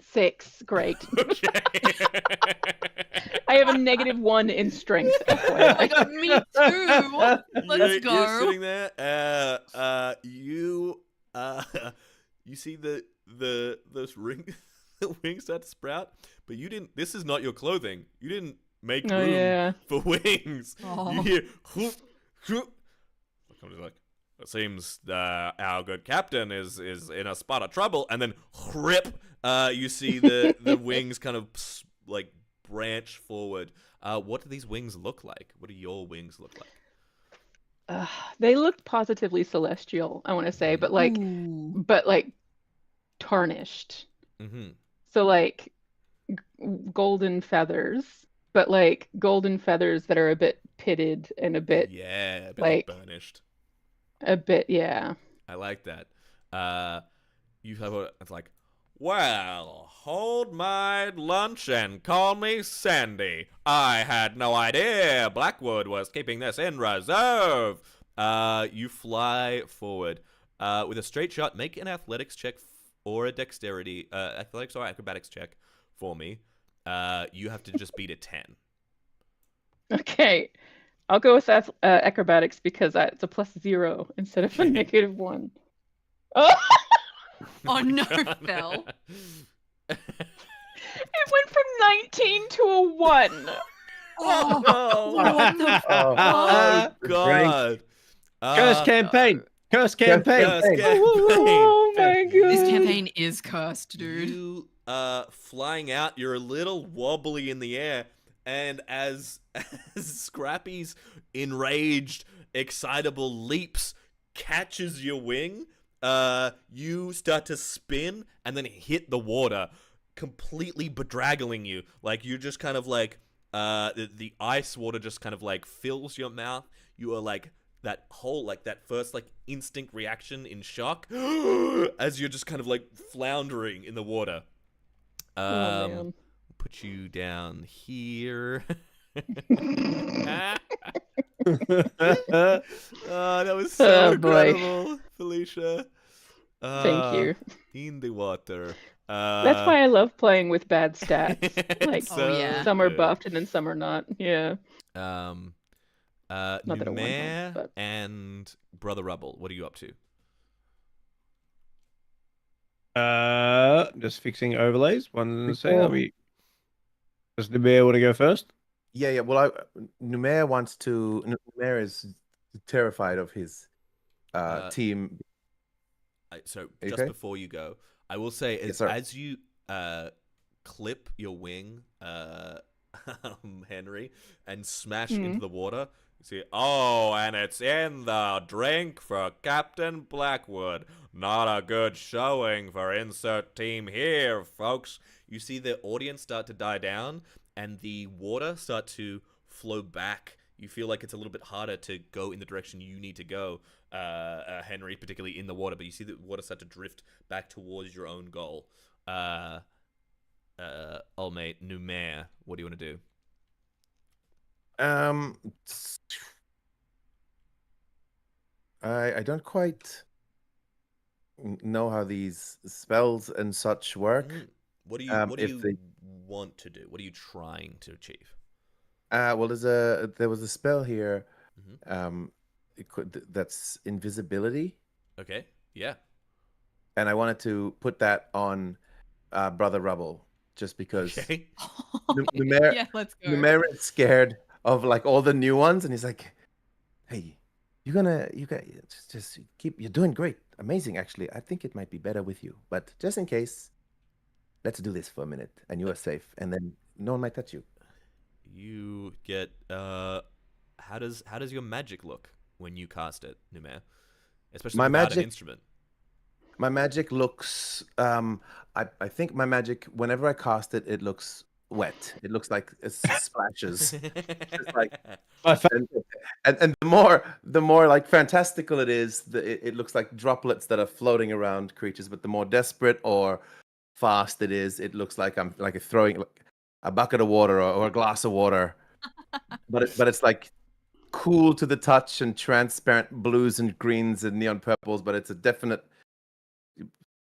6, great. Okay. I have a -1 in strength. FYI. Me too. Let's You're go. sitting there. You see those rings, the wings start to sprout, but you didn't. This is not your clothing. You didn't make Oh room yeah. for wings. Oh. You hear, whoop, whoop. Somebody's like, it seems our good captain is in a spot of trouble, and then rip. You see the wings kind of like branch forward. What do these wings look like? What do your wings look like? They looked positively celestial, I want to say, but like Ooh. tarnished. Mm-hmm. So like golden feathers, but like golden feathers that are a bit pitted and a bit Yeah, a bit like burnished. yeah. I like that. You have it's like, well, hold my lunch and call me Sandy. I had no idea Blackwood was keeping this in reserve. You fly forward. With a straight shot, make an athletics check or a dexterity, athletics or acrobatics check for me. You have to just beat a 10. Okay. I'll go with that acrobatics because it's a +0 instead of a -1. Oh, Oh no, Phil. it went from 19 to a 1. Oh, what the Oh, fuck? God. Curse campaign. Curse campaign. Curse Oh my god. This campaign is cursed, dude. You flying out, you're a little wobbly in the air, and as Scrappy's enraged, excitable leaps catches your wing, you start to spin and then hit the water, completely bedraggling you. Like you're just kind of like the ice water just kind of like fills your mouth. You are like that whole like that first like instinct reaction in shock as you're just kind of like floundering in the water. Oh, man. Put you down here. Oh, that was so Oh, boy. incredible, Felicia. Thank you. In the water. That's why I love playing with bad stats. Like Oh, yeah. some are good. buffed and then some are not. Yeah. Not Not that I want Numair one, but- and Brother Rubble, what are you up to? Just fixing overlays. One second. Before- Does the bear want to go first? Yeah. Well, Numair wants to. Numair is terrified of his team. So you just okay? before you go, I will say Yes, sir. as you clip your wing, Henry, and smash into the water, you see, oh, and it's in the drink for Captain Blackwood. Not a good showing for insert team here, folks. You see the audience start to die down, and the water start to flow back. You feel like it's a little bit harder to go in the direction you need to go, Henry, particularly in the water. But you see the water start to drift back towards your own goal. Old mate, Numair, what do you want to do? I don't quite know how these spells and such work. What do you want to do? What are you trying to achieve? Well, there was a spell here. Mhm. That's invisibility, Okay, yeah. and I wanted to put that on Brother Rubble just because Okay. Numair- Yeah, let's go. Numair is scared of like all the new ones, and he's like, "Hey, you got just keep. You're doing great, amazing. Actually, I think it might be better with you, but just in case, let's do this for a minute, and you are safe, and then no one might touch you." You get how does your magic look when you cast it, Numair? Especially My without an magic- instrument. My magic looks. I think my magic. Whenever I cast it, it looks wet. It looks like it splashes. It's like, and the more like fantastical it is, it looks like droplets that are floating around creatures. But the more desperate or fast it is, it looks like I'm like throwing like a bucket of water or a glass of water. but it's like cool to the touch and transparent blues and greens and neon purples. But it's a definite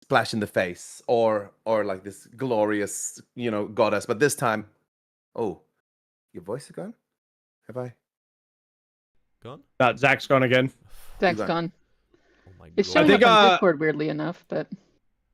splash in the face or like this glorious goddess. But this time, oh, your voice is gone. Have I? Gone? Zach's gone again. Zach's got- gone. Oh my It's god. showing think, up on uh, Discord weirdly enough, but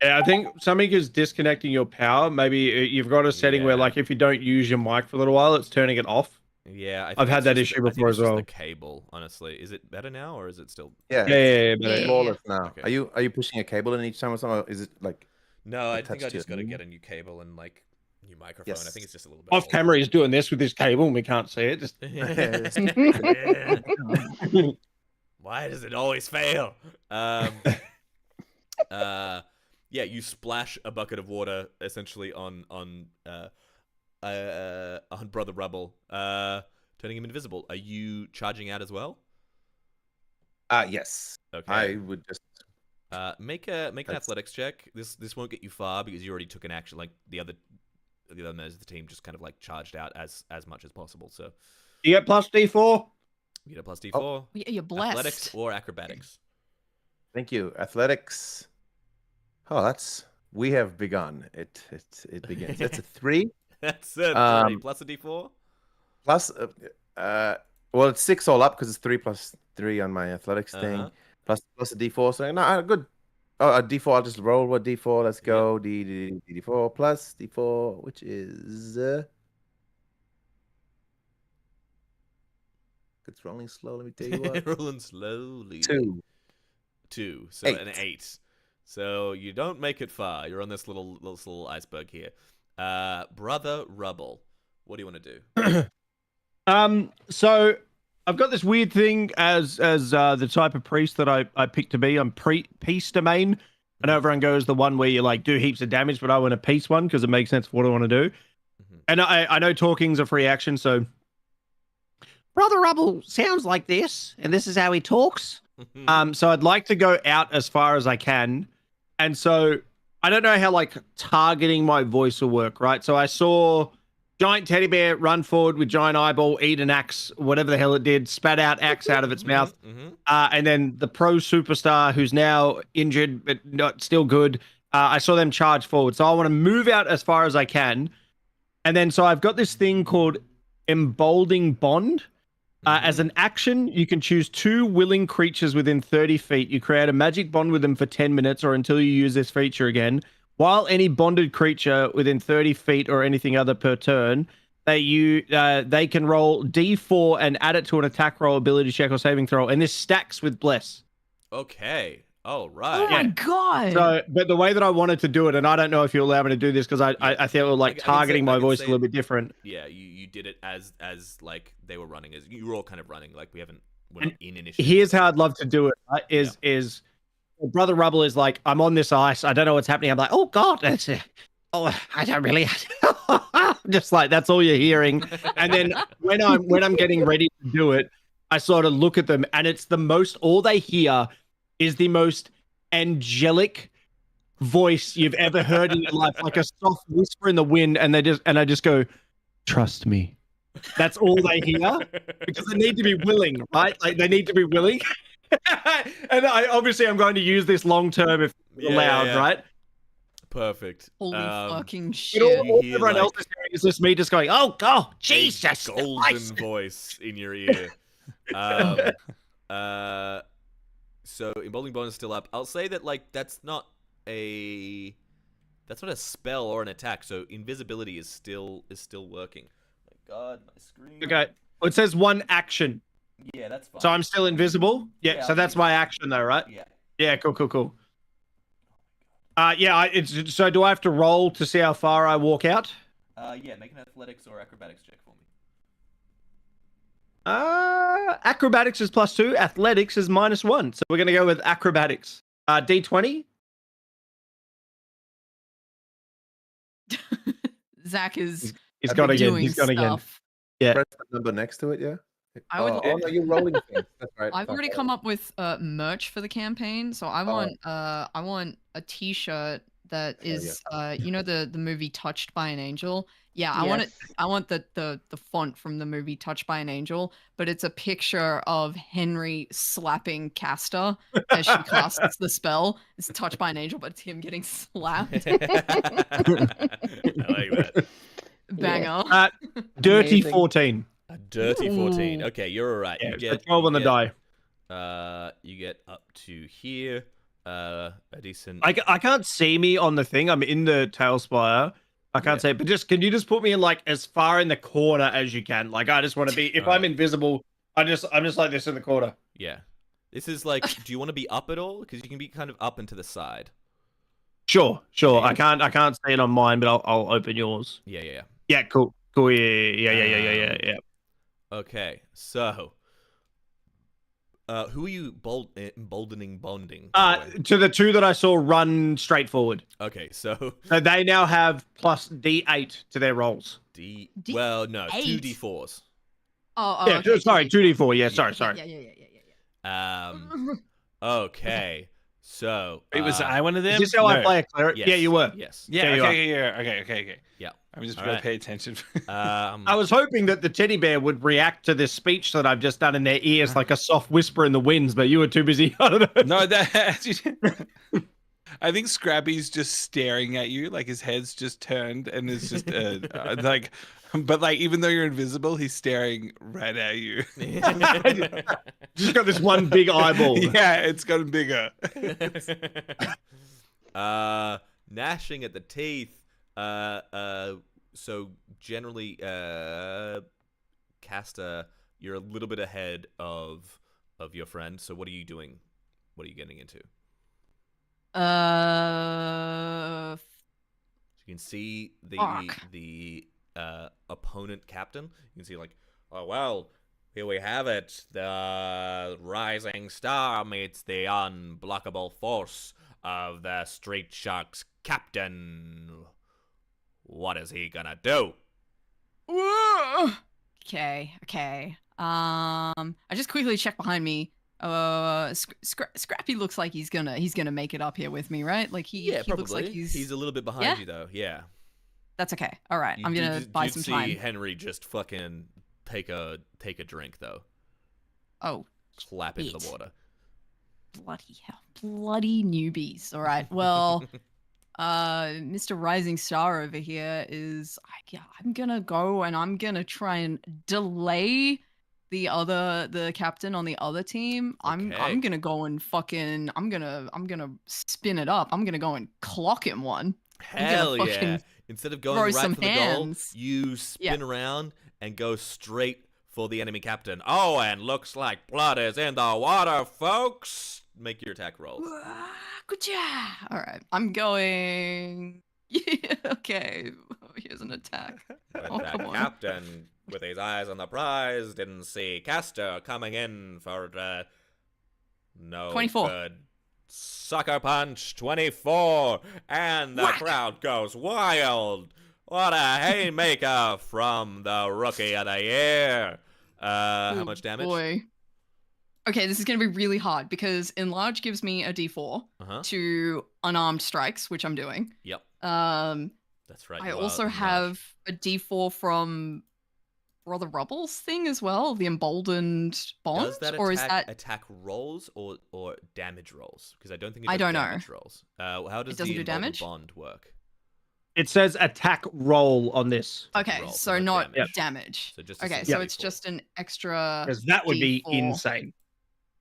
Yeah, I think something is disconnecting your power. Maybe you've got a setting where, Yeah. like, if you don't use your mic for a little while, it's turning it off. Yeah, I've had it's that just issue I think before it's as just well. the cable, honestly. Is it better now or is it still? Yeah. Yeah, Yeah, yeah. Flawless now. Okay. Are you pushing a cable in each time or something? Or is it like No, I attached think I to just your got to knee? get a new cable and like new microphone. I think Yes. it's just a little bit Off old. camera, he's doing this with his cable, and we can't see it. Just Why does it always fail? yeah, you splash a bucket of water essentially on Brother Rubble, turning him invisible. Are you charging out as well? Yes. Okay. I would just. Make an athletics check. This won't get you far because you already took an action. Like the other members of the team just kind of like charged out as much as possible. So You get plus D4. you get a plus D4. Oh, you're blessed. Athletics or acrobatics. Thank you. Athletics. Oh, we have begun. It begins. That's a 3 That's it. 3 plus a D4. plus. Well, it's 6 all up because it's 3 plus 3 on my athletics thing. Plus a D4. So no, good. Oh, a D4. I'll just roll what D4. Let's go. D4 plus D4, which is. It's rolling slow. Let me tell you what. Rolling slowly. 2. So 8. an 8. So you don't make it far. You're on this little iceberg here. Brother Rubble, what do you want to do? So I've got this weird thing as the type of priest that I picked to be. I'm peace domain. I know everyone goes the one where you like do heaps of damage, but I want a peace one because it makes sense for what I want to do. And I know talking's a free action, so Brother Rubble sounds like this, and this is how he talks. so I'd like to go out as far as I can. And so I don't know how like targeting my voice will work, right? So I saw giant teddy bear run forward with giant eyeball, eat an axe, whatever the hell it did, spat out axe out of its mouth. And then the pro superstar who's now injured but not still good, I saw them charge forward. So I want to move out as far as I can. And then so I've got this thing called Emboldening Bond. As an action, you can choose 2 willing creatures within 30 feet. You create a magic bond with them for 10 minutes or until you use this feature again. While any bonded creature within 30 feet or anything other per turn, they can roll D4 and add it to an attack roll, ability check, or saving throw. And this stacks with Bless. Okay. Oh, right. Oh my god. So, but the way that I wanted to do it, and I don't know if you'll allow me to do this because I feel like targeting my voice a little bit different. Yeah, you did it as like they were running, as you were all kind of running, like we're not in initiative. Here's how I'd love to do it. Right? Is Brother Rubble is like, I'm on this ice. I don't know what's happening. I'm like, oh God, I don't really. Just like that's all you're hearing. And then when I'm getting ready to do it, I sort of look at them, and it's the most. All they hear is the most angelic voice you've ever heard in your life, like a soft whisper in the wind, and I just go, trust me. That's all they hear because they need to be willing, right? Like they need to be willing. And I'm going to use this long term if allowed, right? Perfect. Holy fucking But shit. all everyone else is hearing is just me just going, oh God, Jesus. Golden Christ." voice in your ear. So Emboldening Bond is still up. I'll say that like that's not a spell or an attack. So invisibility is still working. Oh my God, my screen. Okay. Well, it says 1 action. Yeah, that's fine. So I'm still invisible? Yeah, so that's my action though, right? Yeah. Yeah, cool. So do I have to roll to see how far I walk out? Yeah, make an athletics or acrobatics check for me. Acrobatics is +2, athletics is -1. So we're gonna go with acrobatics. D20. Zach is He's gone again. doing He's gone again. stuff. Yeah. Press the number next to it, yeah? I would- Oh, no, you're rolling things. That's right. I've already come up with merch for the campaign, so I want a T-shirt that is you know the movie Touched by an Angel. Yeah, I want it. I want the font from the movie Touched by an Angel, but it's a picture of Henry slapping Castor as she casts the spell. It's Touched by an Angel, but it's him getting slapped. I like that. Banger. Dirty Amazing. 14. A dirty 14. Ooh. Okay, you're all right. Yeah, You it's get 12 on the die. die. You get up to here. A decent. I can't see me on the thing. I'm in the Tailspire. I can't say, but can you just put me in like as far in the corner as you can? Like I just want to be. If I'm invisible, I'm just like this in the corner. Yeah. This is like. Do you want to be up at all? Because you can be kind of up and to the side. Sure. I can't see it on mine, but I'll open yours. Yeah. Yeah, cool. Yeah. Okay, so who are you emboldening bonding? To the two that I saw run straight forward. Okay, so So they now have plus D8 to their rolls. well, no, D8? 2d4s. Oh, Yeah, okay, sorry, 2D4. Yeah, sorry. Yeah. Okay, so Wait, was I one of them? Is this how I No. play a cleric? Yes. Yeah, you were. Yes. Yeah, you okay. Yeah. I'm just All trying right. to pay attention. I was hoping that the teddy bear would react to this speech that I've just done in their ears like a soft whisper in the winds, but you were too busy. I don't know. No, that. I think Scrappy's just staring at you, like his head's just turned, and it's just like, but like even though you're invisible, he's staring right at you. Just got this one big eyeball. Yeah, it's gotten bigger. Gnashing at the teeth. So generally, Caster, you're a little bit ahead of your friend. So what are you doing? What are you getting into? So you can see the opponent captain. You can see like, oh well, here we have it. The rising star meets the unblockable force of the Street Sharks captain. What is he gonna do? Okay. I just quickly check behind me. Scrappy looks like he's gonna make it up here with me, right? Like he probably. looks like he's a little bit behind you though. Yeah. That's okay. All right, I'm gonna buy some see time. Henry just fucking take a drink though. Oh, Clap into the shit. water. Bloody hell. Bloody newbies. All right. Well, Mr. Rising Star over here is I'm gonna go and I'm gonna try and delay the captain on the other team. I'm gonna go and fucking I'm gonna spin it up. I'm gonna go and clock him one. Hell yeah. fucking Instead of going throw right some for the hands. goal, you spin around and go straight for the enemy captain. Oh, and looks like blood is in the water, folks. Make your attack roll. Good job. All right. I'm going. Yeah, okay. Here's an attack. But Oh, that come on. captain, with his eyes on the prize, didn't see Castor coming in for no 24. good. Sucker punch 24, and the crowd goes wild. What a haymaker from the rookie of the year. How much damage? Boy. Okay, this is going to be really hard because Enlarge gives me a D4 to unarmed strikes, which I'm doing. Yep. That's right. I also have a D4 from Brother Rubble's thing as well, the emboldened bond. Does that or is that attack rolls or damage rolls? Because I don't think I don't know. damage rolls. How does It doesn't the do emboldened damage? bond work? It says attack roll on this. okay? roll, So not not damage. damage. So just a Okay, single so it's D4. just an extra. Because that would be D4. insane.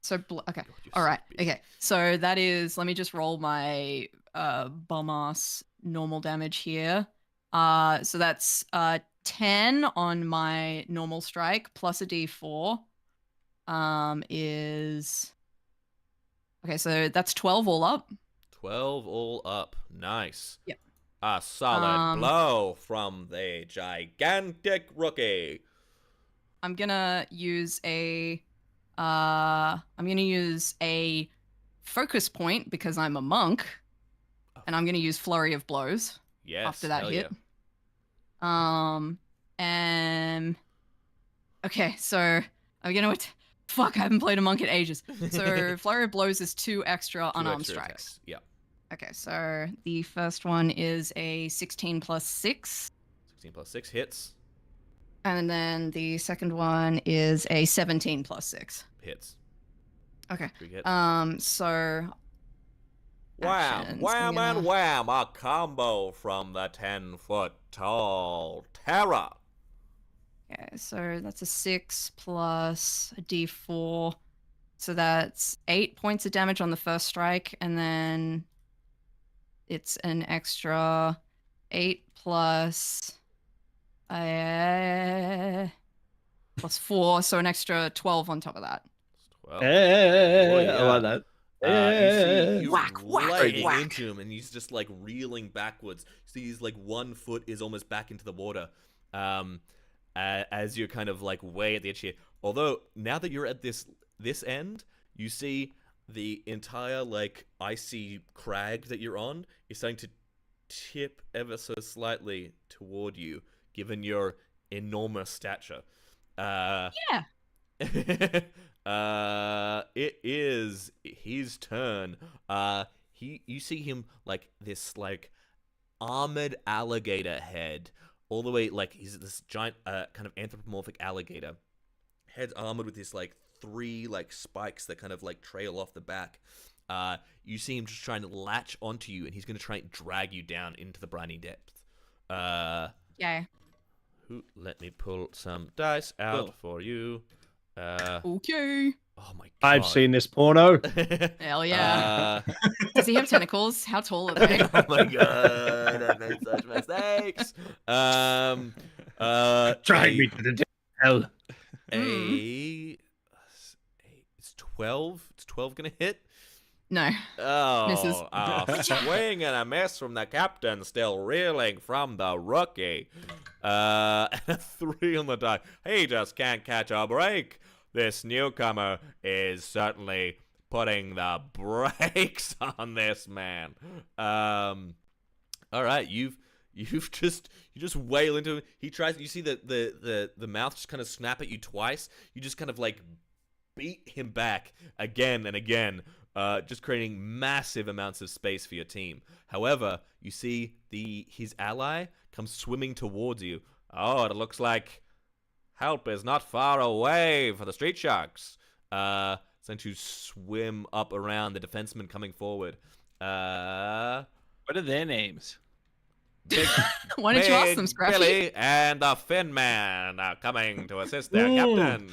So okay, God, you're all so right, big. okay. So that is. Let me just roll my bum ass normal damage here. So that's 10 on my normal strike plus a D4. Is okay. So that's 12 all up. 12 all up. Nice. Yep. A solid blow from the gigantic rookie. I'm gonna use a focus point because I'm a monk, and I'm gonna use flurry of blows Yes. after that hell hit. yeah. And okay, so I'm gonna fuck. I haven't played a monk in ages. So flurry of blows is 2 extra Two unarmed extra strikes. attacks. Yeah. Okay, so the first one is a 16 plus 6. 16 plus 6 hits. And then the second one is a 17 plus 6. Hits. Okay. 3 hits. So Wham, actions, wham, I'm and wham. A combo from the 10-foot tall Terra. Okay, so that's a 6 plus a D4. So that's 8 points of damage on the first strike, and then it's an extra 8 plus 4, so an extra 12 on top of that. 12. Hey, yeah. I like that. You see you Whack, whack, laying whack. into him, and he's just like reeling backwards. See, he's like 1 foot is almost back into the water. As you're kind of like way at the edge here. Although now that you're at this end, you see the entire like icy crag that you're on is starting to tip ever so slightly toward you, given your enormous stature. Yeah. It is his turn. You see him like this like armored alligator head, all the way like he's this giant kind of anthropomorphic alligator. Head's armored with this like 3 like spikes that kind of like trail off the back. You see him just trying to latch onto you, and he's gonna try and drag you down into the briny depth. Yeah. Let me pull some dice out for you. Okay. Oh my god. I've seen this porno. Hell yeah. Does he have tentacles? How tall are they? Oh my god, I made such mistakes. Drag me to the hell. It's 12. It's 12 gonna hit? No. Oh, Misses. a swing and a miss from the captain, still reeling from the rookie. And a 3 on the die. He just can't catch a break. This newcomer is certainly putting the brakes on this man. All right, you just wail into him. He tries. You see the mouth just kind of snap at you twice. You just kind of like beat him back again and again. Just creating massive amounts of space for your team. However, you see his ally comes swimming towards you. Oh, it looks like help is not far away for the Street Sharks. It's going to swim up around the defenseman coming forward. What are their names? Why don't you ask them, Big Scrappy? Billy and the Fin Man are coming to assist their captain.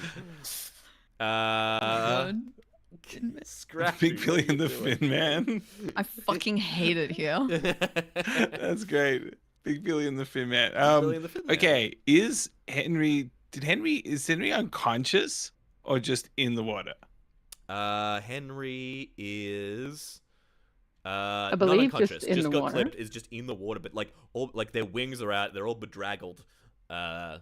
God. Scrappy, Big Billy and the what are you Fin Man. I fucking hate it here. doing? That's great. Big Billy and the Fin Man. Billy and the Fin Man. Okay, is Henry unconscious or just in the water? Henry is not believe unconscious. just in the got water. clipped. Is just in the water, but like all like their wings are out. They're all bedraggled. Okay.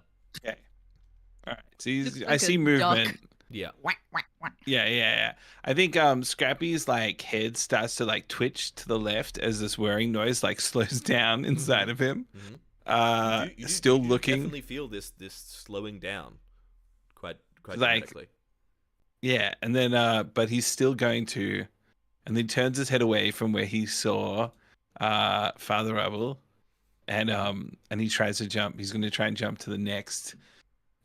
All right. So Looks I like see a movement. duck. Yeah. Whack, whack, whack. Yeah. I think Scrappy's like head starts to like twitch to the left as this whirring noise like slows down inside of him. Mhm. You Still you looking. definitely feel this slowing down. Quite Like- dramatically. Yeah, and then but he's still going to, and then turns his head away from where he saw Father Rubble, and he tries to jump. He's going to try and jump to the next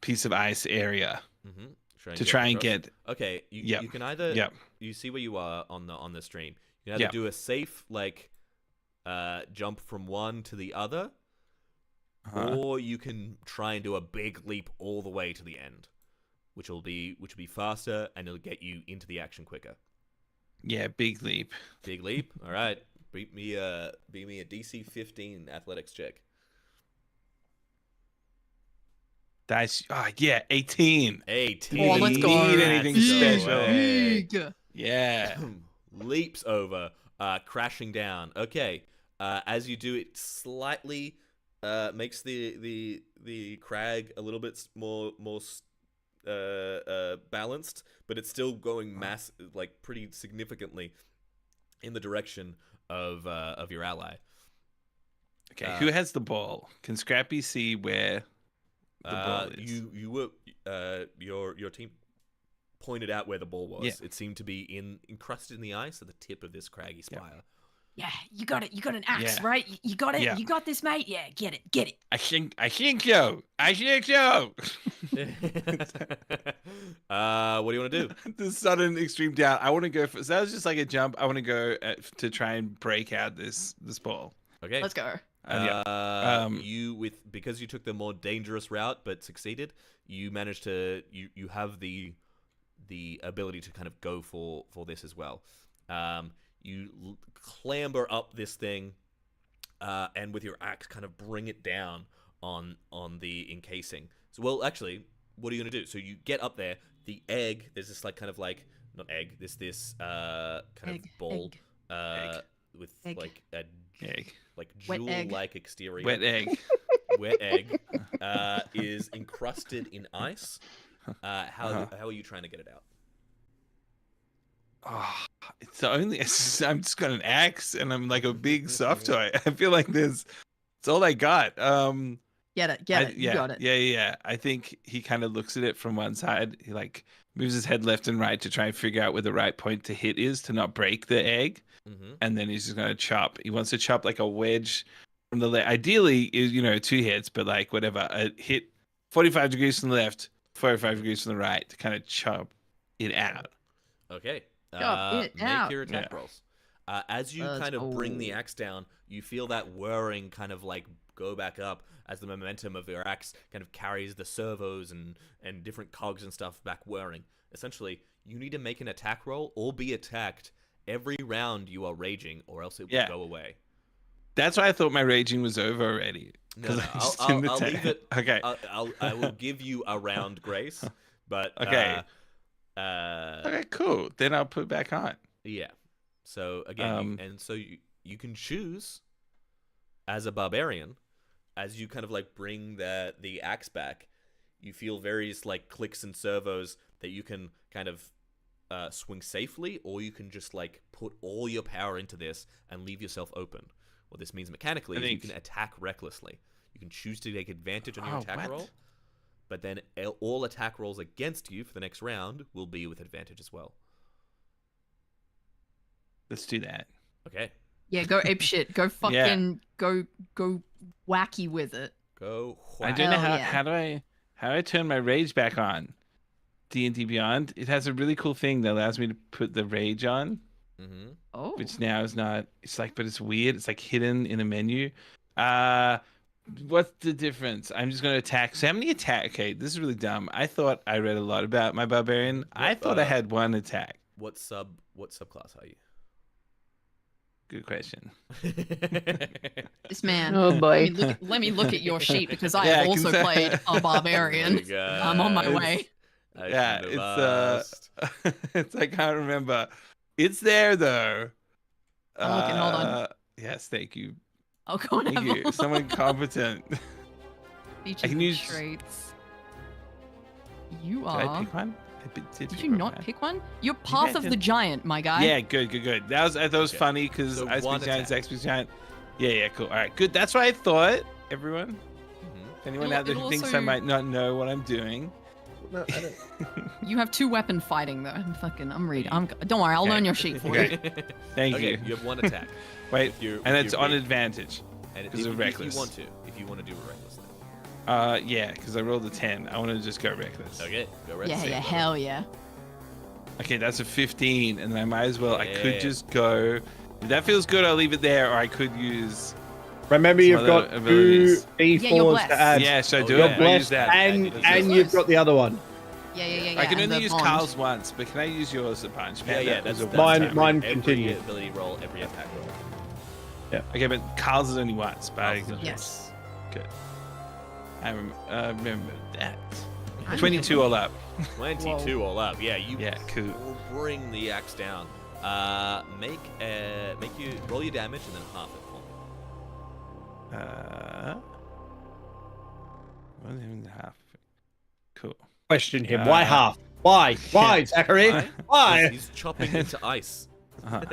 piece of ice area Mm-hmm. to try and across. get. Okay, Yep. you can either Yep. you see where you are on the stream. You can either Yep. do a safe like jump from one to the other, or you can try and do a big leap all the way to the end, which will be faster and it'll get you into the action quicker. Yeah, big leap. Big leap. All right, beat me a DC 15 athletics check. That's 18. 18. Oh, let's go. Need anything Let's go special. away. Big. Yeah. Leaps over, crashing down. Okay, as you do, it slightly makes the crag a little bit more balanced, but it's still going like pretty significantly in the direction of your ally. Okay, who has the ball? Can Scrappy see where the ball is? You were your team pointed out where the ball was. Yeah. It seemed to be encrusted in the ice at the tip of this craggy spire. Yeah, you got it. You got an axe, Yeah. right? You got it. Yeah. You got this, mate. Yeah, get it. I think so. I think so. What do you want to do? The sudden extreme down. I want to go for. So that was just like a jump. I want to go to try and break out this ball. Okay. Let's go. Because you took the more dangerous route but succeeded, you managed to you have the ability to kind of go for this as well. You clamber up this thing, and with your axe, kind of bring it down on the encasing. So, well, actually, what are you gonna do? So you get up there. The egg. There's this like kind of like not egg. There's this kind Egg, of ball Egg. with Egg. like a Egg. like Wet egg. jewel-like exterior. Wet egg. Wet egg is encrusted in ice. How are you trying to get it out? Oh, it's the only. I'm just got an axe and I'm like a big soft toy. I feel like it's all I got. Get it. You got it. Yeah. I think he kind of looks at it from one side. He like moves his head left and right to try and figure out where the right point to hit is to not break the egg. Mm-hmm. And then he's just gonna chop. He wants to chop like a wedge from the left. Ideally, is 2 hits, but like whatever. A hit 45 degrees from the left, 45 degrees from the right to kind of chop it out. Okay. Chop it make out. your attack rolls. As you kind of bring the axe down, you feel that whirring kind of like go back up as the momentum of your axe kind of carries the servos and different cogs and stuff back whirring. Essentially, you need to make an attack roll or be attacked every round you are raging, or else it will go away. That's why I thought my raging was over already. No, I'll leave it. Okay. I will give you a round grace, but okay. Okay, cool. Then I'll put it back on. Yeah. So again, you can choose as a barbarian, as you kind of like bring the axe back, you feel various like clicks and servos that you can kind of swing safely, or you can just like put all your power into this and leave yourself open. What this means mechanically is you can attack recklessly. You can choose to take advantage on your attack roll, but then all attack rolls against you for the next round will be with advantage as well. Let's do that. Okay. Yeah, go ape shit. Go fucking go wacky with it. Go. I don't know how do I turn my rage back on? D&D Beyond. It has a really cool thing that allows me to put the rage on. Mm-hmm. Oh. Which now is not. It's like, but it's weird. It's like hidden in a menu. What's the difference? I'm just going to attack. So how many attack? Okay, this is really dumb. I thought I read a lot about my barbarian. I thought I had 1 attack. What subclass are you? Good question. This man. Oh boy. Let me look at your sheet, because I have also played a barbarian. I'm on my way. It's I can't remember. It's there though. I'm looking. Hold on. Yes, thank you. I'll go and Thank have you. a look. Someone competent. Features I can and use. traits. You Did are. I pick one? Did you not pick one? You're Path of the Giant, my guy. Yeah, good. I thought it was funny because So I one speak giant, attack. Zach speaks giant. Yeah, cool. All right, good. That's what I thought. Everyone. Anyone It'll- out there who it'll thinks I also- might not know what I'm doing? No, I don't. You have 2 weapon fighting though. I'm reading. Don't worry, I'll learn your sheet for you. Thank Okay, you. you have 1 attack. Wait, you're- and if it's you're on big. advantage. And Because of reckless. if you want to do a reckless thing. Yeah, because I rolled a 10. I want to just go reckless. Okay, go reckless. Yeah, hell yeah. Okay, that's a 15, and I might as well. I Yeah. could just go. If that feels good, I'll leave it there, or I could use. Remember, Some you've other got 2 abilities. D4s you're blessed. to add. Yeah, should I Oh, do yeah. it? You're I'll use blessed, that. and you've got the other one. Yeah. I can and only the use bond. Carl's once, but can I use yours a bunch? Man, Yeah, that was that's a Mine- one-time. mine every continue. ability roll, every attack roll. Okay, but Carl's is only once. But I, Yes. good. I remember that. 22 all up. 22 all up. Yeah, you Yeah, cool. bring the axe down. Make you roll your damage and then half it for me. 1.5. Cool. Question him. Why half? Why? Why, Zachary? Because Why? He's chopping into ice.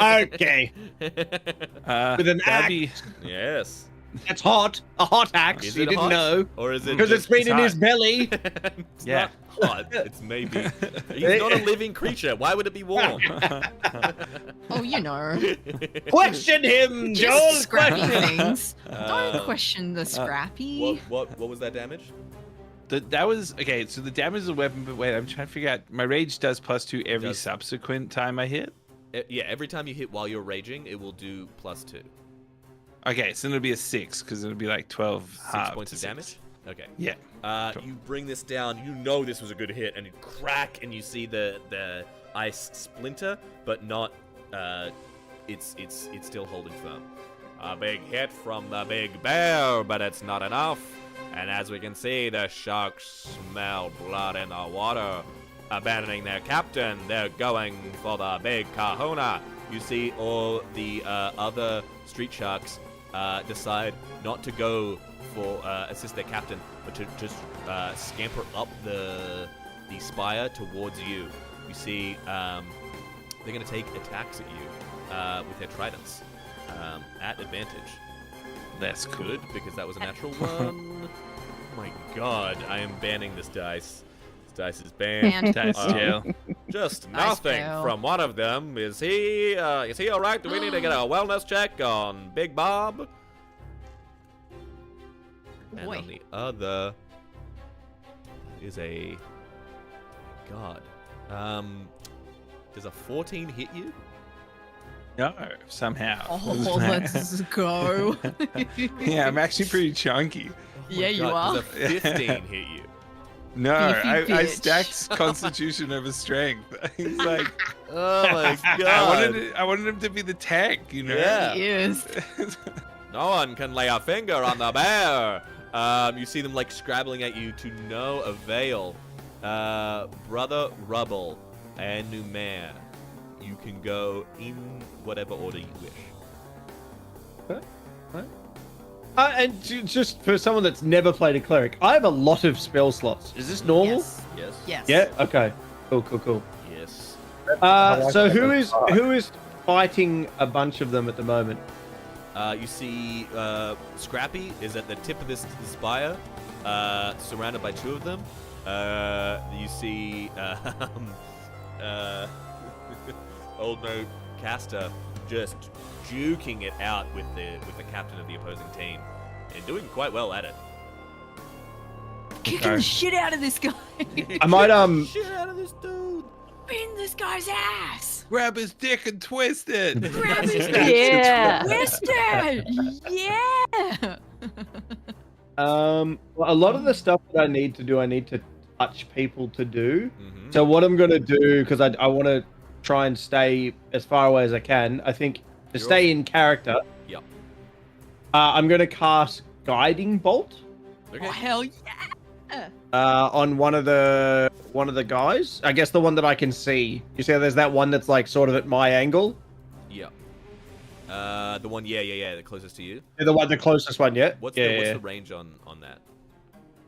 Okay. With an that'd axe. be- Yes. That's hot. A hot axe. Is You it didn't hot? know. Or is it Because it's just been in hot. his belly. it's Yeah. not hot. It's maybe. He's not a living creature. Why would it be warm? Oh, you know. Question him, Joel. Just scrappy Question- things. Don't question the scrappy. What was that damage? That was okay. So the damage is a weapon, but wait, I'm trying to figure out. My rage does +2 every Does. subsequent time I hit. Yeah, every time you hit while you're raging, it will do +2. Okay, so it'll be a 6 because it'll be like 12 6 halved points to of 6. damage? Okay. Yeah. Cool. You bring this down. You know this was a good hit, and you crack, and you see the ice splinter, but not. It's still holding firm. A big hit from the big bear, but it's not enough. And as we can see, the sharks smell blood in the water. Abandoning their captain, they're going for the big kahuna. You see all the other street sharks decide not to go for assist their captain, but to just scamper up the spire towards you. You see they're going to take attacks at you with their tridents at advantage. That's cool. Good, because that was a natural one. Oh my god, I am banning this dice. This dice is banned. Dice jail. Just Nice nothing fail. from one of them. Is he alright? Do we need to get a wellness check on Big Bob? And Boy. on the other is a... God. Does a 14 hit you? No, somehow. Oh, let's go. Yeah, I'm actually pretty chunky. Yeah, you are. Does a 15 hit you? No, Beefy I bitch. stacked Constitution over Strength. He's like, Oh my I god. wanted him to be the tank, you know? Yeah. He is. No one can lay a finger on the bear. You see them like scrabbling at you to no avail. Brother Rubble and Numair, you can go in whatever order you wish. And just for someone that's never played a cleric, I have a lot of spell slots. Is this normal? Yes. Yes. Yes. Yeah. Okay. Cool. Yes. So who is fighting a bunch of them at the moment? You see Scrappy is at the tip of this spire, surrounded by two of them. You see Old Note Caster just juking it out with the captain of the opposing team and doing quite well at it. Kicking the shit out of this guy. I might Shit out of this dude. In this guy's ass. Grab his dick and twist it. Grab his Yeah. Twist it. Yeah. well, a lot of the stuff that I need to do, I need to touch people to do. Mm-hmm. So what I'm gonna do, because I want to try and stay as far away as I can. I think to stay in character. Yep. I'm gonna cast Guiding Bolt Okay. Oh hell yeah. on one of the guys. I guess the one that I can see. You see, how there's that one that's like sort of at my angle. Yep. The one, the closest to you. The closest one, yeah. What's yeah. the range on that?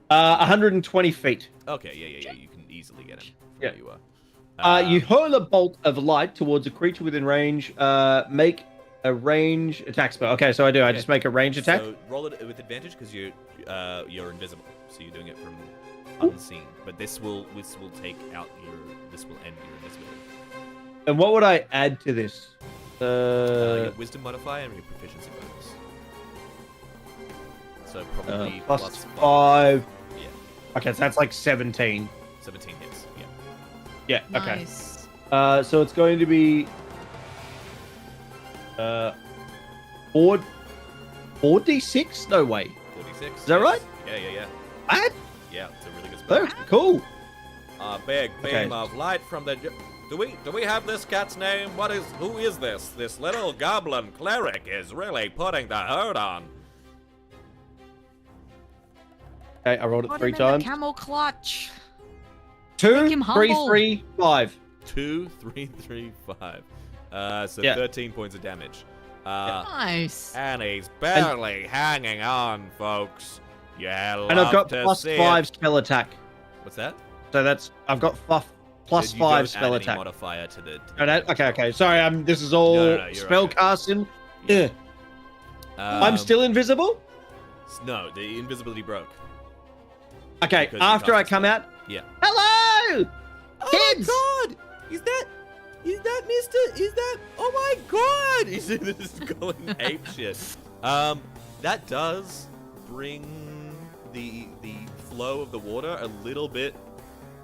120 feet. Okay, yeah. You can easily get him. From Yeah. where you are. You hurl a bolt of light towards a creature within range. Make a range attack spell. Okay, so I do. I just make a range attack. So roll it with advantage because you're invisible, so you're doing it from unseen. But this will take out this will end your invisibility. And what would I add to this? Your wisdom modifier and your proficiency bonus. So probably plus 5. Yeah, Okay, so that's like 17. 17 hits. Yeah. Yeah. Okay. Nice. So it's going to be 4d6? No way. 46. Is that right? Yeah. What? Yeah, it's a really good spell. That's cool. A big beam Okay. of light from the. Do we have this cat's name? Who is this? This little goblin cleric is really putting the hurt on. Okay, I rolled it Put 3 him in the times. camel clutch. 2, Make him 3, humble. 3, 5. 2, 3, 3, 5. So Yeah. 13 points of damage. Nice. And he's barely hanging on, folks. You'll And I've got to plus see 5 it. spell attack. What's that? So I've got plus So you 5 don't spell add any attack. modifier to the. Oh, okay. Sorry, this is all No, you're spell okay. casting. Yeah. I'm still invisible? No, the invisibility broke. Okay, Because you after I cast a come spell. out. Yeah. Hello! Kids! Oh my god! Is that oh my god! This is going ape shit. That does bring the flow of the water a little bit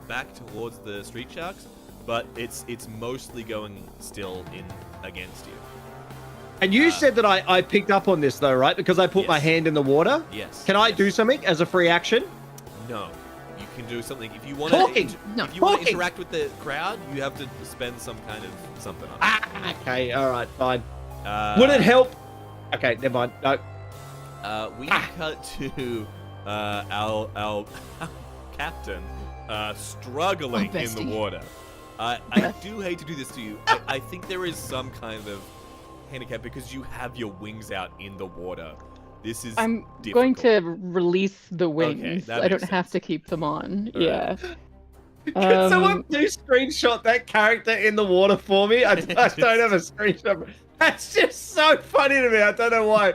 back towards the street sharks, but it's mostly going still in against you. And you said that I picked up on this though, right? Because I put my Yes. hand in the water. Yes. Can I yes. do something as a free action? No. You can do something if you want Talking. to. No, if you want to talking. interact with the crowd, you have to spend some kind of something on it. Okay, all right, fine. Uh, Would it help? Okay, never mind. No. We cut to our captain struggling Oh, in the bestie. water. I do hate to do this to you. I think there is some kind of handicap because you have your wings out in the water. This is I'm difficult. going to release the wings. that I don't makes have sense. to keep them on. All Yeah. Can someone please screenshot that character in the water for me? I don't have a screenshot. That's just so funny to me. I don't know why.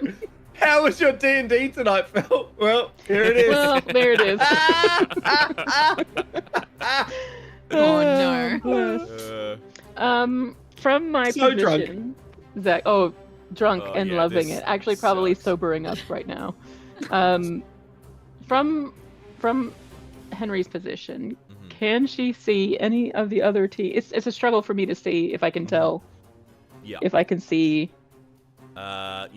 How was your D&D tonight, Phil? Well, here it is. Well, there it is. Oh no. Bless. From my So position, Zach. Oh, drunk Oh, and yeah, loving this it. Actually, probably sucks. sobering up right now. From Henry's position, Mhm. can she see any of the other team? It's a struggle for me to see if I can tell Yeah. if I can see. You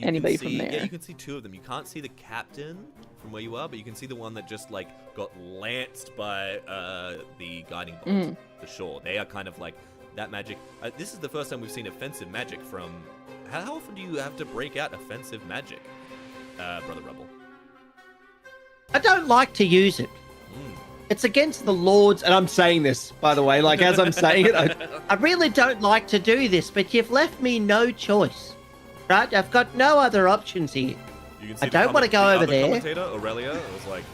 Anybody can from see, there. Yeah, you can see two of them. You can't see the captain from where you are, but you can see the one that just like got lanced by the guiding bolt. For sure, they are kind of like that magic. This is the first time we've seen offensive magic from. How often do you have to break out offensive magic, Brother Rebel? I don't like to use it. It's against the Lord's, and I'm saying this, by the way, like as I'm saying it, I really don't like to do this, but you've left me no choice. Right? I've got no other options here. You can I don't wanna go the over other there. Commentator Aurelia was like,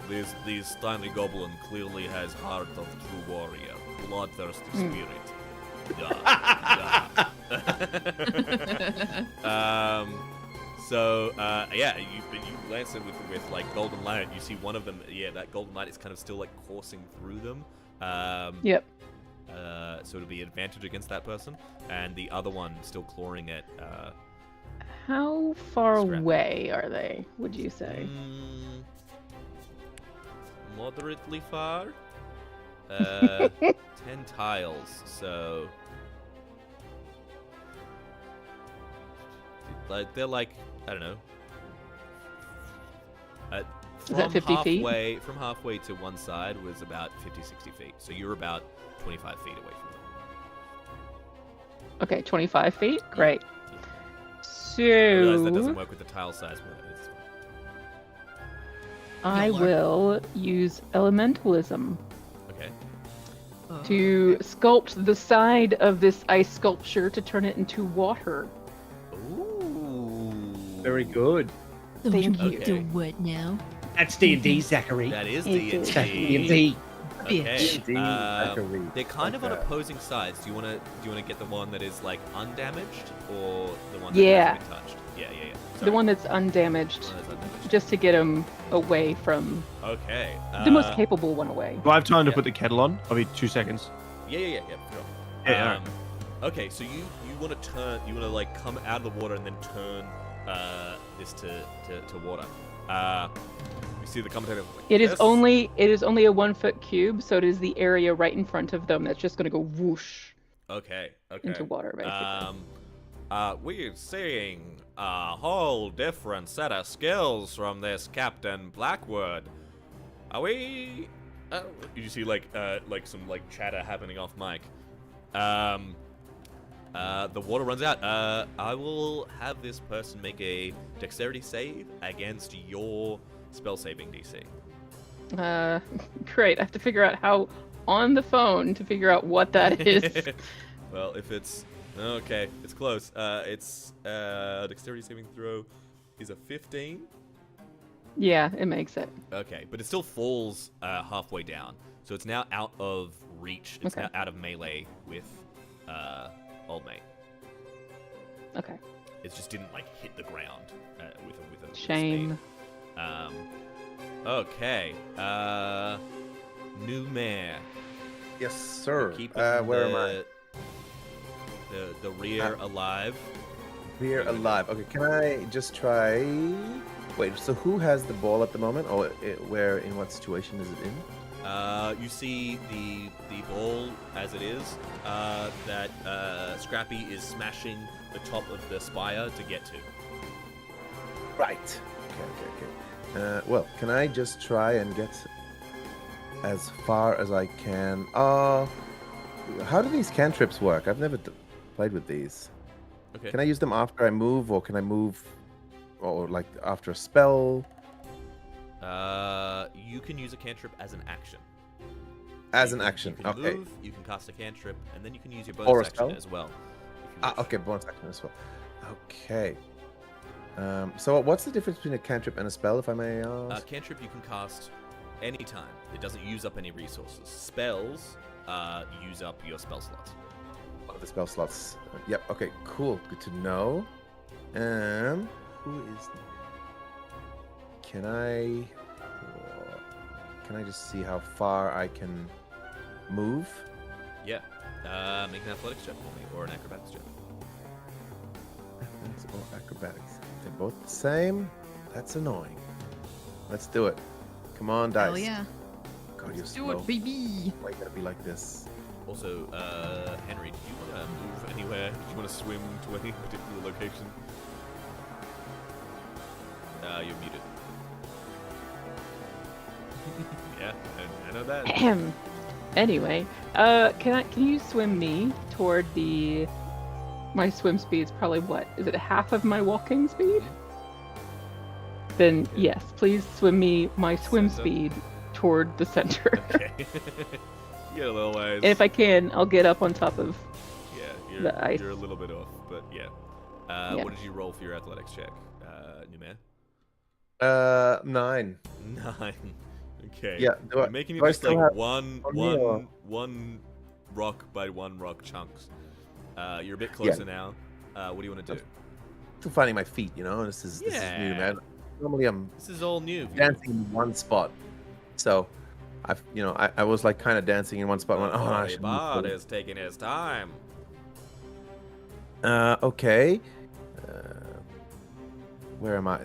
"This Stanley Goblin clearly has heart of true warrior, bloodthirsty spirit." Yeah, you lance it with like golden light. You see one of them. Yeah, that golden light is kind of still like coursing through them. Yep. So it'll be advantage against that person, and the other one still clawing at. How far Scrap. away are they? Would you say? Moderately far. 10 tiles, so like they're like I don't know. Is that 50 feet? From halfway to one side was about 50-60 feet. So you're about 25 feet away from them. Okay, 25 feet. Great. I realize that doesn't So work with the tile size, but it's I You'll will use elementalism okay. to sculpt the side of this ice sculpture to turn it into water. Ooh. Very good. Thank you. Okay. what now? That's D&D, Zachary. That is It is. That's D&D. D&D. Okay. D&D, Zachary. They're kind of on Okay. opposing sides. Do you want to get the one that is like undamaged or the one that Yeah. has been touched? Yeah. The Sorry. one that's undamaged, The one that's undamaged. just to get him away from Okay. the most capable one away. Do I have time to Yeah. put the kettle on? I'll be 2 seconds. Yeah. Sure. Yeah, alright. Okay, so you want to turn, you want to like come out of the water and then turn this to water. You see the commentator. Like, It is "Yes." only a 1 foot cube, so it is the area right in front of them that's just going to go whoosh Okay. into water, basically. We're seeing a whole different set of skills from this Captain Blackwood. Are we? You see like some like chatter happening off mic. The water runs out. I will have this person make a dexterity save against your spell saving DC. Great. I have to figure out how on the phone to figure out what that is. Well, if it's okay, it's close. It's dexterity saving throw is a 15. Yeah, it makes it. Okay, but it still falls halfway down, so it's now out of reach. It's Okay. now out of melee with Old Mate. Okay. It just didn't like hit the ground with a Shame. speed. Okay. New Mare. Yes, sir. Keep Where am I? The rear alive. We're alive. Okay, can I just try? Wait, so who has the ball at the moment? Or where, in what situation is it in? You see the ball as it is that Scrappy is smashing the top of the spire to get to. Right. Okay. Well, can I just try and get as far as I can? How do these cantrips work? I've never played with these. Okay. Can I use them after I move, or can I move, or like after a spell? You can use a cantrip as an action. As You an can- action. You can Okay. move, you can cast a cantrip, and then you can use your Or bonus a action spell? as well. if you wish. Okay, bonus action as well. Okay. So what's the difference between a cantrip and a spell, if I may ask? Cantrip you can cast anytime. It doesn't use up any resources. Spells use up your spell slots. Oh, the spell slots. Yep. Okay. Cool. Good to know. Who is? Can I just see how far I can move? Yeah. Make an athletics check for me, or an acrobatics check. Athletics or acrobatics? They're both the same. That's annoying. Let's do it. Come on, dice. Hell yeah. God, you're Do slow. it, baby. Why you gotta be like this? Also, Henry, do you want to move anywhere? Do you want to swim to any particular location? You're muted. Yeah, I know that. Ahem. Anyway, can you swim me toward the? My swim speed's probably what? Is it half of my walking speed? Then yes, please swim me my swim Center. speed toward the center. Okay. You get a little ways. And if I can, I'll get up on top of. Yeah, the ice. you're a little bit off, but yeah. Yeah. What did you roll for your athletics check, new man? 9. 9. Okay. Yeah, do I- You're making do it I just still like have one rock by one rock chunks. You're a bit closer now. What do you want to do? Still finding my feet, you know. This is new, Yeah. man. Normally I'm This is all new. dancing in one spot, so I was like kind of dancing in one spot. Went, oh, I should move Bard forward." is taking his time. Okay. Where am I?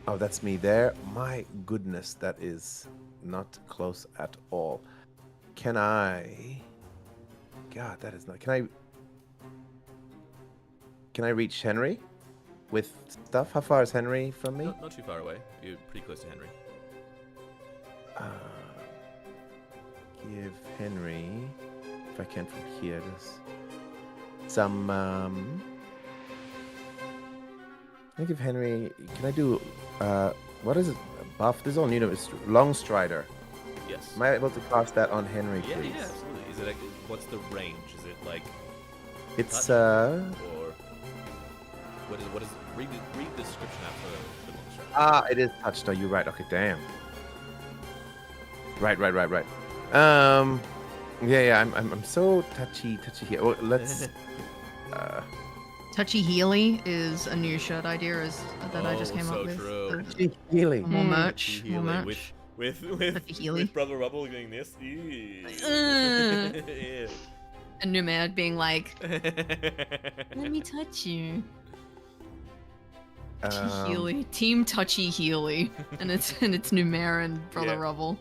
Oh, that's me there. My goodness, that is not close at all. Can I? God, that is not. Can I reach Henry with stuff? How far is Henry from me? Not too far away. You're pretty close to Henry. Give Henry, if I can from here, some. Can I give Henry? Can I do? What is it? Buff. This is all new to me. It's Long Strider. Yes. Am I able to cast that on Henry, Yeah, please? yeah, absolutely. Is it like, what's the range? Is it like It's touch? Or what is read the description out for long strike. it is touched. No, you're right. Okay, damn. Right. Yeah. I'm so touchy here. Well, let's. Touchy Healy is a new shirt idea that I just came so up with. true. Healing. More merch. Touchy More Healy merch. with Healy. Brother Rubble doing this. Eee. Yeah. And Numad being like, let me touch you. Touchy Healy. Team Touchy Healy. And it's Numair and Brother Yeah. Rubble.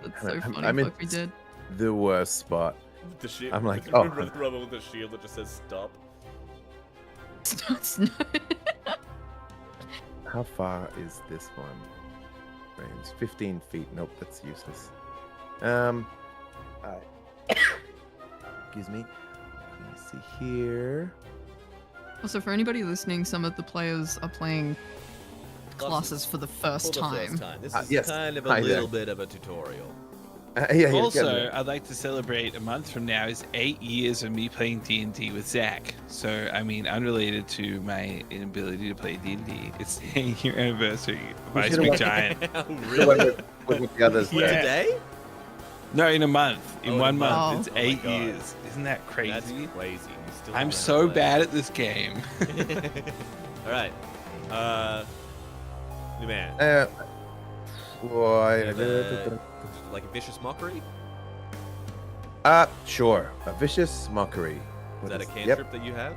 That's so funny. I'm in Fuck, we did. the worst spot. The shield. I'm like, Brother Rubble with the shield that just says stop. How far is this one? Range 15 feet. Nope, that's useless. Excuse me. Let me see here. Also, for anybody listening, some of the players are playing classes for the first time. This is yes. kind of a Hi there. little bit of a tutorial. Yeah, you're Also, getting it. I'd like to celebrate a month from now is 8 years of me playing D&D with Zach. So, I mean, unrelated to my inability to play D&D, it's the 8-year anniversary of Ice should've Cream went- Giant. Really? With the others. Yeah. Today? No, in a month. In Oh, in one a month, month. it's Oh my 8 God. years. Isn't that That's crazy? crazy. You still I'm don't so know how to bad at this game. play. All right. New man. Boy. Like a vicious mockery? Sure. A vicious mockery. Is What that a Yep. cantrip that you have?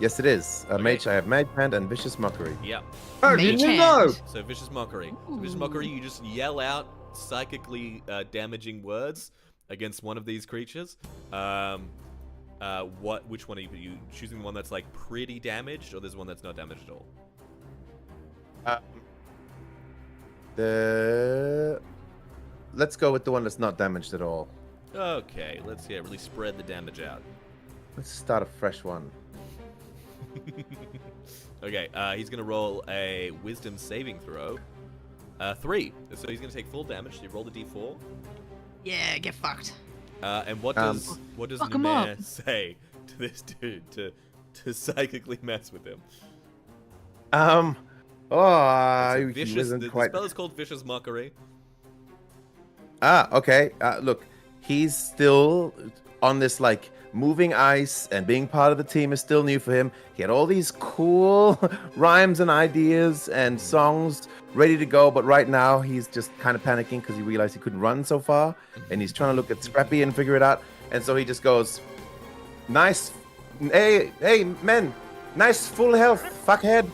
Yes, it is. Okay. Mage. I have Mage Hand and Vicious Mockery. Yep. Mage hand. So vicious mockery. So vicious mockery, you just yell out psychically damaging words against one of these creatures. Which one are you choosing? The one that's like pretty damaged, or there's one that's not damaged at all? Let's go with the one that's not damaged at all. Okay, let's really spread the damage out. Let's start a fresh one. Okay, he's gonna roll a Wisdom saving throw. 3. So he's gonna take full damage. So you roll the d4. Yeah, get fucked. And what does Fuck 'em up. Numair say to this dude to psychically mess with him? Oh, It's a he vicious. wasn't The quite. spell is called Vicious Mockery. Okay. Look, he's still on this like moving ice, and being part of the team is still new for him. He had all these cool rhymes and ideas and songs ready to go, but right now he's just kind of panicking because he realized he couldn't run so far, and he's trying to look at Scrappy and figure it out. And so he just goes, "Nice, hey, men, nice full health, fuckhead."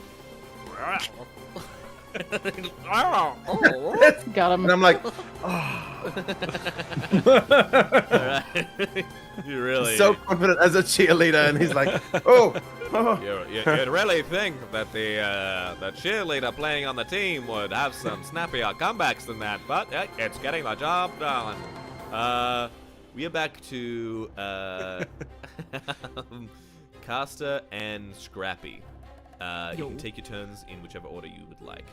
Got him. And I'm like, You really. so confident as a cheerleader, and he's like, "Oh, You'd really think that the cheerleader playing on the team would have some snappier comebacks than that, but it's getting the job done. We are back to Caster and Scrappy. You can take your turns in whichever order you would like.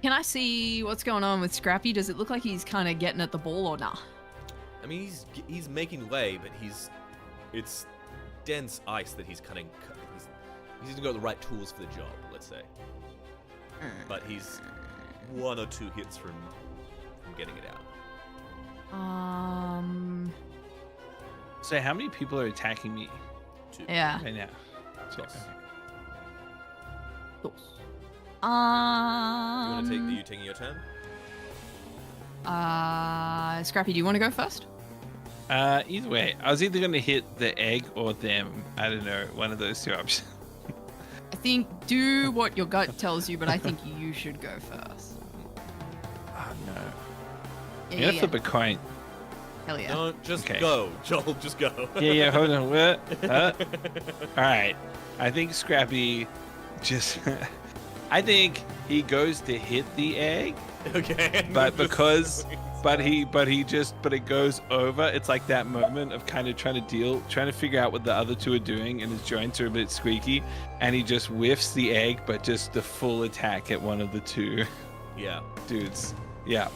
Can I see what's going on with Scrappy? Does it look like he's kind of getting at the ball or not? I mean, he's making way, but it's dense ice that he's cutting. He hasn't got the right tools for the job, let's say. But he's 1 or 2 hits from getting it out. So how many people are attacking me 2. Yeah. right now? Yes. Um. Are you taking your turn? Scrappy, do you want to go first? Either way, I was either going to hit the egg or them. I don't know, one of those 2 options. I think do what your gut tells you, but I think you should go first. Oh no. Yeah, I'm gonna flip a coin. Hell yeah. Don't just Okay. go, Joel. Just go. Yeah, hold on. What? All right. I think Scrappy just. I think he goes to hit the egg, Okay. but it goes over. It's like that moment of kind of trying to figure out what the other 2 are doing, and his joints are a bit squeaky, and he just whiffs the egg, but just the full attack at one of the 2 Yeah. dudes. Yeah.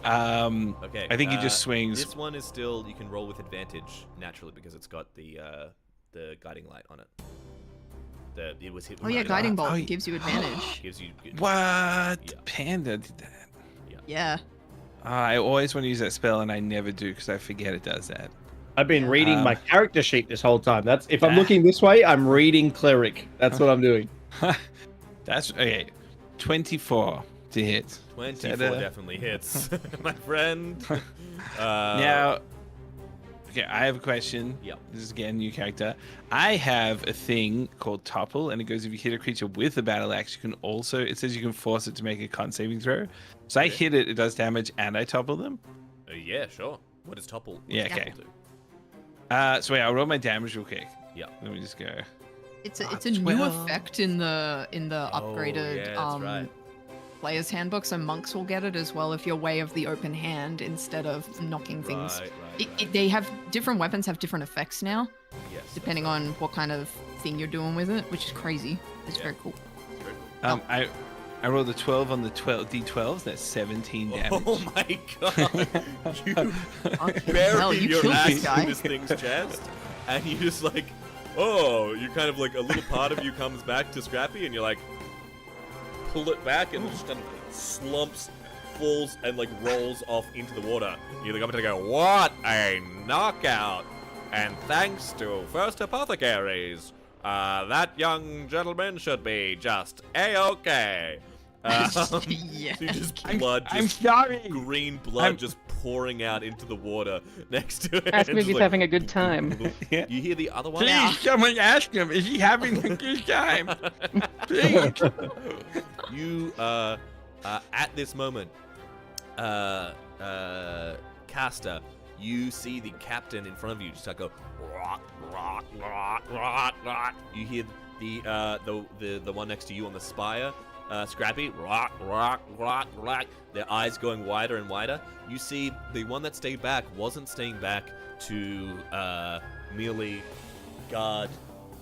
Okay. I think he just swings. This one is still. You can roll with advantage naturally because it's got the guiding light on it. It was hit. Oh yeah, guiding bolt Oh, gives you advantage. Gives you. What? Yeah. Panda did that. Yeah. I always want to use that spell, and I never do because I forget it does that. I've been reading my character sheet this whole time. That's if I'm Ah. looking this way, I'm reading cleric. That's what I'm doing. That's okay. 24 to hit. 24 That, definitely hits, my friend. Now, okay, I have a question. Yep. This is again a new character. I have a thing called Topple, and it goes if you hit a creature with a battle axe, you can also. It says you can force it to make a con saving throw. So I hit it, it does damage, and I topple them. Yeah, sure. What does topple? Yeah, What does okay. topple do? So wait, I'll roll my damage real quick. Yeah. Let me just go. It's a new 12. effect in the upgraded yeah, that's right. player's handbook, so monks will get it as well if you're way of the open hand instead of knocking things. Right. They have different weapons have different effects now, Yes. depending on what kind of thing you're doing with it, which is crazy. It's Yeah. very cool. I rolled a 12 on the 12 d12s. That's 17 damage. Oh my god! You hell, bury you your killed axe this guy. in this thing's chest, and you just like, oh, you kind of like a little part of you comes back to Scrappy, and you're like, pull it back, and it just kind of slumps, falls, and like rolls off into the water. You look up and go, what a knockout! And thanks to First Apothecaries, that young gentleman should be just a-okay. Yeah. So you just blood, I'm just sorry. green blood I'm- just pouring out into the water next to it. Ask him if It's he's like- having a good time. Yeah. You hear the other one? Please, someone ask him. Is he having a good time? Please. You, at this moment, Caster, you see the captain in front of you just like go, rock, rock, rock, rock, rock. You hear the one next to you on the spire, Scrappy, rock, rock, rock, rock. Their eyes going wider and wider. You see the one that stayed back wasn't staying back to merely guard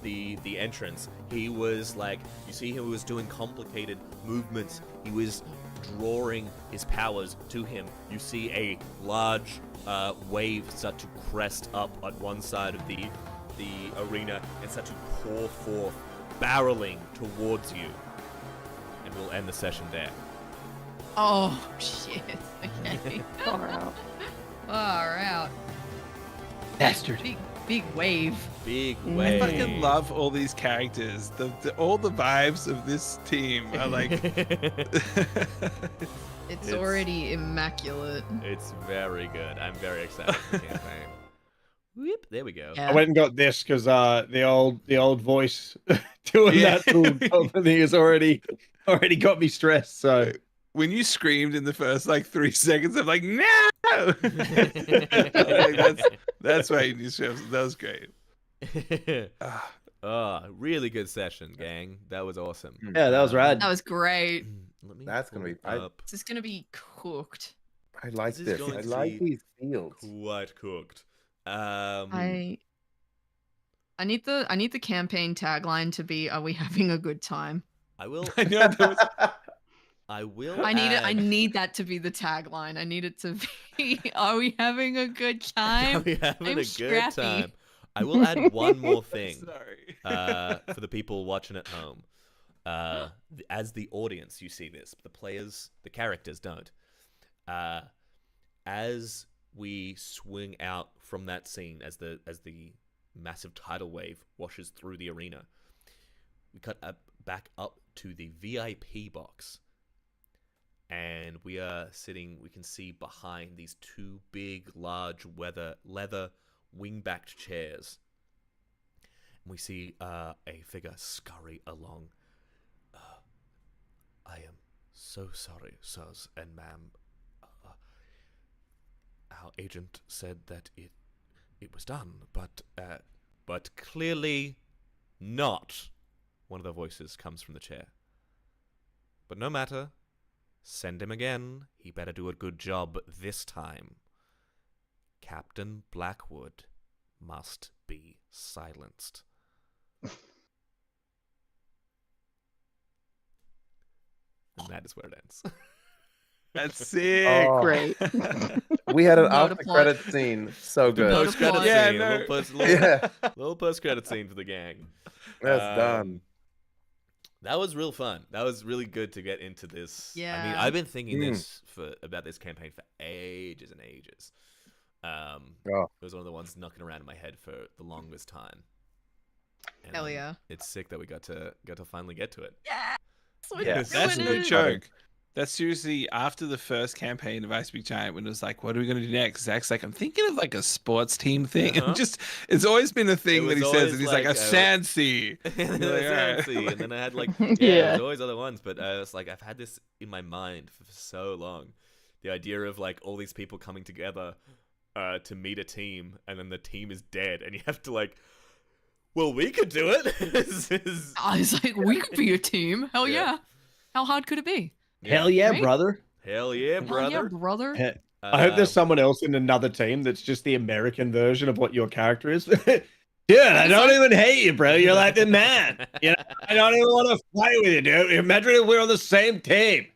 the entrance. He was like, you see he was doing complicated movements. He was drawing his powers to him. You see a large wave start to crest up at one side of the arena and start to pour forth barreling towards you. And we'll end the session there. Oh shit. Okay. Far out. Far out. Bastard. Big wave. Big I way. I fucking love all these characters. All the vibes of this team are like. It's already immaculate. It's very good. I'm very excited for the campaign. Whoop, there we go. I went and got this because the old voice doing Yeah. that little thing has already got me stressed. So When you screamed in the first like 3 seconds, I'm like, no! Like, that's why you need to. That was great. Really good session, gang. That was awesome. yeah, that was rad. That was great. Let me That's gonna pull be- it up. This is gonna be cooked. I like This is this. going I to like be these fields. Quite cooked. I need the campaign tagline to be "Are we having a good time?" I will. I know that was. I will. I need it. I add- need that to be the tagline. I need it to be "Are we having a good time?" Are we having I'm a good scrappy. time? I will add one more thing Sorry. for the people watching at home. As the audience, you see this. The players, the characters don't. As we swing out from that scene, as the massive tidal wave washes through the arena, we cut back up to the VIP box. And we are sitting, we can see behind these 2 big, large leather wing-backed chairs. And we see a figure scurry along. I am so sorry, sirs and ma'am. Our agent said that it was done, but clearly not. One of the voices comes from the chair. But no matter. Send him again. He better do a good job this time. Captain Blackwood must be silenced. And that is where it ends. That's sick. Oh. Great. We had an Note after applause. credit scene. So good. Note Post-credit applause. Yeah, scene. no. Yeah, Little post-credit scene for the gang. that's done. That was real fun. That was really good to get into this. I mean, Yeah. I've been thinking about this campaign for ages and ages. It was one of the ones knocking around in my head for the longest time. And, Hell yeah. It's sick that we got to finally get to it. Yeah. Yeah. That's doing no it. joke. That's seriously after the first campaign of Ice Big Giant, when it was like, what are we going to do next? Zach's like, I'm thinking of like a sports team thing. Uh-huh. And just, it's always been a thing It that he was says. always And he's like, like, a Sansi. and then Like, there was alright. Nancy, and then I had like Yeah. there's always other ones, but I was like, I've had this in my mind for so long. The idea of like all these people coming together to meet a team, and then the team is dead, and you have to like, well, we could do it. I was like, we could be a team. Hell Yeah. yeah. How hard could it be? Hell yeah, Right? brother. Hell yeah, Hell brother. yeah, brother. I hope there's someone else in another team that's just the American version of what your character is. Dude, I don't even hate you, bro. You're like the man. You know, I don't even want to fight with you, dude. Imagine if we're on the same team.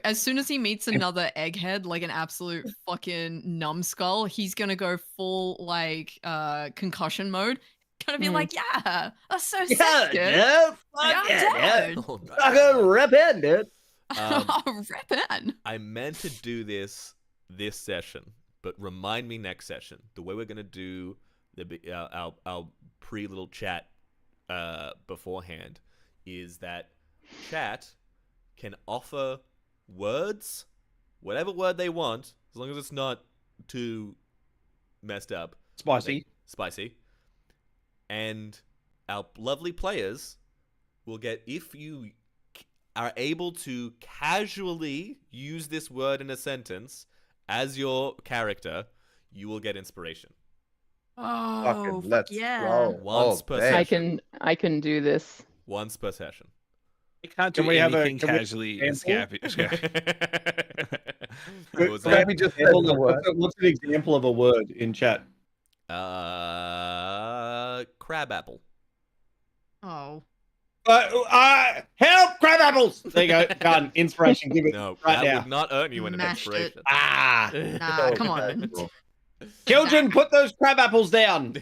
As soon as he meets another egghead, like an absolute fucking numbskull, he's gonna go full like concussion mode. Gonna be like, yeah, that's so sick, Yeah, dude. yeah, fuck Yeah, yeah, dude. Oh, no. Fucking rip in, dude. Rip in. I meant to do this session, but remind me next session. The way we're gonna do our pre little chat beforehand is that chat can offer words, whatever word they want, as long as it's not too messed up, spicy, and our lovely players will get, if you are able to casually use this word in a sentence as your character, you will get inspiration. Oh, Fucking fuck let's yeah. go. Once Oh, per damn. session. I can do this. Once per session. I can't do Can we have a- anything can we- casually example? What was Maybe that? just Hold the on, word. what's an example of a word in chat? Crab apple. Oh. Help, crab apples! There you go. Done. Inspiration. Give it No, right that now. would not earn you an Mashed it. inspiration. Ah. Nah, come on. Children, put those crab apples down.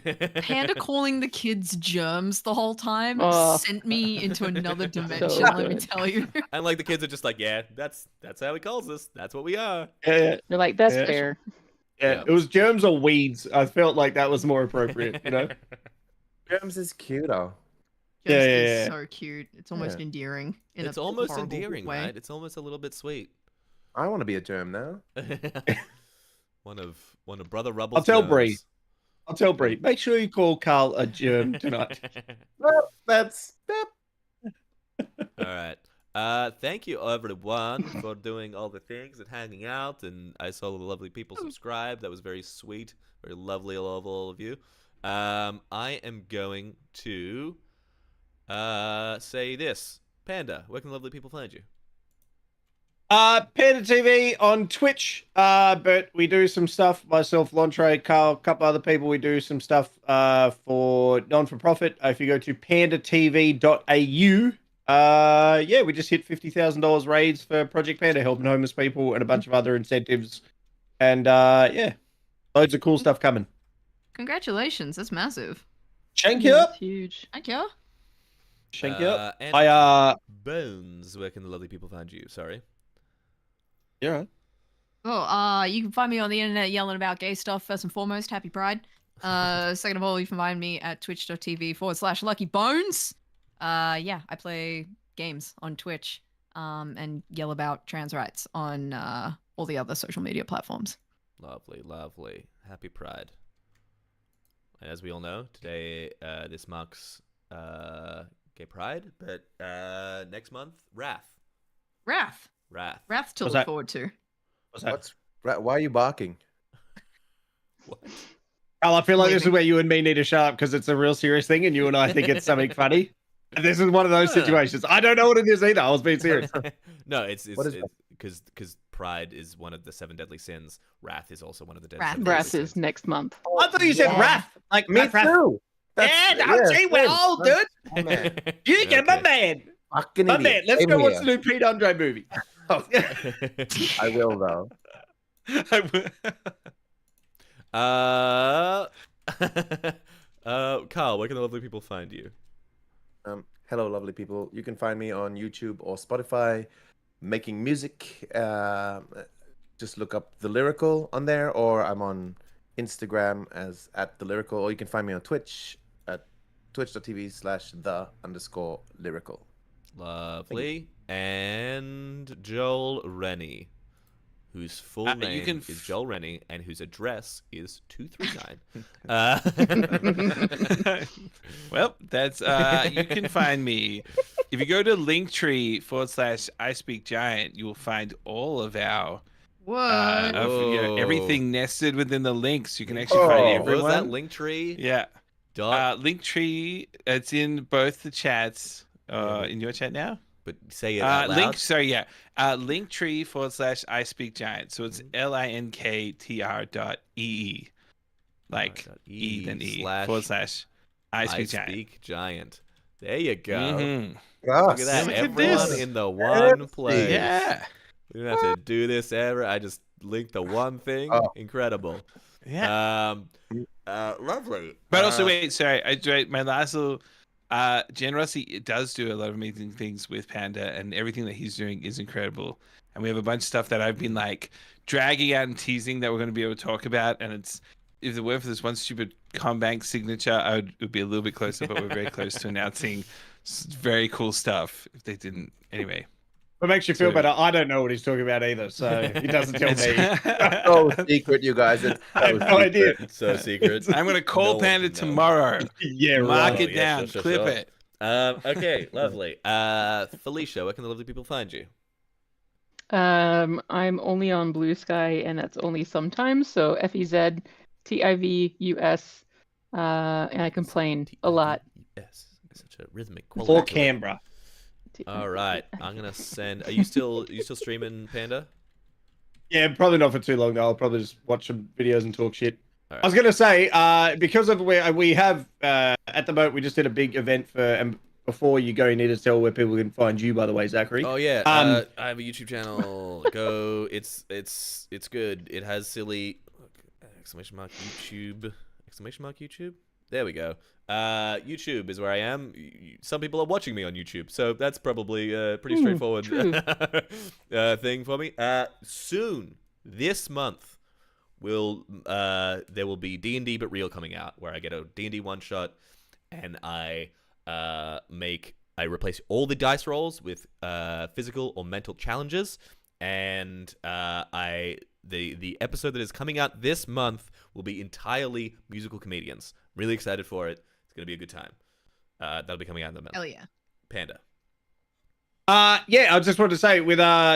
Panda calling the kids germs the whole time Oh. sent me into another dimension, So let me good. tell you. And like the kids are just like, yeah, that's how he calls us. That's what we are. Yeah, They're like, that's Yeah. fair. yeah. It was germs or weeds. I felt like that was more appropriate, you know? Germs is cute, though. Yeah, Just yeah, is yeah. so cute. It's almost Yeah. endearing. In It's a almost horrible endearing, way. right? It's almost a little bit sweet. I want to be a germ now. one of Brother Rubble's I'll tell germs. Bree. I'll tell Bree. Make sure you call Carl a germ tonight. Well, that's All right. Thank you everyone for doing all the things and hanging out, and I saw the lovely people subscribe. That was very sweet, very lovely. I love all of you. I am going to say this. Panda, where can lovely people find you? Panda TV on Twitch. But we do some stuff. Myself, Lontre, Carl, a couple other people. We do some stuff for non-for-profit. If you go to pandatv.au, yeah, we just hit $50,000 raised for Project Panda, helping homeless people and a bunch of other incentives. And yeah, loads of cool stuff coming. Congratulations, that's massive. Shank you up. It's huge. Thank you. Shank you up. And I Bones, where can the lovely people find you? Sorry. yeah. Oh, you can find me on the internet yelling about gay stuff, first and foremost. Happy Pride. Second of all, you can find me at twitch.tv/LuckyBones. Yeah, I play games on Twitch and yell about trans rights on all the other social media platforms. Lovely, lovely. Happy Pride. And as we all know, today this marks Gay Pride, but next month, Wrath. Wrath to What's look that? forward to. What's that? why are you barking? Carl, I feel like this is Leaving. where you and me need to shut up because it's a real serious thing and you and I think it's something funny. And this is one of those situations. I don't know what it is either. I was being serious. No, it's What is because Pride is one of the 7 deadly sins. Wrath is also one of the Wrath. seven Breath deadly is sins. next month. I thought you said Yeah. wrath. Like Me wrath. too. Yeah, no, see, we're old, dude. Oh, man. You get my Okay. man. Fucking My idiot. man. Let's Same go watch here. the new Pete Andre movie. I will, though. Carl, where can the lovely people find you? Hello, lovely people. You can find me on YouTube or Spotify making music. Just look up The Lyrical on there, or I'm on Instagram as @TheLyrical, or you can find me on Twitch at twitch.tv/the_lyrical. Lovely. And Joel Rennie, whose full You name can is Joel Rennie and whose address is 239. Well, that's you can find me if you go to Linktree/I Speak Giant. You will find all of our What? everything nested within the links. You can actually find Oh, What was everyone. that Linktree? Yeah, Dot, Linktree. It's in both the chats. In your chat now. but say it out loud. Linktree/I Speak Giant. So it's linktr.ee, like E then E /I Speak Giant. Speak Giant. There you go. Mhm. Look at that. Look at Everyone this. in the one place. Yeah, We don't have to do this ever. I just linked the one thing. Oh. Incredible. yeah. Lovely. But also, wait, sorry, my last little. Jen Rossi does do a lot of amazing things with Panda, and everything that he's doing is incredible. And we have a bunch of stuff that I've been like dragging out and teasing that we're going to be able to talk about. And it's if it weren't for this one stupid Combank signature, it would be a little bit closer. But we're very close to announcing very cool stuff. If they didn't, anyway. What makes you feel So- better? I don't know what he's talking about either, so he doesn't tell me. So secret, you guys. It's I have so no idea. secret. So secret. I'm going to call No one Panda can know. tomorrow. Yeah, Mark right. it Yeah, down, sure, clip sure. it. Okay, lovely. Felicia, where can the lovely people find you? I'm only on Blue Sky, and that's only sometimes. So FEZTIVUS, and I complain a lot. Yes, such a rhythmic Or quality. Canberra. All right, I'm gonna send. Are you still streaming Panda? Yeah, probably not for too long though. I'll probably just watch some videos and talk shit. All I was gonna say, because of where we have at the moment, we just did a big event for. And before you go, you need to tell where people can find you. By the way, Zachary. Oh yeah, Um, I have a YouTube channel. Go, it's good. It has silly. Exclamation mark YouTube. Exclamation mark YouTube. There we go. YouTube is where I am. Some people are watching me on YouTube, so that's probably a pretty straightforward thing for me. Soon, this month, there will be D&D but Real coming out, where I get a D&D one shot, and I replace all the dice rolls with physical or mental challenges, and the episode that is coming out this month will be entirely musical comedians. Really excited for it. It's gonna be a good time. That'll be coming out in the month. Hell yeah. Panda. Yeah, I just wanted to say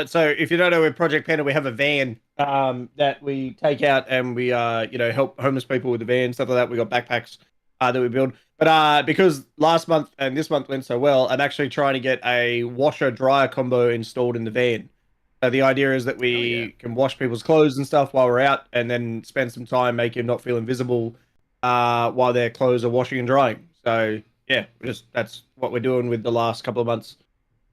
so if you don't know, with Project Panda, we have a van that we take out and we help homeless people with the van, stuff like that. We got backpacks that we build. But because last month and this month went so well, I'm actually trying to get a washer dryer combo installed in the van. So the idea is that we can wash people's clothes and stuff while we're out, and then spend some time making them not feel invisible while their clothes are washing and drying. So yeah, that's what we're doing with the last couple of months,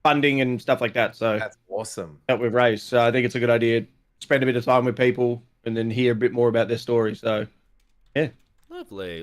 funding and stuff like that. So That's awesome. that we've raised. So I think it's a good idea. Spend a bit of time with people and then hear a bit more about their story. So yeah. Lovely.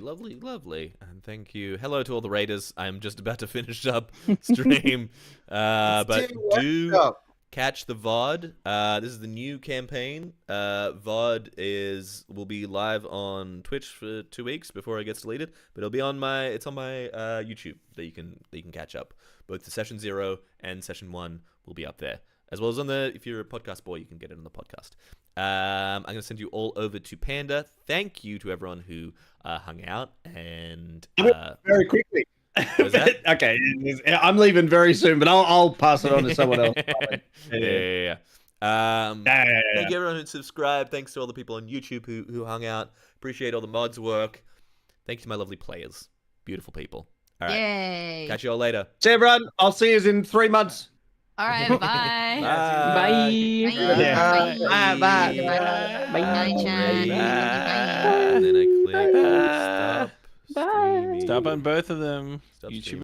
And thank you. Hello to all the raiders. I'm just about to finish up stream. But do catch the VOD. This is the new campaign. VOD will be live on Twitch for 2 weeks before it gets deleted, but it's on my YouTube that you can catch up. Both the session 0 and session 1 will be up there, as well as if you're a podcast boy, you can get it on the podcast. I'm going to send you all over to Panda. Thank you to everyone who hung out and very quickly. Was that? Okay, I'm leaving very soon, but I'll pass it on to someone else. Yeah. Thank you everyone who subscribed. Thanks to all the people on YouTube who hung out. Appreciate all the mods work. Thank you to my lovely players. Beautiful people. All right. Yay. Catch you all later. See you, everyone. I'll see you in 3 months. All right. Bye. Bye. Bye. Bye. Bye. Bye, Chan. And then I click stop. Bye. streaming. Stop on both of them. Stop YouTube. streaming.